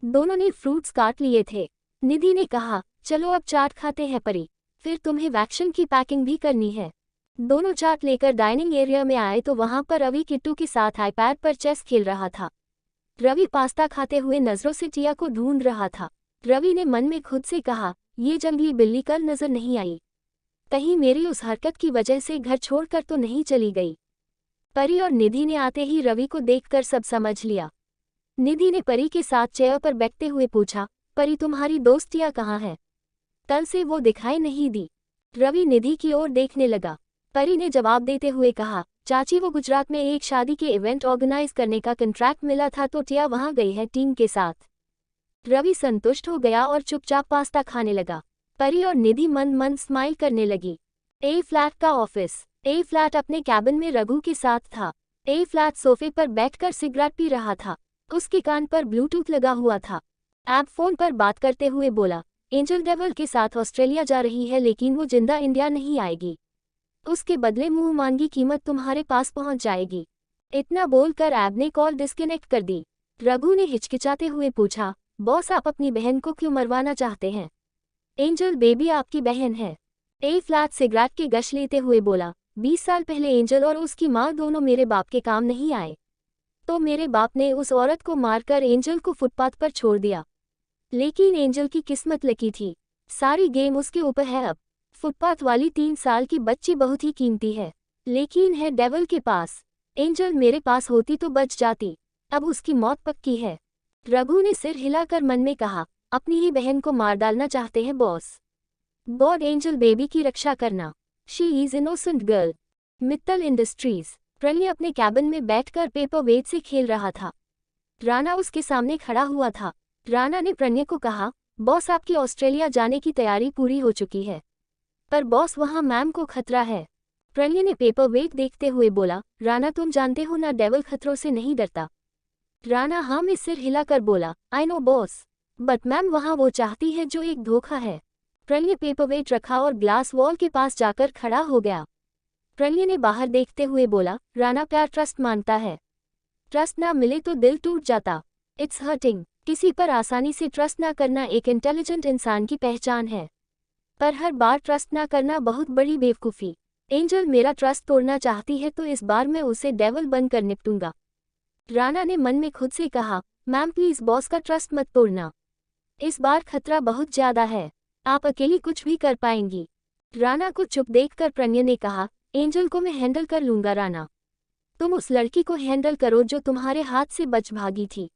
दोनों ने फ्रूट्स काट लिए थे। निधि ने कहा, चलो अब चाट खाते हैं परी, फिर तुम्हें वैक्सीन की पैकिंग भी करनी है। दोनों चाट लेकर डाइनिंग एरिया में आए तो वहां पर रवि किट्टू के साथ आईपैड पर चेस खेल रहा था। रवि पास्ता खाते हुए नजरों से टिया को ढूंढ रहा था। रवि ने मन में खुद से कहा, ये जंगली बिल्ली कल नजर नहीं आई, कहीं मेरी उस हरकत की वजह से घर छोड़कर तो नहीं चली गई। परी और निधि ने आते ही रवि को देखकर सब समझ लिया। निधि ने परी के साथ चेयर पर बैठते हुए पूछा, परी तुम्हारी दोस्त टिया कहाँ है, कल से वो दिखाई नहीं दी। रवि निधि की ओर देखने लगा। परी ने जवाब देते हुए कहा, चाची वो गुजरात में एक शादी के इवेंट ऑर्गेनाइज करने का कॉन्ट्रैक्ट मिला था तो टिया वहां गई है टीम के साथ। रवि संतुष्ट हो गया और चुपचाप पास्ता खाने लगा। परी और निधि मन मन स्माइल करने लगी। ए फ्लैट का ऑफिस। ए फ्लैट अपने कैबिन में रघु के साथ था। ए फ्लैट सोफे पर बैठकर सिगरेट पी रहा था। उसके कान पर ब्लूटूथ लगा हुआ था। ऐप फोन पर बात करते हुए बोला, एंजल डेवल के साथ ऑस्ट्रेलिया जा रही है लेकिन वो जिंदा इंडिया नहीं आएगी, उसके बदले मुंह मांगी कीमत तुम्हारे पास पहुंच जाएगी। इतना बोलकर ऐब ने कॉल डिस्कनेक्ट कर दी। रघु ने हिचकिचाते हुए पूछा, बॉस आप अपनी बहन को क्यों मरवाना चाहते हैं? एंजल बेबी आपकी बहन है। ए फ्लैट सिगरेट के गश लेते हुए बोला, 20 साल पहले एंजल और उसकी माँ दोनों मेरे बाप के काम नहीं आए, तो मेरे बाप ने उस औरत को मारकर एंजल को फुटपाथ पर छोड़ दिया। लेकिन एंजल की किस्मत लकी थी। सारी गेम उसके ऊपर है अब। फुटपाथ वाली 3 साल की बच्ची बहुत ही कीमती है, लेकिन है डेविल के पास। एंजल मेरे पास होती तो बच जाती, अब उसकी मौत पक्की है। रघु ने सिर हिलाकर मन में कहा, अपनी ही बहन को मार डालना चाहते हैं बॉस। गॉड एंजल बेबी की रक्षा करना। She is innocent girl. Mittal industries. Pranay अपने कैबिन में बैठकर पेपर वेट से खेल रहा था। राणा उसके सामने खड़ा हुआ था। राणा ने प्रणय को कहा, बॉस आपकी ऑस्ट्रेलिया जाने की तैयारी पूरी हो चुकी है, पर बॉस वहाँ मैम को खतरा है। प्रणय ने पेपर वेट देखते हुए बोला, राणा तुम जानते हो ना डेविल खतरों से नहीं डरता। राणा हाँ में सिर हिलाकर बोला, I know boss, but ma'am वहाँ वो चाहती है जो एक धोखा है। प्रणय पेपर वेट रखा और ग्लास वॉल के पास जाकर खड़ा हो गया। प्रणय ने बाहर देखते हुए बोला, राणा प्यार ट्रस्ट मांगता है, ट्रस्ट ना मिले तो दिल टूट जाता। It's hurting. किसी पर आसानी से ट्रस्ट ना करना एक इंटेलिजेंट इंसान की पहचान है, पर हर बार ट्रस्ट ना करना बहुत बड़ी बेवकूफ़ी। एंजल मेरा ट्रस्ट तोड़ना चाहती है तो इस बार मैं उसे डेविल बनकर निपटूंगा। राणा ने मन में खुद से कहा, मैम प्लीज बॉस का ट्रस्ट मत तोड़ना, इस बार खतरा बहुत ज्यादा है, आप अकेली कुछ भी कर पाएंगी। राणा को चुप देखकर प्रणय ने कहा, एंजल को मैं हैंडल कर लूंगा राणा, तुम उस लड़की को हैंडल करो जो तुम्हारे हाथ से बच भागी थी।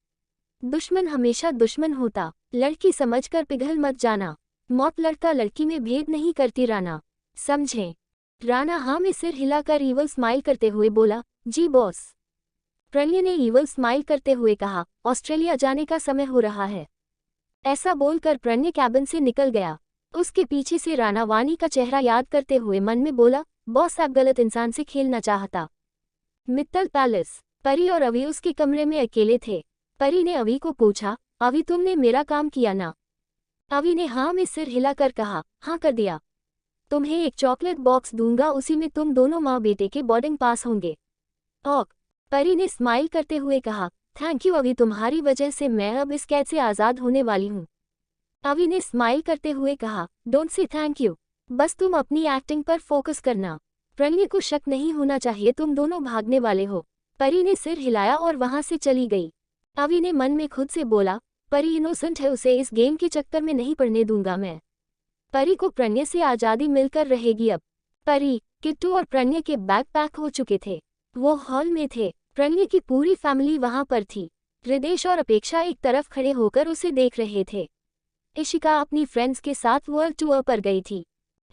दुश्मन हमेशा दुश्मन होता, लड़की समझकर पिघल मत जाना। मौत लड़का लड़की में भेद नहीं करती राणा, समझे। राणा हाँ में सिर हिलाकर ईवल स्माइल करते हुए बोला, जी बॉस। प्रणय ने ईवल स्माइल करते हुए कहा, ऑस्ट्रेलिया जाने का समय हो रहा है। ऐसा बोलकर प्रणय कैबिन से निकल गया। उसके पीछे से राणा वानी का चेहरा याद करते हुए मन में बोला, बॉस आप गलत इंसान से खेलना चाहता। मित्तल पैलेस। परी और अवी उसके कमरे में अकेले थे। परी ने अवी को पूछा, अवी तुमने मेरा काम किया ना। अवी ने हाँ में सिर हिलाकर कहा, हाँ कर दिया। तुम्हें एक चॉकलेट बॉक्स दूंगा, उसी में तुम दोनों माँ बेटे के बोर्डिंग पास होंगे। ओक। परी ने स्माइल करते हुए कहा, थैंक यू अवी, तुम्हारी वजह से मैं अब इस कैद से आज़ाद होने वाली हूँ। अवी ने स्माइल करते हुए कहा, डोंट से थैंक यू, बस तुम अपनी एक्टिंग पर फोकस करना। प्रणय को शक नहीं होना चाहिए तुम दोनों भागने वाले हो। परी ने सिर हिलाया और वहां से चली गई। अवी ने मन में खुद से बोला, परी इनोसेंट है, उसे इस गेम के चक्कर में नहीं पड़ने दूंगा मैं। परी को प्रणय से आज़ादी मिलकर रहेगी अब। परी, किट्टू और प्रणय के बैग पैक हो चुके थे। वो हॉल में थे। प्रणय की पूरी फैमिली वहां पर थी। हृदेश और अपेक्षा एक तरफ खड़े होकर उसे देख रहे थे। इशिका अपनी फ्रेंड्स के साथ वर्ल्ड टूर पर गई थी।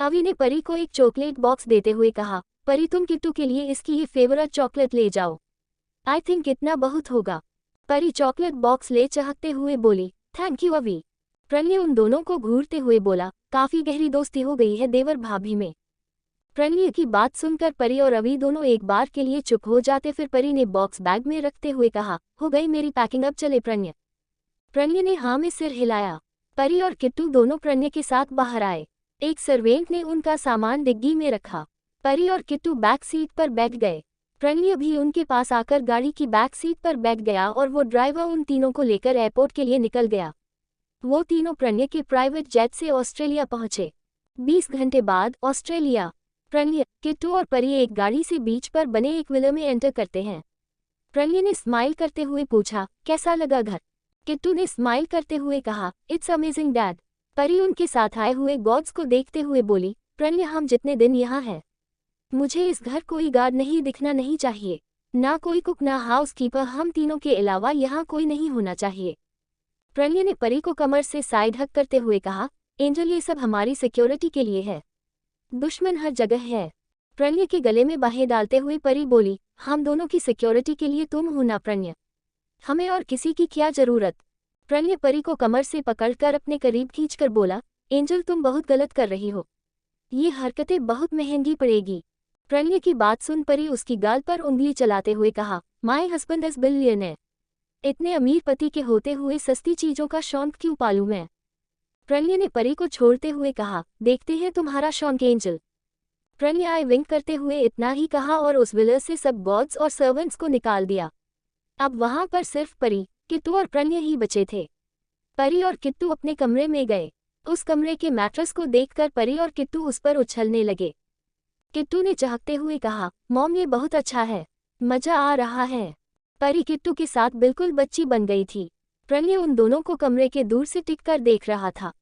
अवी ने परी को एक चॉकलेट बॉक्स देते हुए कहा, परी तुम किट्टू के लिए इसकी ये फेवरेट चॉकलेट ले जाओ। आई थिंक इतना बहुत होगा। परी चॉकलेट बॉक्स ले चहकते हुए बोली, थैंक यू अवी। प्रणय उन दोनों को घूरते हुए बोला, काफी गहरी दोस्ती हो गई है देवर भाभी में। प्रणय की बात सुनकर परी और अवी दोनों एक बार के लिए चुप हो जाते, फिर परी ने बॉक्स बैग में रखते हुए कहा, हो गई मेरी पैकिंग, अब चले प्रणय। प्रणय ने हाँ में सिर हिलाया। परी और किट्टू दोनों प्रणय के साथ बाहर आए। एक सर्वेंट ने उनका सामान डिग्गी में रखा। परी और किट्टू बैक सीट पर बैठ गए। प्रणय भी उनके पास आकर गाड़ी की बैक सीट पर बैठ गया और वो ड्राइवर उन तीनों को लेकर एयरपोर्ट के लिए निकल गया। वो तीनों प्रणय के प्राइवेट जेट से ऑस्ट्रेलिया पहुंचे। 20 घंटे बाद ऑस्ट्रेलिया। प्रणय, किट्टू और परी एक गाड़ी से बीच पर बने एक विला में एंटर करते हैं। प्रणय ने स्माइल करते हुए पूछा, कैसा लगा घर। किट्टू ने स्माइल करते हुए कहा, इट्स अमेजिंग डैड। परी उनके साथ आए हुए गॉड्स को देखते हुए बोली, प्रणय हम जितने दिन यहाँ हैं, मुझे इस घर कोई गार्ड नहीं दिखना नहीं चाहिए, ना कोई कुक ना हाउसकीपर, हम तीनों के अलावा यहाँ कोई नहीं होना चाहिए। प्रणय ने परी को कमर से साइड हक करते हुए कहा, एंजल ये सब हमारी सिक्योरिटी के लिए है, दुश्मन हर जगह है। प्रणय के गले में बाहें डालते हुए परी बोली, हम दोनों की सिक्योरिटी के लिए तुम हो ना प्रणय, हमें और किसी की क्या जरूरत। प्रणय परी को कमर से पकड़कर अपने करीब खींचकर बोला, एंजल तुम बहुत गलत कर रही हो, ये हरकतें बहुत महंगी पड़ेगी। प्रणय की बात सुन परी उसकी गाल पर उंगली चलाते हुए कहा, माय हस्बैंड इज बिलियनेयर, इतने अमीर पति के होते हुए सस्ती चीजों का शौक क्यों पालूं मैं। प्रणय ने परी को छोड़ते हुए कहा, देखते हैं तुम्हारा शौक एंजल। प्रणय आई विंक करते हुए इतना ही कहा और उस विला से सब गॉड्स और सर्वेंट्स को निकाल दिया। अब वहां पर सिर्फ परी, किट्टू और प्रणय ही बचे थे। परी और किट्टू अपने कमरे में गए। उस कमरे के मैट्रेस को देखकर परी और किट्टू उस पर उछलने लगे। किट्टू ने चहकते हुए कहा, मॉम ये बहुत अच्छा है, मजा आ रहा है। परी किट्टू के साथ बिल्कुल बच्ची बन गई थी। प्रणय उन दोनों को कमरे के दूर से टिककर देख रहा था।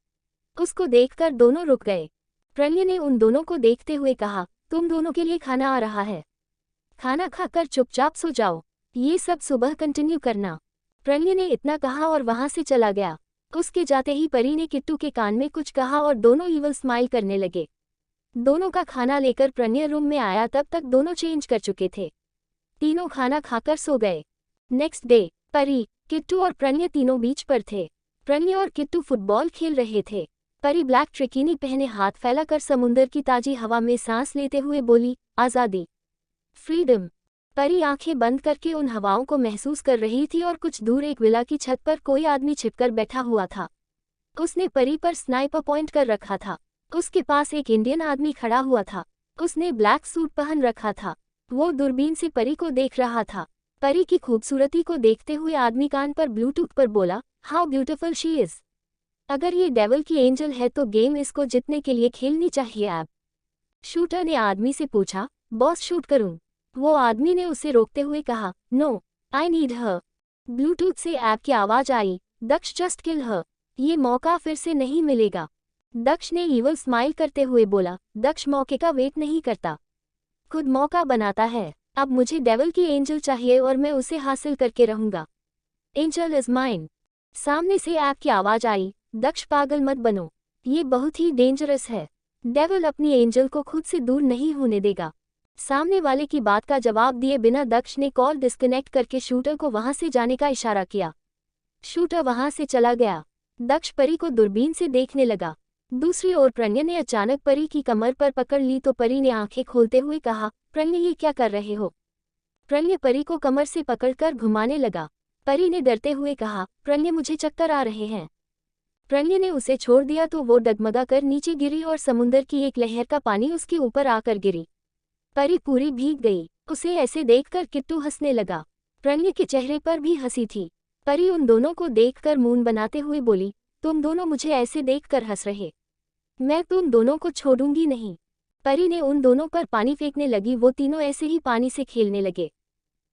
उसको देखकर दोनों रुक गए। प्रणय ने उन दोनों को देखते हुए कहा, तुम दोनों के लिए खाना आ रहा है, खाना खाकर चुपचाप सो जाओ, ये सब सुबह कंटिन्यू करना। प्रणय ने इतना कहा और वहां से चला गया। उसके जाते ही परी ने किट्टू के कान में कुछ कहा और दोनों ईवल स्माइल करने लगे। दोनों का खाना लेकर प्रणय रूम में आया, तब तक दोनों चेंज कर चुके थे। तीनों खाना खाकर सो गए। नेक्स्ट डे परी, किट्टू और प्रणय तीनों बीच पर थे। प्रणय और किट्टू फुटबॉल खेल रहे थे। परी ब्लैक ट्रिकीनी पहने हाथ फैलाकर समुंदर की ताजी हवा में सांस लेते हुए बोली, आज़ादी, फ्रीडम। परी आंखें बंद करके उन हवाओं को महसूस कर रही थी और कुछ दूर एक विला की छत पर कोई आदमी छिपकर बैठा हुआ था। उसने परी पर स्नाइपर पॉइंट कर रखा था। उसके पास एक इंडियन आदमी खड़ा हुआ था। उसने ब्लैक सूट पहन रखा था। वो दूरबीन से परी को देख रहा था। परी की खूबसूरती को देखते हुए आदमी कान पर ब्लूटूथ पर बोला, हाउ ब्यूटीफुल शी इज। अगर ये डेविल की एंजल है तो गेम इसको जीतने के लिए खेलनी चाहिए। ऐप शूटर ने आदमी से पूछा, बॉस शूट करूं? वो आदमी ने उसे रोकते हुए कहा, no, I need her. Bluetooth से ऐप की आवाज आई, दक्ष जस्ट किल हर, ये मौका फिर से नहीं मिलेगा। दक्ष ने ईवल स्माइल करते हुए बोला, दक्ष मौके का वेट नहीं करता, खुद मौका बनाता है। अब मुझे डेविल की एंजल चाहिए और मैं उसे हासिल करके रहूंगा। Angel is mine. सामने से ऐप की आवाज आई, दक्ष पागल मत बनो, ये बहुत ही डेंजरस है। डेविल अपनी एंजल को खुद से दूर नहीं होने देगा। सामने वाले की बात का जवाब दिए बिना दक्ष ने कॉल डिस्कनेक्ट करके शूटर को वहां से जाने का इशारा किया। शूटर वहां से चला गया। दक्ष परी को दूरबीन से देखने लगा। दूसरी ओर प्रणय ने अचानक परी की कमर पर पकड़ ली तो परी ने आंखें खोलते हुए कहा, प्रणय ये क्या कर रहे हो? प्रणय परी को कमर से पकड़कर घुमाने लगा। परी ने डरते हुए कहा, प्रणय मुझे चक्कर आ रहे हैं। प्रणय ने उसे छोड़ दिया तो वो डगमगा कर नीचे गिरी और समुंदर की एक लहर का पानी उसके ऊपर आकर गिरी। परी पूरी भीग गई। उसे ऐसे देखकर किट्टू हंसने लगा। प्रणय के चेहरे पर भी हंसी थी। परी उन दोनों को देखकर मुंह बनाते हुए बोली, तुम दोनों मुझे ऐसे देखकर हंस रहे, मैं तुम दोनों को छोड़ूंगी नहीं। परी ने उन दोनों पर पानी फेंकने लगी। वो तीनों ऐसे ही पानी से खेलने लगे।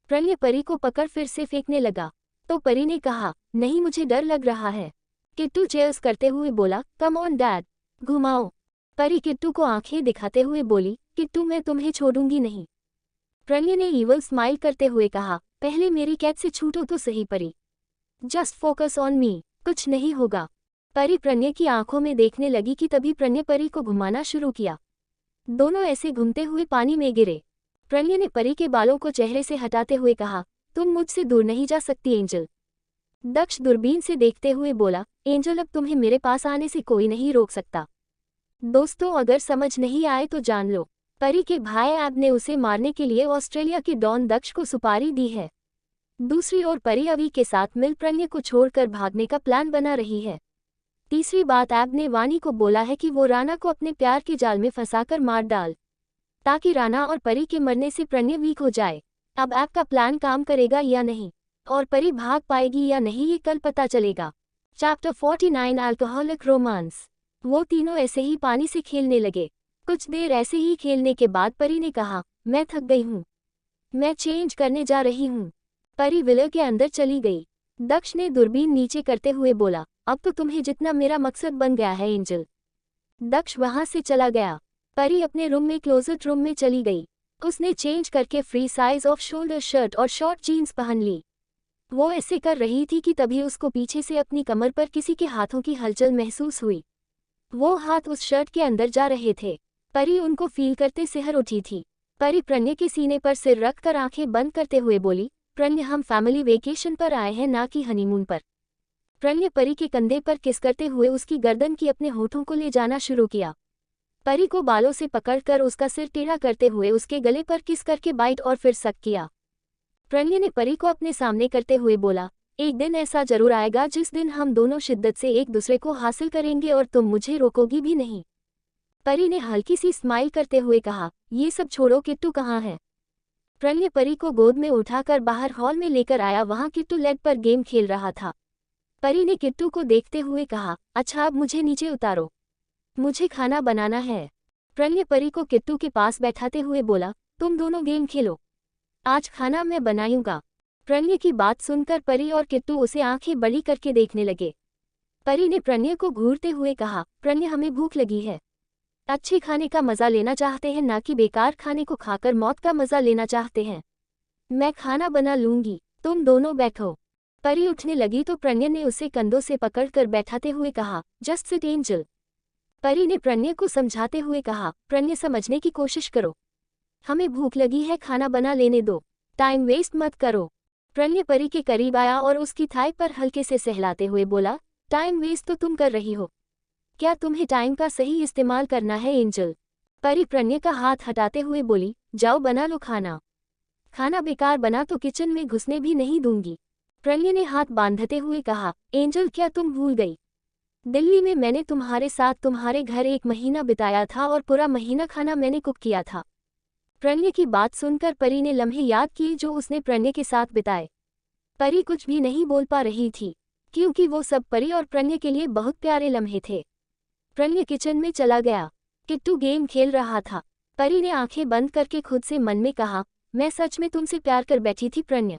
प्रणय परी को पकड़ फिर से फेंकने लगा तो परी ने कहा, नहीं मुझे डर लग रहा है। किट्टू चेयर्स करते हुए बोला, कम ऑन डैड, घुमाओ। परी किट्टू को आंखें दिखाते हुए बोली, किट्टू मैं तुम्हें छोड़ूंगी नहीं। प्रणय ने ईवल स्माइल करते हुए कहा, पहले मेरी कैद से छूटो तो सही परी, जस्ट फोकस ऑन मी, कुछ नहीं होगा। परी प्रणय की आंखों में देखने लगी कि तभी प्रणय परी को घुमाना शुरू किया। दोनों ऐसे घूमते हुए पानी में गिरे। प्रणय ने परी के बालों को चेहरे से हटाते हुए कहा, तुम मुझसे दूर नहीं जा सकती एंजल। दक्ष दूरबीन से देखते हुए बोला, एंजल अब तुम्हें मेरे पास आने से कोई नहीं रोक सकता। दोस्तों अगर समझ नहीं आए तो जान लो, परी के भाई ऐब ने उसे मारने के लिए ऑस्ट्रेलिया के डॉन दक्ष को सुपारी दी है। दूसरी ओर परी अवी के साथ मिल प्रणय को छोड़कर भागने का प्लान बना रही है। तीसरी बात, ऐब ने वानी को बोला है कि वो राना को अपने प्यार के जाल में फंसाकर मार डाल, ताकि राना और परी के मरने से प्रणय वीक हो जाए। अब ऐब का प्लान काम करेगा या नहीं और परी भाग पाएगी या नहीं ये कल पता चलेगा। Chapter 49 alcoholic romance. वो तीनों ऐसे ही पानी से खेलने लगे। कुछ देर ऐसे ही खेलने के बाद परी ने कहा, मैं थक गई हूँ, मैं चेंज करने जा रही हूँ। परी विला के अंदर चली गई। दक्ष ने दूरबीन नीचे करते हुए बोला, अब तो तुम्हें जितना मेरा मकसद बन गया है एंजल। दक्ष वहां से चला गया। परी अपने रूम में क्लोजेट रूम में चली गई। उसने चेंज करके free size off shoulder shirt और शॉर्ट जीन्स पहन ली। वो ऐसे कर रही थी कि तभी उसको पीछे से अपनी कमर पर किसी के हाथों की हलचल महसूस हुई। वो हाथ उस शर्ट के अंदर जा रहे थे। परी उनको फील करते सिहर उठी थी। परी प्रणय के सीने पर सिर रखकर आंखें बंद करते हुए बोली, प्रणय हम फैमिली वेकेशन पर आए हैं ना कि हनीमून पर। प्रणय परी के कंधे पर किस करते हुए उसकी गर्दन की अपने होठों को ले जाना शुरू किया। परी को बालों से पकड़कर उसका सिर टेढ़ा करते हुए उसके गले पर किस करके बाइट और फिर सक किया। प्रणय ने परी को अपने सामने करते हुए बोला, एक दिन ऐसा जरूर आएगा जिस दिन हम दोनों शिद्दत से एक दूसरे को हासिल करेंगे और तुम मुझे रोकोगी भी नहीं। परी ने हल्की सी स्माइल करते हुए कहा, ये सब छोड़ो, किट्टू कहाँ है? प्रणय परी को गोद में उठाकर बाहर हॉल में लेकर आया। वहां किट्टू लेग पर गेम खेल रहा था। परी ने किट्टू को देखते हुए कहा, अच्छा अब मुझे नीचे उतारो, मुझे खाना बनाना है। प्रणय परी को किट्टू के पास बैठाते हुए बोला, तुम दोनों गेम खेलो, आज खाना मैं बनाऊंगा। प्रणय की बात सुनकर परी और किट्टू उसे आंखें बड़ी करके देखने लगे। परी ने प्रणय को घूरते हुए कहा, प्रणय हमें भूख लगी है। अच्छे खाने का मजा लेना चाहते हैं ना कि बेकार खाने को खाकर मौत का मजा लेना चाहते हैं। मैं खाना बना लूंगी, तुम दोनों बैठो। परी उठने लगी तो प्रणय ने उसे कंधों से पकड़कर बैठाते हुए कहा, जस्ट सिट एंजल। परी ने प्रणय को समझाते हुए कहा, प्रणय समझने की कोशिश करो, हमें भूख लगी है, खाना बना लेने दो, टाइम वेस्ट मत करो। प्रणय परी के करीब आया और उसकी थाई पर हल्के से सहलाते हुए बोला, टाइम वेस्ट तो तुम कर रही हो, क्या तुम्हें टाइम का सही इस्तेमाल करना है एंजल। परी प्रणय का हाथ हटाते हुए बोली, जाओ बना लो खाना, खाना बेकार बना तो किचन में घुसने भी नहीं दूंगी। प्रणय ने हाथ बांधते हुए कहा, एंजल क्या तुम भूल गई, दिल्ली में मैंने तुम्हारे साथ तुम्हारे घर 1 महीना बिताया था और पूरा महीना खाना मैंने कुक किया था। प्रणय की बात सुनकर परी ने लम्हे याद किए जो उसने प्रणय के साथ बिताए। परी कुछ भी नहीं बोल पा रही थी, क्योंकि वो सब परी और प्रणय के लिए बहुत प्यारे लम्हे थे। प्रणय किचन में चला गया। किट्टू गेम खेल रहा था। परी ने आंखें बंद करके खुद से मन में कहा, मैं सच में तुमसे प्यार कर बैठी थी प्रणय,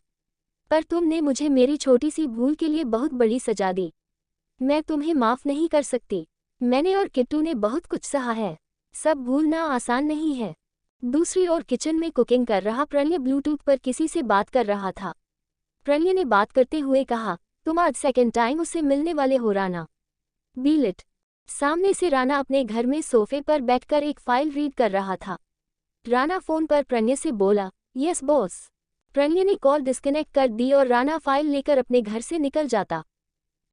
पर तुमने मुझे मेरी छोटी सी भूल के लिए बहुत बड़ी सजा दी। मैं तुम्हें माफ नहीं कर सकती। मैंने और किट्टू ने बहुत कुछ सहा है, सब भूलना आसान नहीं है। दूसरी ओर किचन में कुकिंग कर रहा प्रणय ब्लूटूथ पर किसी से बात कर रहा था। प्रणय ने बात करते हुए कहा, तुम आज सेकंड टाइम उससे मिलने वाले हो राना। बीलिट। सामने से राना अपने घर में सोफे पर बैठकर एक फाइल रीड कर रहा था। राना फोन पर प्रणय से बोला, यस बॉस। प्रणय ने कॉल डिस्कनेक्ट कर दी और राना फाइल लेकर अपने घर से निकल जाता।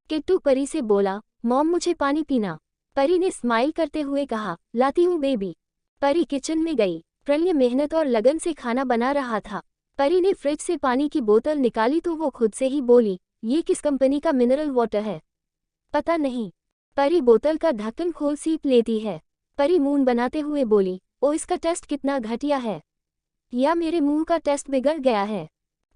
किट्टू परी से बोला, मॉम मुझे पानी पीना। परी ने स्माइल करते हुए कहा, लाती हूँ बेबी। परी किचन में गई। प्रणय मेहनत और लगन से खाना बना रहा था। परी ने फ्रिज से पानी की बोतल निकाली तो वो खुद से ही बोली, ये किस कंपनी का मिनरल वाटर है, पता नहीं। परी बोतल का ढक्कन खोल सीप लेती है। परी मून बनाते हुए बोली, ओ इसका टेस्ट कितना घटिया है, या मेरे मुंह का टेस्ट बिगड़ गया है।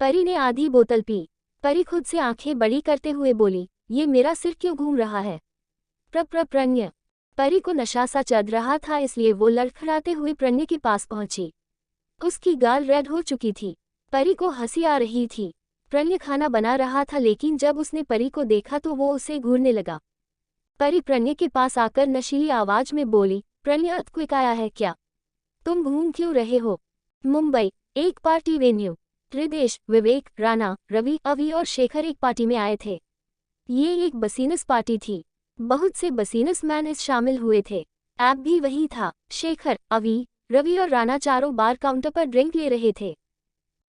परी ने आधी बोतल पी। परी खुद से आंखें बड़ी करते हुए बोली, ये मेरा सिर क्यों घूम रहा है। प्रणय। परी को नशा सा चढ़ रहा था, इसलिए वो लड़खड़ाते हुए प्रणय के पास पहुंची। उसकी गाल रेड हो चुकी थी। परी को हंसी आ रही थी। प्रणय खाना बना रहा था, लेकिन जब उसने परी को देखा तो वो उसे घूरने लगा। परी प्रणय के पास आकर नशीली आवाज में बोली, प्रणय अर्थक्वेक आया है क्या, तुम घूम क्यों रहे हो। मुंबई, एक पार्टी वेन्यू। हृदेश, विवेक, राना, रवि, अवि और शेखर एक पार्टी में आए थे। ये एक बसीनस पार्टी थी। बहुत से बसीनस मैन इस शामिल हुए थे। ऐप भी वही था। शेखर, अवि, रवि और राना चारों बार काउंटर पर ड्रिंक ले रहे थे।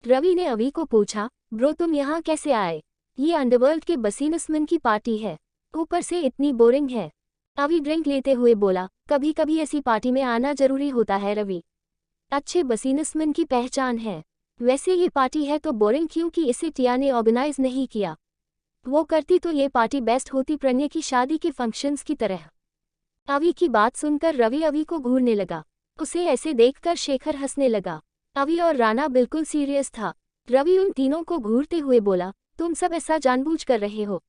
रवि ने अवि को पूछा, ब्रो तुम यहाँ कैसे आए, ये अंडरवर्ल्ड के बसीनसमैन की पार्टी है, ऊपर से इतनी बोरिंग है। अवि ड्रिंक लेते हुए बोला, कभी कभी ऐसी पार्टी में आना जरूरी होता है रवि, अच्छे बसीनसमैन की पहचान है। वैसे ये पार्टी है तो बोरिंग क्योंकि इसे टिया ने ऑर्गेनाइज नहीं किया, वो करती तो ये पार्टी बेस्ट होती, प्रणय की शादी के फंक्शंस की तरह। अवि की बात सुनकर रवि अवि को घूरने लगा। उसे ऐसे देखकर शेखर हंसने लगा। अवि और राना बिल्कुल सीरियस था। रवि उन तीनों को घूरते हुए बोला, तुम सब ऐसा जानबूझ कर रहे हो,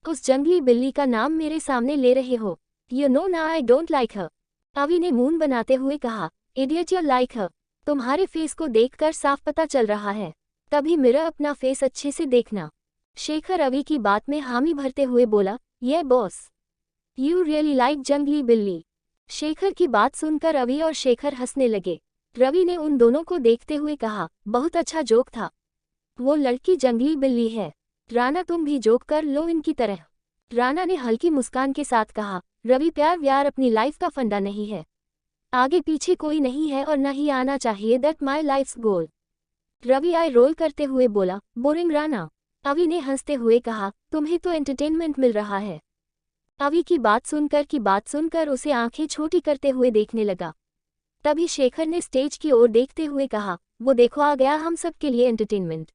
उस जंगली बिल्ली का नाम मेरे सामने ले रहे हो, यू नो ना आई डोंट लाइक हर। अवि ने मून बनाते हुए कहा, इडियट यू लाइक हर, तुम्हारे फेस को देखकर साफ पता चल रहा है, तभी मेरा अपना फेस अच्छे से देखना। शेखर अवि की बात में हामी भरते हुए बोला, ये बॉस, यू रियली लाइक जंगली बिल्ली। शेखर की बात सुनकर अवि और शेखर हंसने लगे। रवि ने उन दोनों को देखते हुए कहा, बहुत अच्छा जोक था, वो लड़की जंगली बिल्ली है। राना तुम भी जोक कर लो इनकी तरह। राना ने हल्की मुस्कान के साथ कहा, रवि प्यार व्यार अपनी लाइफ का फंडा नहीं है, आगे पीछे कोई नहीं है और न ही आना चाहिए, that my life's goal. Ravi eye roll करते हुए बोला, बोरिंग राना। अवि ने हंसते हुए कहा, तुम्हें तो एंटरटेनमेंट मिल रहा है। अवि की बात सुनकर उसे आंखें छोटी करते हुए देखने लगा। तभी शेखर ने स्टेज की ओर देखते हुए कहा, वो देखो आ गया हम सब के लिए एंटरटेनमेंट।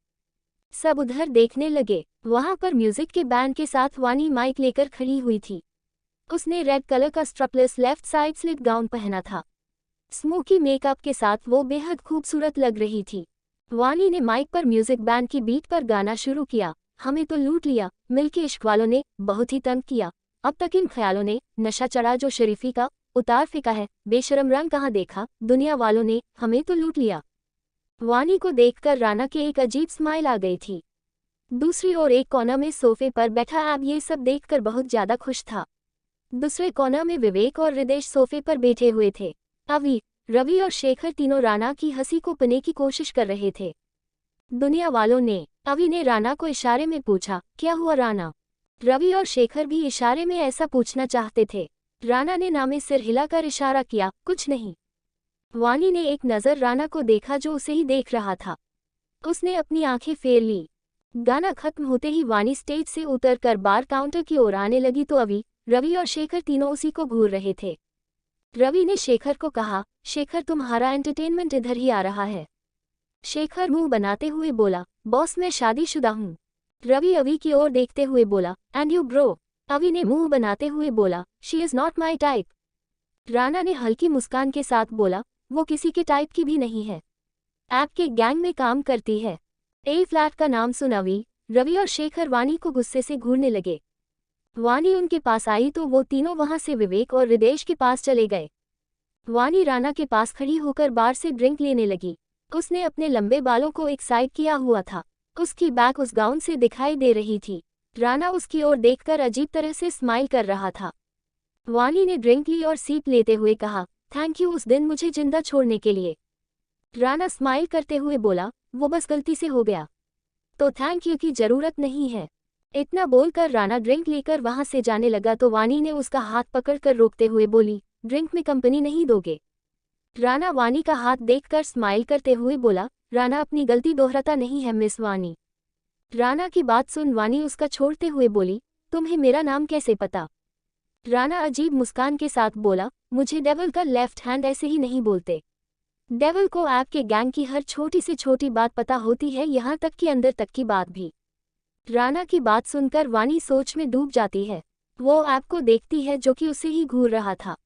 सब उधर देखने लगे। वहां पर म्यूजिक के बैंड के साथ वानी माइक लेकर खड़ी हुई थी। उसने रेड कलर का स्ट्रपलेस लेफ्ट साइड स्लिट गाउन पहना था। स्मोकी मेकअप के साथ वो बेहद खूबसूरत लग रही थी। वानी ने माइक पर म्यूजिक बैंड की बीट पर गाना शुरू किया, हमें तो लूट लिया, मिलके इश्क वालों ने बहुत ही तंग किया, अब तक इन ख्यालों ने नशा चढ़ा जो शरीफी का उतार फेंका है, बेशरम रंग कहाँ देखा, दुनिया वालों ने हमें तो लूट लिया। वानी को देखकर राना के एक अजीब स्माइल आ गई थी। दूसरी ओर एक कोना में सोफे पर बैठा ऐब ये सब देखकर बहुत ज्यादा खुश था। दूसरे कोना में विवेक और हृदेश सोफे पर बैठे हुए थे। अभी रवि और शेखर तीनों राणा की हंसी को पने की कोशिश कर रहे थे। दुनिया वालों ने अवि ने राणा को इशारे में पूछा, क्या हुआ राणा? रवि और शेखर भी इशारे में ऐसा पूछना चाहते थे। राणा ने ना में सिर हिलाकर इशारा किया, कुछ नहीं। वानी ने एक नज़र राणा को देखा जो उसे ही देख रहा था। उसने अपनी आंखें फेर ली। गाना खत्म होते ही वानी स्टेज से उतरकर बार काउंटर की ओर आने लगी तो अवि, रवि और शेखर तीनों उसी को घूर रहे थे। रवि ने शेखर को कहा, शेखर तुम्हारा एंटरटेनमेंट इधर ही आ रहा है। शेखर मुंह बनाते हुए बोला, बॉस मैं शादीशुदा हूँ। रवि अवि की ओर देखते हुए बोला, एंड यू ब्रो? अवि ने मुंह बनाते हुए बोला, she is not my type. Rana ने हल्की मुस्कान के साथ बोला, वो किसी के टाइप की भी नहीं है। आपके गैंग में काम करती है। ए फ्लैट का नाम सुन अवि, रवि और शेखर वानी को गुस्से से घूरने लगे। वानी उनके पास आई तो वो तीनों वहां से विवेक और हृदेश के पास चले गए। वानी राणा के पास खड़ी होकर बार से ड्रिंक लेने लगी। उसने अपने लंबे बालों को एक साइड किया हुआ था। उसकी बैक उस गाउन से दिखाई दे रही थी। राणा उसकी ओर देखकर अजीब तरह से स्माइल कर रहा था। वानी ने ड्रिंक ली और सीप लेते हुए कहा, थैंक यू उस दिन मुझे जिंदा छोड़ने के लिए। राणा स्माइल करते हुए बोला, वो बस गलती से हो गया, तो थैंक यू की जरूरत नहीं है। इतना बोलकर राणा ड्रिंक लेकर वहां से जाने लगा तो वानी ने उसका हाथ पकड़कर रोकते हुए बोली, ड्रिंक में कंपनी नहीं दोगे? राणा वानी का हाथ देखकर स्माइल करते हुए बोला, राणा अपनी गलती दोहराता नहीं है मिस वानी। राणा की बात सुन वानी उसका छोड़ते हुए बोली, तुम्हें मेरा नाम कैसे पता? राणा अजीब मुस्कान के साथ बोला, मुझे डेविल का लेफ्ट हैंड ऐसे ही नहीं बोलते। डेविल को आपके गैंग की हर छोटी से छोटी बात पता होती है, यहाँ तक कि अंदर तक की बात भी। राणा की बात सुनकर वानी सोच में डूब जाती है। वो आपको देखती है जो कि उसे ही घूर रहा था।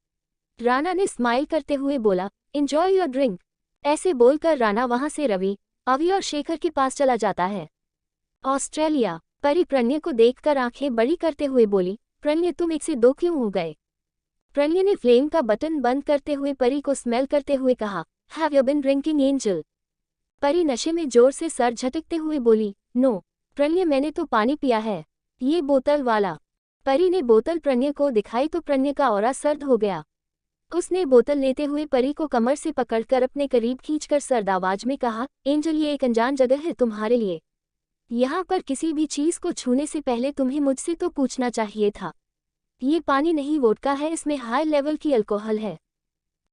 राणा ने स्माइल करते हुए बोला, एंजॉय योर ड्रिंक। ऐसे बोलकर राणा वहां से रवि, अवि और शेखर के पास चला जाता है। ऑस्ट्रेलिया। परी प्रणय को देखकर आंखें बड़ी करते हुए बोली, प्रणय तुम 1 से 2 क्यों हो गए? प्रणय ने फ्लेम का बटन बंद करते हुए परी को स्मेल करते हुए कहा, have you been drinking angel? Pari नशे में जोर से सर झटकते हुए बोली, नो प्रणय मैंने तो पानी पिया है, ये बोतल वाला। परी ने बोतल प्रणय को दिखाई तो प्रणय का ऑरा सर्द हो गया। उसने बोतल लेते हुए परी को कमर से पकड़कर अपने करीब खींचकर सर्द आवाज में कहा, एंजल ये एक अनजान जगह है तुम्हारे लिए। यहाँ पर किसी भी चीज को छूने से पहले तुम्हें मुझसे तो पूछना चाहिए था। ये पानी नहीं वोडका है, इसमें हाई लेवल की अल्कोहल है।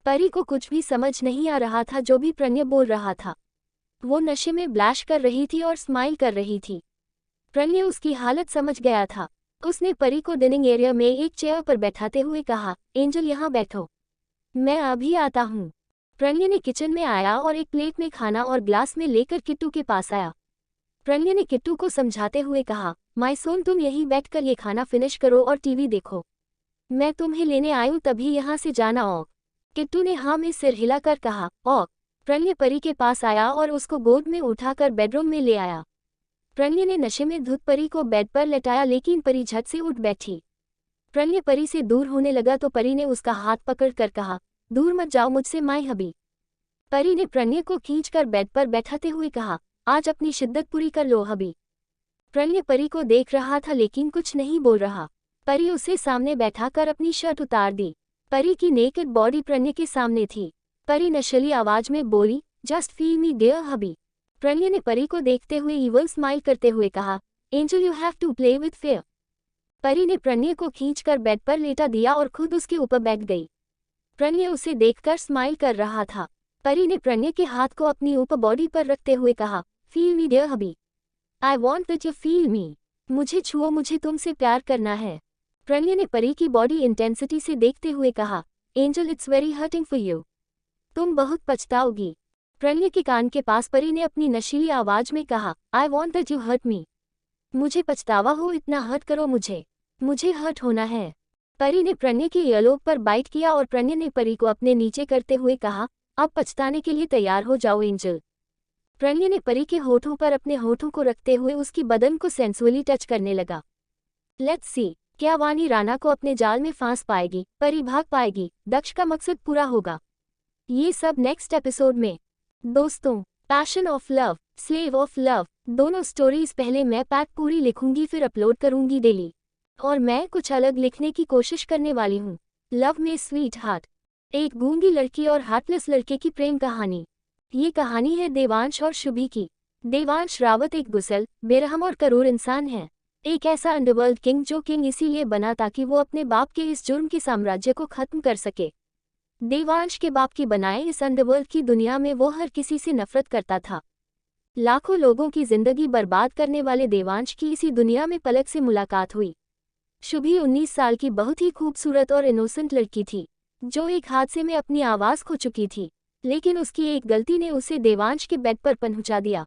परी को कुछ भी समझ नहीं आ रहा था जो भी प्रणय बोल रहा था। वो नशे में ब्लैश कर रही थी और स्माइल कर रही थी। प्रणय उसकी हालत समझ गया था। उसने परी को डिनिंग एरिया में एक चेयर पर बैठाते हुए कहा, एंजल यहाँ बैठो, मैं अभी आता हूँ। प्रणय ने किचन में आया और एक प्लेट में खाना और ग्लास में लेकर किट्टू के पास आया। प्रणय ने किट्टू को समझाते हुए कहा, माय सोन तुम यहीं बैठकर ये खाना फिनिश करो और टीवी देखो, मैं तुम्हें लेने आयूँ तभी यहाँ से जाना। औ किट्टू ने हाँ में सिर हिलाकर कहा, औ प्रणय परी के पास आया और उसको गोद में उठाकर बेडरूम में ले आया। प्रणय ने नशे में धुत परी को बेड पर लेटाया लेकिन परी झट से उठ बैठी। प्रणय परी से दूर होने लगा तो परी ने उसका हाथ पकड़कर कहा, दूर मत जाओ मुझसे माय हबी। परी ने प्रणय को खींचकर बेड पर बैठाते हुए कहा, आज अपनी शिद्दत पूरी कर लो हबी। प्रणय परी को देख रहा था लेकिन कुछ नहीं बोल रहा। परी उसे सामने बैठाकर अपनी शर्ट उतार दी। परी की नेकेड बॉडी प्रणय के सामने थी। परी नशीली आवाज में बोली, जस्ट फील मी डियर हबी। प्रणय ने परी को देखते हुए इवल स्माइल करते हुए कहा, angel you have to play with fair. Pari ने प्रणय को खींचकर बेड पर लेटा दिया और खुद उसके ऊपर बैठ गई। प्रणय उसे देखकर स्माइल कर रहा था। परी ने प्रणय के हाथ को अपनी ऊपर बॉडी पर रखते हुए कहा, feel me dear hubby, I want that you feel me. मुझे छुओ, मुझे तुमसे प्यार करना है। प्रणय ने परी की बॉडी इंटेंसिटी से देखते हुए कहा, angel it's very hurting for you, तुम बहुत पछताओगी। प्रणय के कान के पास परी ने अपनी नशीली आवाज में कहा, I want that you hurt me. मुझे पछतावा हो, इतना हर्ट करो मुझे हर्ट होना है। परी ने प्रणय के ईयरलोब पर बाइट किया और प्रणय ने परी को अपने नीचे करते हुए कहा, अब पछताने के लिए तैयार हो जाओ एंजल। प्रणय ने परी के होठों पर अपने होठों को रखते हुए उसकी बदन को सेंसुअली टच करने लगा। लेट्स सी, क्या वानी राणा को अपने जाल में फांस पाएगी, परी भाग पाएगी, दक्ष का मकसद पूरा होगा? ये सब नेक्स्ट एपिसोड में। दोस्तों, passion of love, slave of love, दोनों स्टोरीज पहले मैं पैक पूरी लिखूंगी फिर अपलोड करूंगी डेली। और मैं कुछ अलग लिखने की कोशिश करने वाली हूँ। लव में स्वीट हार्ट, एक गूंगी लड़की और हार्टलेस लड़के की प्रेम कहानी। ये कहानी है देवांश और शुभी की। देवांश रावत एक गुस्सेल, बेरहम और क्रूर इंसान है। एक ऐसा अंडरवर्ल्ड किंग जो किंग इसीलिए बना ताकि वो अपने बाप के इस जुर्म के साम्राज्य को खत्म कर सके। देवांश के बाप की बनाए इस अंडरवर्ल्ड की दुनिया में वो हर किसी से नफरत करता था। लाखों लोगों की जिंदगी बर्बाद करने वाले देवांश की इसी दुनिया में पलक से मुलाकात हुई। शुभी 19 साल की बहुत ही खूबसूरत और इनोसेंट लड़की थी, जो एक हादसे में अपनी आवाज़ खो चुकी थी, लेकिन उसकी एक गलती ने उसे देवांश के बेड पर पहुंचा दिया।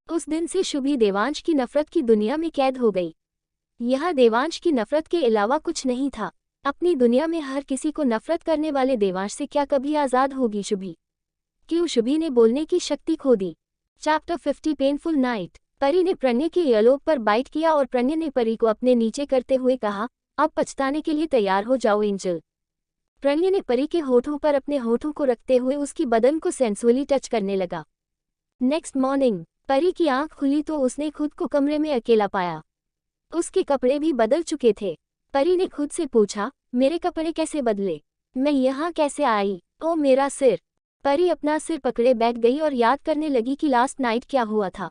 उस दिन से शुभी देवांश की नफरत की दुनिया में कैद हो गई। यह देवांश की नफरत के अलावा कुछ नहीं था। अपनी दुनिया में हर किसी को नफरत करने वाले देवांश से क्या कभी आज़ाद होगी शुभी? क्यों शुभी ने बोलने की शक्ति खो दी? Chapter 50 painful night. परी ने प्रणय के ईयरलोब पर बाइट किया और प्रणय ने परी को अपने नीचे करते हुए कहा, अब पछताने के लिए तैयार हो जाओ एंजल। प्रणय ने परी के होठों पर अपने होठों को रखते हुए उसकी बदन को सेंसुअली टच करने लगा। नेक्स्ट मॉर्निंग परी की आंख खुली तो उसने खुद को कमरे में अकेला पाया। उसके कपड़े भी बदल चुके थे। परी ने खुद से पूछा, मेरे कपड़े कैसे बदले? मैं यहाँ कैसे आई? ओ मेरा सिर! परी अपना सिर पकड़े बैठ गई और याद करने लगी कि लास्ट नाइट क्या हुआ था।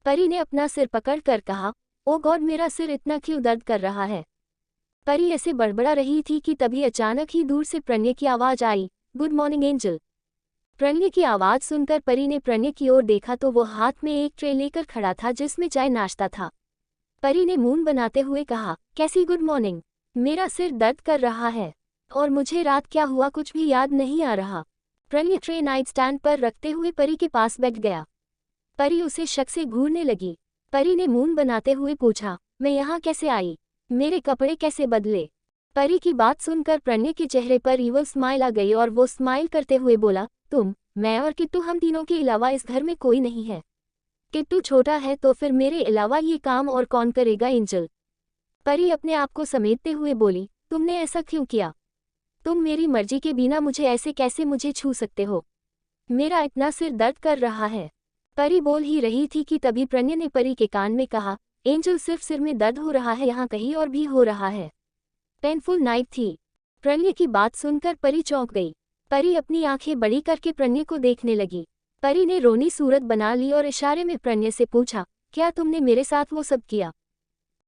परी ने अपना सिर पकड़ कर कहा, ओ गॉड मेरा सिर इतना क्यों दर्द कर रहा है? परी ऐसे बड़बड़ा रही थी कि तभी अचानक ही दूर से प्रणय की आवाज़ आई, गुड मॉर्निंग एंजल। प्रणय की आवाज़ सुनकर परी ने प्रणय की ओर देखा तो वो हाथ में एक ट्रे लेकर खड़ा था जिसमें चाय नाश्ता था। परी ने मुंह बनाते हुए कहा, कैसी गुड मॉर्निंग? मेरा सिर दर्द कर रहा है और मुझे रात क्या हुआ कुछ भी याद नहीं आ रहा। प्रणय ट्रे नाइट स्टैंड पर रखते हुए परी के पास बैठ गया। परी उसे शक से घूरने लगी। परी ने मुंह बनाते हुए पूछा, मैं यहाँ कैसे आई? मेरे कपड़े कैसे बदले? परी की बात सुनकर प्रणय के चेहरे पर इवल स्माइल आ गई और वो स्माइल करते हुए बोला, तुम, मैं और किट्टू हम तीनों के अलावा इस घर में कोई नहीं है। किट्टू छोटा है तो फिर मेरे अलावा ये काम और कौन करेगा एंजल? परी अपने आप को समेटते हुए बोली, तुमने ऐसा क्यों किया? तुम मेरी मर्जी के बिना मुझे छू सकते हो? मेरा इतना सिर दर्द कर रहा है। परी बोल ही रही थी कि तभी प्रणय ने परी के कान में कहा, एंजल सिर्फ सिर में दर्द हो रहा है, यहाँ कहीं और भी हो रहा है। पेनफुल नाइट थी। प्रणय की बात सुनकर परी चौंक गई। परी अपनी आंखें बड़ी करके प्रणय को देखने लगी। परी ने रोनी सूरत बना ली और इशारे में प्रणय से पूछा, क्या तुमने मेरे साथ वो सब किया?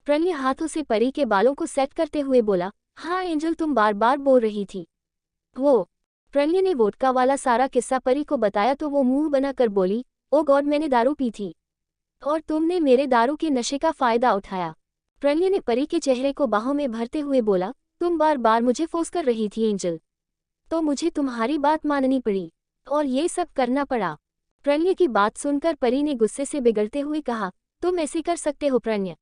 प्रणय हाथों से परी के बालों को सेट करते हुए बोला, हाँ एंजल तुम बार बार बोल रही थी। वो प्रणय ने वोडका वाला सारा किस्सा परी को बताया तो वो मुंह बनाकर बोली, ओ गॉड मैंने दारू पी थी और तुमने मेरे दारू के नशे का फायदा उठाया। प्रणय ने परी के चेहरे को बाहों में भरते हुए बोला, तुम बार बार मुझे फोर्स कर रही थी एंजल, तो मुझे तुम्हारी बात माननी पड़ी और ये सब करना पड़ा। प्रणय की बात सुनकर परी ने गुस्से से बिगड़ते हुए कहा, तुम ऐसे कर सकते हो प्रणय?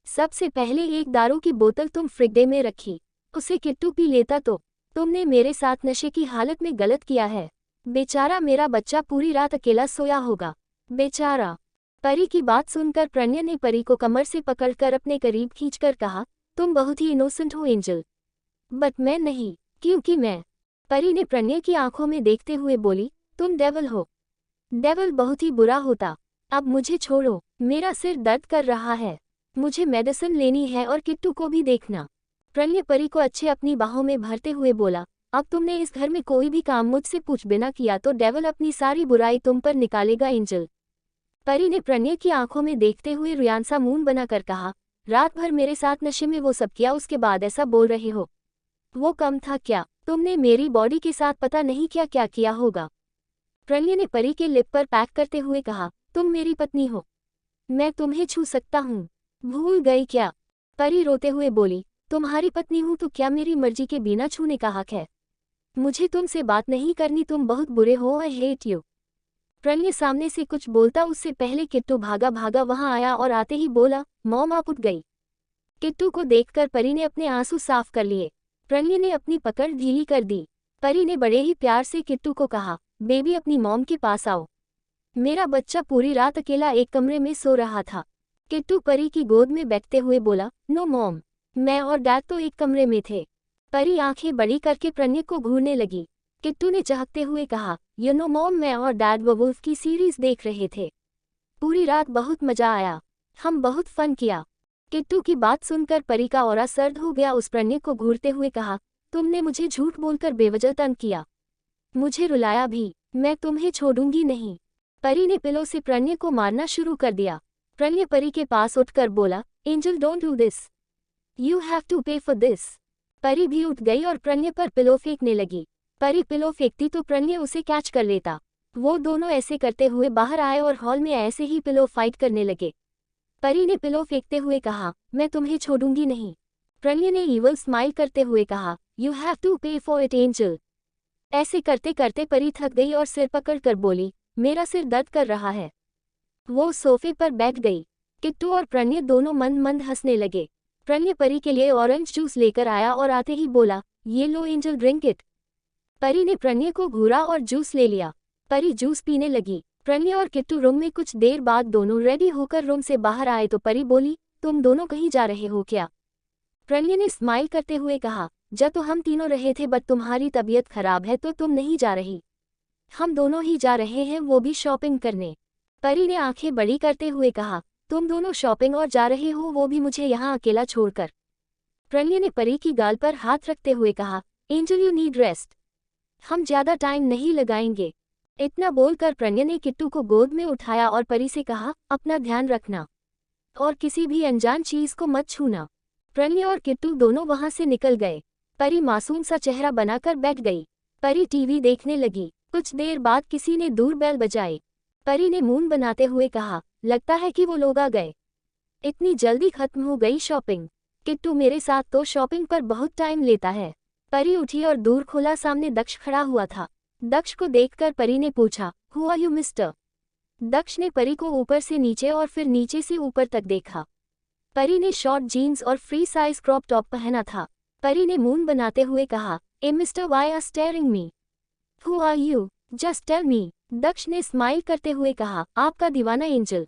सबसे पहले एक दारू की बोतल तुम फ्रिज में रखी, उसे किट्टू पी लेता तो तुमने मेरे साथ नशे की हालत में गलत किया है। बेचारा मेरा बच्चा पूरी रात अकेला सोया होगा, बेचारा। परी की बात सुनकर प्रणय ने परी को कमर से पकड़कर अपने करीब खींचकर कहा, तुम बहुत ही इनोसेंट हो एंजल। बट मैं नहीं, क्योंकि मैं। परी ने प्रणय की आंखों में देखते हुए बोली, तुम डेविल हो। डेविल बहुत ही बुरा होता। अब मुझे छोड़ो, मेरा सिर दर्द कर रहा है, मुझे मेडिसिन लेनी है और किट्टू को भी देखना। प्रणय परी को अच्छे अपनी बाहों में भरते हुए बोला, अब तुमने इस घर में कोई भी काम मुझसे पूछ बिना किया तो डेविल अपनी सारी बुराई तुम पर निकालेगा एंजल। परी ने प्रणय की आंखों में देखते हुए रुयांसा मुंह बनाकर कहा, रात भर मेरे साथ नशे में वो सब किया उसके बाद ऐसा बोल रहे हो? वो कम था क्या? तुमने मेरी बॉडी के साथ पता नहीं क्या क्या किया होगा। प्रणय ने परी के लिप पर पैक करते हुए कहा, तुम मेरी पत्नी हो, मैं तुम्हें छू सकता हूँ, भूल गई क्या? परी रोते हुए बोली, तुम्हारी पत्नी हूँ तो क्या मेरी मर्जी के बिना छूने का हक है? मुझे तुमसे बात नहीं करनी, तुम बहुत बुरे हो, आई हेट यू। प्रणय सामने से कुछ बोलता उससे पहले किट्टू भागा भागा वहां आया और आते ही बोला, मॉम आप उठ गई। किट्टू को देखकर परी ने अपने आंसू साफ कर लिए। प्रणय ने अपनी पकड़ ढीली कर दी। परी ने बड़े ही प्यार से किट्टू को कहा, बेबी अपनी मॉम के पास आओ, मेरा बच्चा पूरी रात अकेला एक कमरे में सो रहा था। किट्टू परी की गोद में बैठते हुए बोला, नो मॉम, मैं और डैड तो एक कमरे में थे। परी आंखें बड़ी करके प्रणय को घूरने लगी। किट्टू ने चहकते हुए कहा, यू नो मॉम, मैं और डैड वुल्फ की सीरीज देख रहे थे। पूरी रात बहुत मजा आया, हम बहुत फन किया। किट्टू की बात सुनकर परी का ऑरा सर्द हो गया। उस प्रणय को घूरते हुए कहा, तुमने मुझे झूठ बोलकर बेवजह तंग किया, मुझे रुलाया भी, मैं तुम्हें छोड़ूंगी नहीं। परी ने पिलो से प्रणय को मारना शुरू कर दिया। प्रणय परी के पास उठकर बोला, angel don't do this, you have to pay for this. Pari भी उठ गई और प्रणय पर पिलो फेंकने लगी। परी पिलो फेंकती तो प्रणय उसे कैच कर लेता। वो दोनों ऐसे करते हुए बाहर आए और हॉल में ऐसे ही पिलो फाइट करने लगे। परी ने पिलो फेंकते हुए कहा, मैं तुम्हें छोड़ूंगी नहीं। प्रणय ने ईवल स्माइल करते हुए कहा, you have to pay for it angel. ऐसे करते करते परी थक गई और सिर पकड़कर बोली, मेरा सिर दर्द कर रहा है। वो सोफे पर बैठ गई। किट्टू और प्रणय दोनों मंद मंद हंसने लगे। प्रणय परी के लिए ऑरेंज जूस लेकर आया और आते ही बोला, ये लो एंजल, ड्रिंक इट। परी ने प्रणय को घूरा और जूस ले लिया। परी जूस पीने लगी। प्रणय और किट्टू रूम में कुछ देर बाद दोनों रेडी होकर रूम से बाहर आए तो परी बोली, तुम दोनों कहीं जा रहे हो क्या? प्रणय ने स्माइल करते हुए कहा, जब तो हम तीनों रहे थे, बट तुम्हारी तबीयत खराब है तो तुम नहीं जा रही। हम दोनों ही जा रहे हैं, वो भी शॉपिंग करने। परी ने आंखें बड़ी करते हुए कहा, तुम दोनों शॉपिंग और जा रहे हो, वो भी मुझे यहाँ अकेला छोड़कर। प्रणय ने परी की गाल पर हाथ रखते हुए कहा, एंजल यू नीड रेस्ट, हम ज्यादा टाइम नहीं लगाएंगे। इतना बोलकर प्रणय ने किट्टू को गोद में उठाया और परी से कहा, अपना ध्यान रखना और किसी भी अनजान चीज को मत छूना। प्रणय और किट्टू दोनों वहां से निकल गए। परी मासूम सा चेहरा बनाकर बैठ गई। परी टीवी देखने लगी। कुछ देर बाद किसी ने दूर बेल बजाई। परी ने मून बनाते हुए कहा, लगता है कि वो लोग आ गए। इतनी जल्दी खत्म हो गई शॉपिंग? किट्टू मेरे साथ तो शॉपिंग पर बहुत टाइम लेता है। परी उठी और दूर खुला सामने दक्ष खड़ा हुआ था। दक्ष को देखकर परी ने पूछा, हु आर यू मिस्टर? दक्ष ने परी को ऊपर से नीचे और फिर नीचे से ऊपर तक देखा। परी ने शॉर्ट जीन्स और फ्री साइज क्रॉप टॉप पहना था। परी ने मून बनाते हुए कहा, ए mister, why are staring me? Who are you? Just tell me. Daksh ने स्माइल करते हुए कहा, आपका दीवाना एंजल।